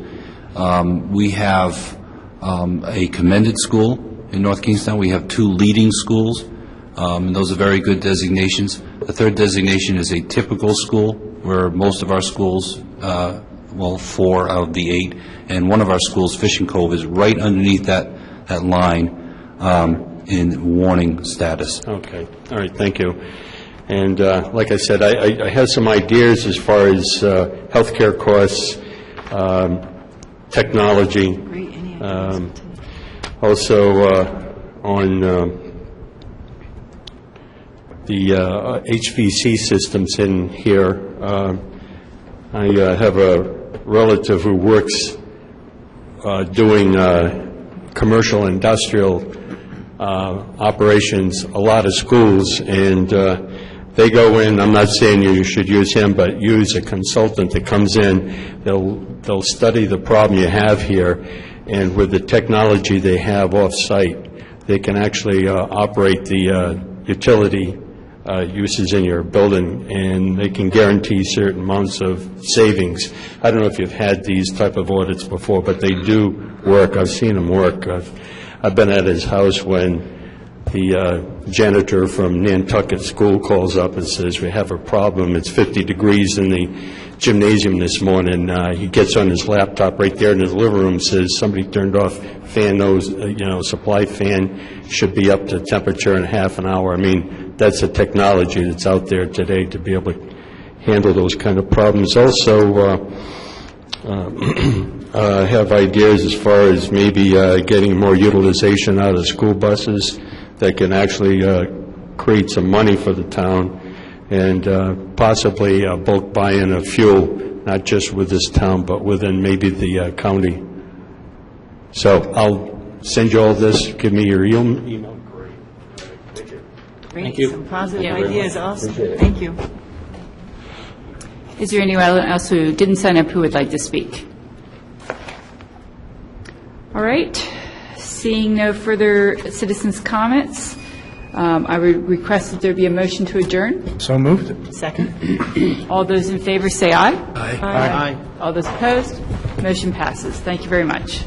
We have a commended school in North Kingstown. We have 2 leading schools, and those are very good designations. The third designation is a typical school, where most of our schools, 4 out of the 8, and one of our schools, Fishing Cove, is right underneath that line in warning status. Okay, all right, thank you. And like I said, I have some ideas as far as healthcare costs, technology, also on the HVC systems in here. I have a relative who works doing commercial industrial operations, a lot of schools, and they go in. I'm not saying you should use him, but use a consultant that comes in. They'll study the problem you have here, and with the technology they have off-site, they can actually operate the utility uses in your building, and they can guarantee certain amounts of savings. I don't know if you've had these type of audits before, but they do work. I've seen them work. I've been at his house when the janitor from Nantucket School calls up and says, we have a problem. It's 50 degrees in the gymnasium this morning. He gets on his laptop right there in his living room, says somebody turned off fan nose, supply fan should be up to temperature in half an hour. I mean, that's a technology that's out there today to be able to handle those kind of problems. Also, have ideas as far as maybe getting more utilization out of the school buses that can actually create some money for the town, and possibly bulk buy-in of fuel, not just with this town, but within maybe the county. So I'll send you all this. Give me your email. Thank you. Some positive ideas, awesome. Thank you. Is there anyone else who didn't sign up who would like to speak? All right. Seeing no further citizens' comments, I would request that there be a motion to adjourn. So moved. Second. All those in favor say aye. Aye. Aye. All those opposed? Motion passes. Thank you very much.